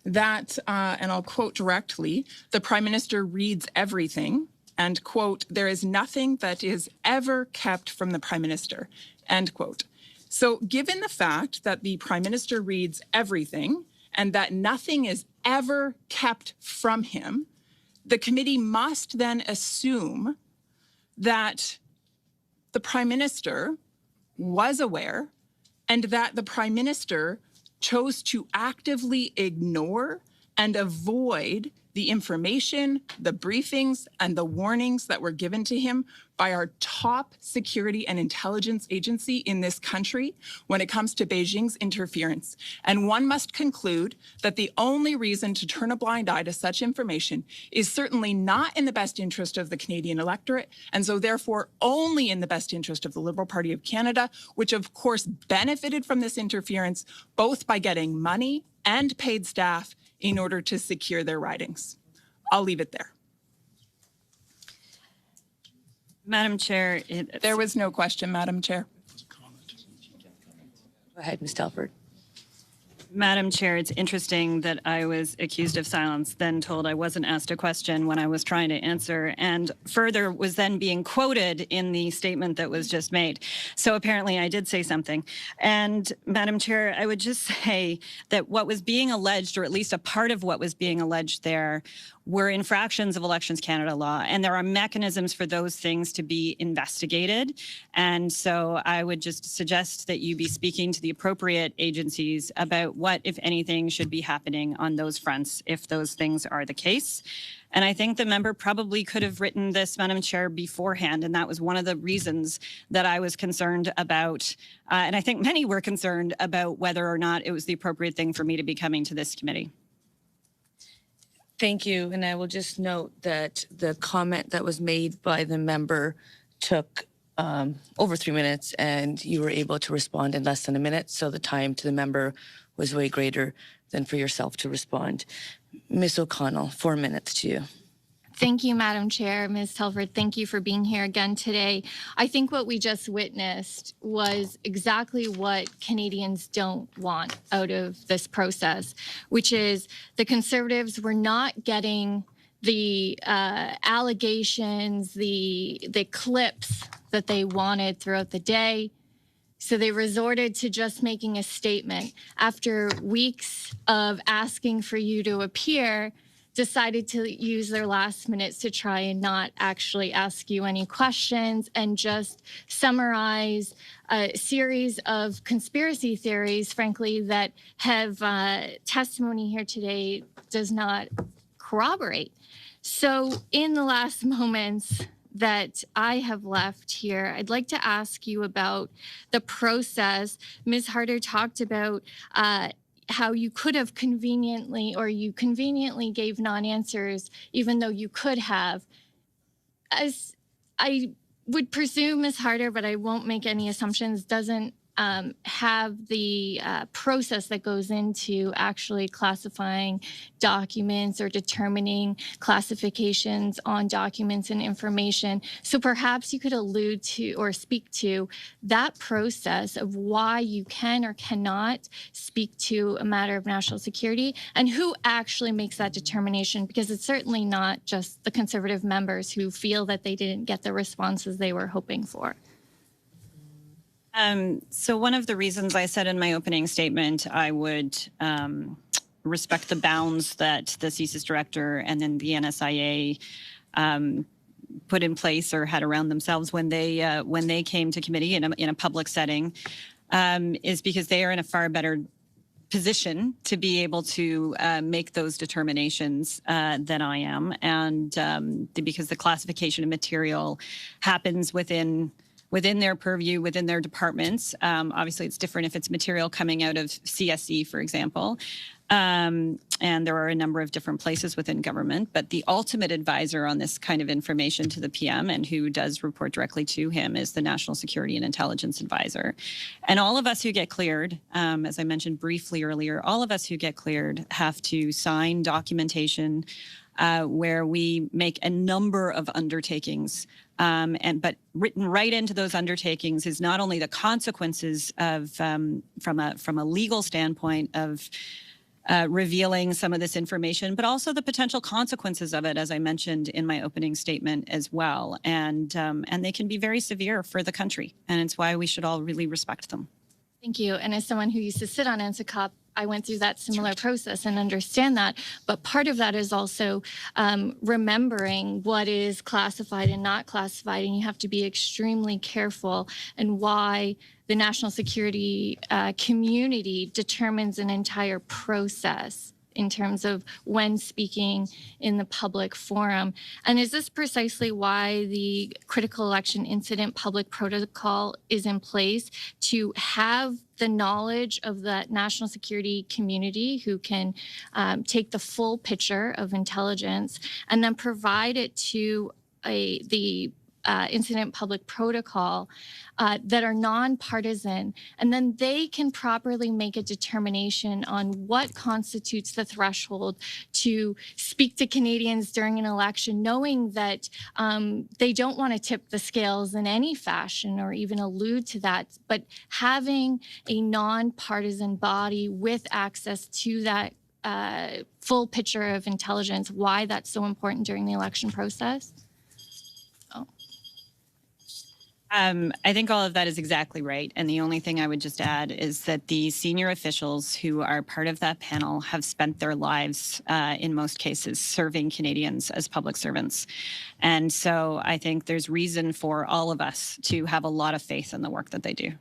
That, and I'll quote directly, the Prime Minister reads everything, and, quote, there is nothing that is ever kept from the Prime Minister, end quote. So given the fact that the Prime Minister reads everything and that nothing is ever kept from him, the committee must then assume that the Prime Minister was aware and that the Prime Minister chose to actively ignore and avoid the information, the briefings, and the warnings that were given to him by our top security and intelligence agency in this country when it comes to Beijing's interference. And one must conclude that the only reason to turn a blind eye to such information is certainly not in the best interest of the Canadian electorate, and so therefore only in the best interest of the Liberal Party of Canada, which of course benefited from this interference both by getting money and paid staff in order to secure their ridings. I'll leave it there. Madam Chair, there was no question, Madam Chair. Go ahead, Ms. Telford. Madam Chair, it's interesting that I was accused of silence, then told I wasn't asked a question when I was trying to answer, and further was then being quoted in the statement that was just made. So apparently I did say something. And Madam Chair, I would just say that what was being alleged, or at least a part of what was being alleged there, were infractions of Elections Canada law, and there are mechanisms for those things to be investigated. And so I would just suggest that you be speaking to the appropriate agencies about what, if anything, should be happening on those fronts if those things are the case. And I think the member probably could have written this, Madam Chair, beforehand, and that was one of the reasons that I was concerned about, and I think many were concerned about whether or not it was the appropriate thing for me to be coming to this committee. Thank you. And I will just note that the comment that was made by the member took over 3 minutes, and you were able to respond in less than a minute. So the time to the member was way greater than for yourself to respond. Ms. O'Connell, 4 minutes to you. Thank you, Madam Chair. Ms. Telford, thank you for being here again today. I think what we just witnessed was exactly what Canadians don't want out of this process, which is the Conservatives were not getting the allegations, the clips that they wanted throughout the day. So they resorted to just making a statement. After weeks of asking for you to appear, decided to use their last minutes to try and not actually ask you any questions and just summarize a series of conspiracy theories, frankly, that have testimony here today does not corroborate. So in the last moments that I have left here, I'd like to ask you about the process. Ms. Harder talked about how you could have conveniently, or you conveniently gave non-answers, even though you could have. As I would presume, Ms. Harder, but I won't make any assumptions, doesn't have the process that goes into actually classifying documents or determining classifications on documents and information. So perhaps you could allude to or speak to that process of why you can or cannot speak to a matter of national security and who actually makes that determination, because it's certainly not just the Conservative members who feel that they didn't get the responses they were hoping for. So one of the reasons I said in my opening statement, I would respect the bounds that the CSIS director and then the NSIA put in place or had around themselves when they came to committee in a public setting, is because they are in a far better position to be able to make those determinations than I am, and because the classification of material happens within their purview, within their departments. Obviously, it's different if it's material coming out of CSE, for example. And there are a number of different places within government, but the ultimate advisor on this kind of information to the PM and who does report directly to him is the National Security and Intelligence Advisor. And all of us who get cleared, as I mentioned briefly earlier, all of us who get cleared have to sign documentation where we make a number of undertakings, but written right into those undertakings is not only the consequences of, from a legal standpoint of revealing some of this information, but also the potential consequences of it, as I mentioned in my opening statement as well, and they can be very severe for the country, and it's why we should all really respect them. Thank you. And as someone who used to sit on NSICOP I went through that similar process and understand that. But part of that is also remembering what is classified and not classified. And you have to be extremely careful and why the national security community determines an entire process in terms of when speaking in the public forum. And is this precisely why the critical election incident public protocol is in place, to have the knowledge of the national security community who can take the full picture of intelligence and then provide it to the incident public protocol that are non-partisan, and then they can properly make a determination on what constitutes the threshold to speak to Canadians during an election, knowing that they don't want to tip the scales in any fashion or even allude to that, but having a non-partisan body with access to that full picture of intelligence, why that's so important during the election process? I think all of that is exactly right. And the only thing I would just add is that the senior officials who are part of that panel have spent their lives, in most cases, serving Canadians as public servants. And so I think there's reason for all of us to have a lot of faith in the work that they do.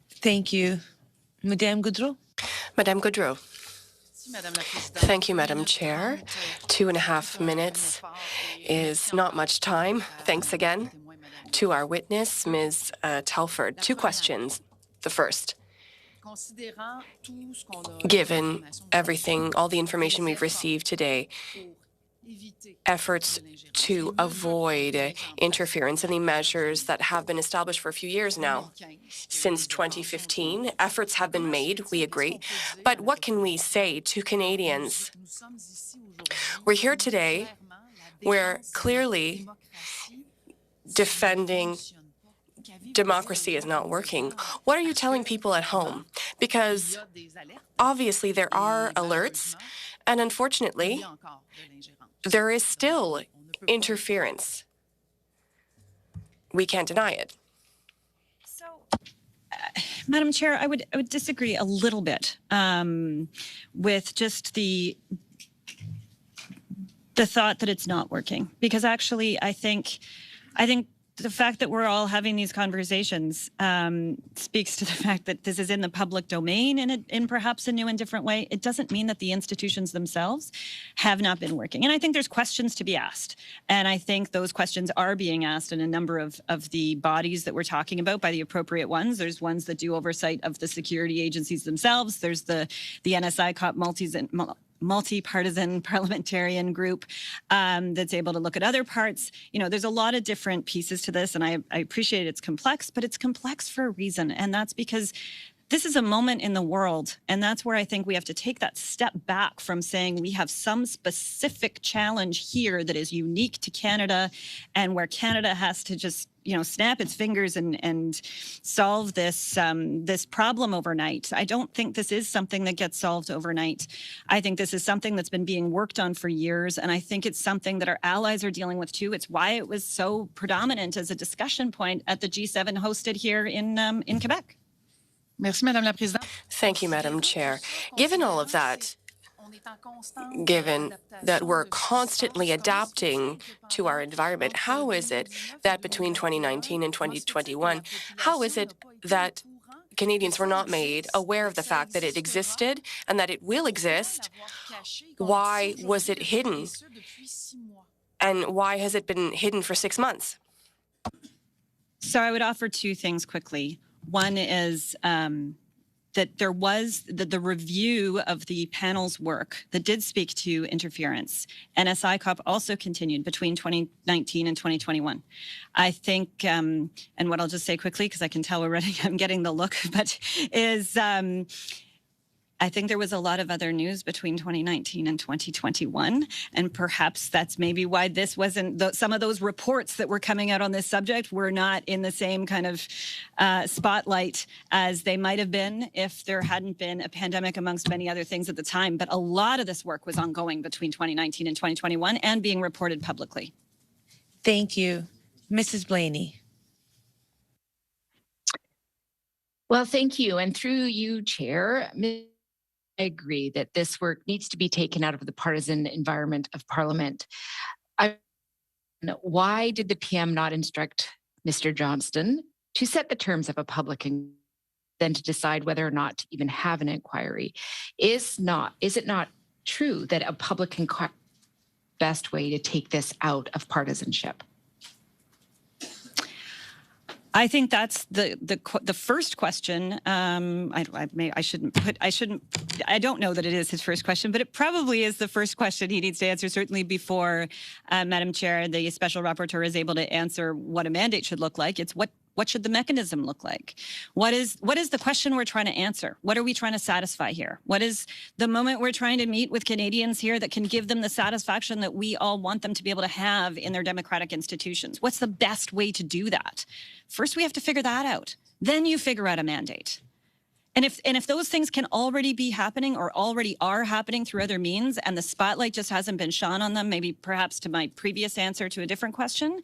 Thank you. Madame Goudreau. Madame Goudreau. Thank you, Madam Chair. 2.5 minutes is not much time. Thanks again to our witness, Ms. Telford. 2 questions. The first, given everything, all the information we've received today, efforts to avoid interference in the measures that have been established for a few years now. Since 2015, efforts have been made, we agree. But what can we say to Canadians? We're here today, we're clearly defending democracy is not working. What are you telling people at home? Because obviously there are alerts, and unfortunately, there is still interference. We can't deny it. So, Madam Chair, I would disagree a little bit with just the thought that it's not working, because actually I think the fact that we're all having these conversations speaks to the fact that this is in the public domain in perhaps a new and different way. It doesn't mean that the institutions themselves have not been working. And I think there's questions to be asked. And I think those questions are being asked in a number of the bodies that we're talking about by the appropriate ones. There's ones that do oversight of the security agencies themselves. There's the NSI-COP multi-partisan parliamentarian group that's able to look at other parts. You know, there's a lot of different pieces to this, and I appreciate it's complex, but it's complex for a reason. And that's because this is a moment in the world, and that's where I think we have to take that step back from saying we have some specific challenge here that is unique to Canada, and where Canada has to just, you know, snap its fingers and solve this this problem overnight. I don't think this is something that gets solved overnight. I think this is something that's been being worked on for years, and I think it's something that our allies are dealing with too. It's why it was so predominant as a discussion point at the G7 hosted here in Quebec. Merci, Madame la Présidente. Thank you, Madam Chair. Given all of that, given that we're constantly adapting to our environment, how is it that between 2019 and 2021, how is it that Canadians were not made aware of the fact that it existed and that it will exist? Why was it hidden? And why has it been hidden for 6 months? So I would offer 2 things quickly. One is that there was the review of the panel's work that did speak to interference. NSI-COP also continued between 2019 and 2021. I think, and what I'll just say quickly, because I can tell already I'm getting the look, but is I think there was a lot of other news between 2019 and 2021, and perhaps that's maybe why this wasn't, some of those reports that were coming out on this subject were not in the same kind of spotlight as they might have been if there hadn't been a pandemic amongst many other things at the time. But a lot of this work was ongoing between 2019 and 2021 and being reported publicly. Thank you. Mrs. Blaney. Well, thank you. And through you, Chair, I agree that this work needs to be taken out of the partisan environment of Parliament. Why did the PM not instruct Mr. Johnston to set the terms of a public inquiry, then to decide whether or not to even have an inquiry? Is it not true that a public inquiry is the best way to take this out of partisanship? I think that's the first question. I don't know that it is his first question, but it probably is the first question he needs to answer, certainly before, Madam Chair, the special rapporteur is able to answer what a mandate should look like. It's what should the mechanism look like? What is the question we're trying to answer? What are we trying to satisfy here? What is the moment we're trying to meet with Canadians here that can give them the satisfaction that we all want them to be able to have in their democratic institutions? What's the best way to do that? First, we have to figure that out. Then you figure out a mandate. And if those things can already be happening or already are happening through other means, and the spotlight just hasn't been shone on them, maybe perhaps to my previous answer to a different question,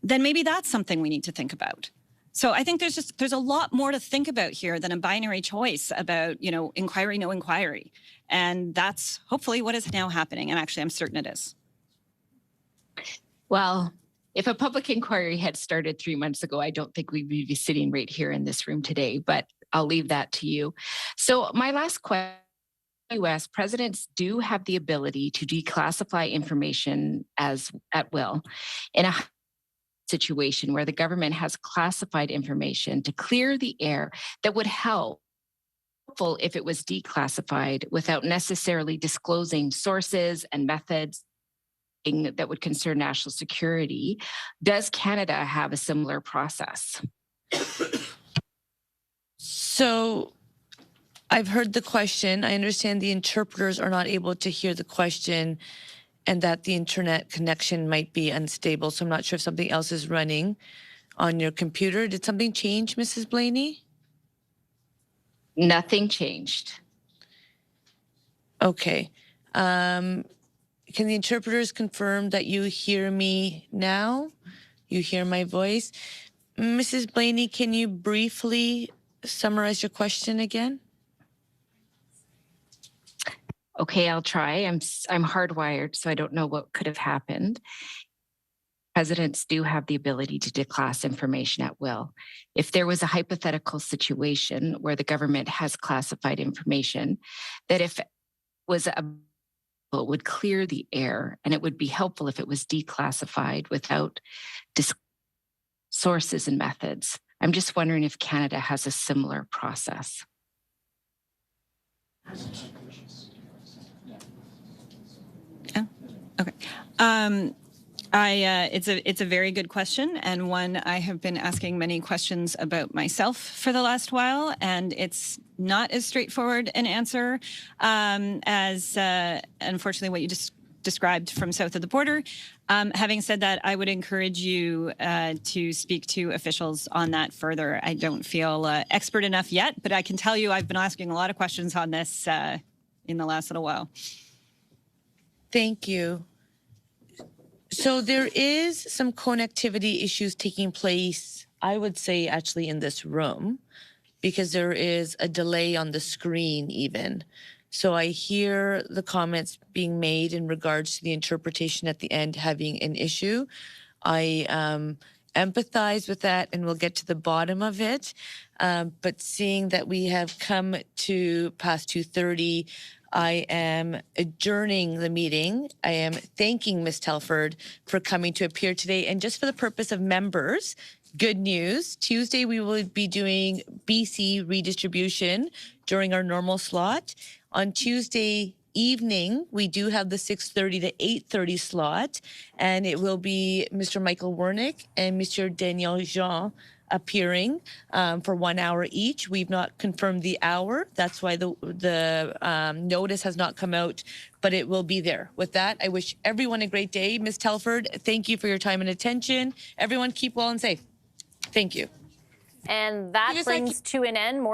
then maybe that's something we need to think about. So I think there's a lot more to think about here than a binary choice about, inquiry, no inquiry. And that's hopefully what is now happening. And actually, I'm certain it is. Well, if a public inquiry had started 3 months ago, I don't think we'd be sitting right here in this room today, but I'll leave that to you. So my last question, U.S. presidents do have the ability to declassify information at will. In a situation where the government has classified information to clear the air that would help if it was declassified without necessarily disclosing sources and methods that would concern national security. Does Canada have a similar process? So I've heard the question. I understand the interpreters are not able to hear the question and that the internet connection might be unstable. So I'm not sure if something else is running on your computer. Did something change, Mrs. Blaney? Nothing changed. Okay. Can the interpreters confirm that you hear me now? You hear my voice? Mrs. Blaney, can you briefly summarize your question again? Okay, I'll try. I'm hardwired, so I don't know what could have happened. Presidents do have the ability to declass information at will. If there was a hypothetical situation where the government has classified information, that if it was it would clear the air, and it would be helpful if it was declassified without sources and methods. I'm just wondering if Canada has a similar process. Okay. It's a very good question, and one I have been asking many questions about myself for the last while, and it's not as straightforward an answer as unfortunately what you just described from south of the border. Having said that, I would encourage you to speak to officials on that further. I don't feel expert enough yet, but I can tell you I've been asking a lot of questions on this in the last little while. Thank you. So there is some connectivity issues taking place, I would say actually in this room, because there is a delay on the screen even. So I hear the comments being made in regards to the interpretation at the end having an issue. I empathize with that and we'll get to the bottom of it. But seeing that we have come to past 2:30, I am adjourning the meeting. I am thanking Ms. Telford for coming to appear today. And just for the purpose of members, good news. Tuesday, we will be doing BC redistribution during our normal slot. On Tuesday evening, we do have the 6:30 to 8:30 slot, and it will be Mr. Michael Wernick and Mr. Daniel Jean appearing for 1 hour each. We've not confirmed the hour. That's why the notice has not come out, but it will be there. With that, I wish everyone a great day. Ms. Telford, thank you for your time and attention. Everyone keep well and safe. Thank you. And that brings to an end more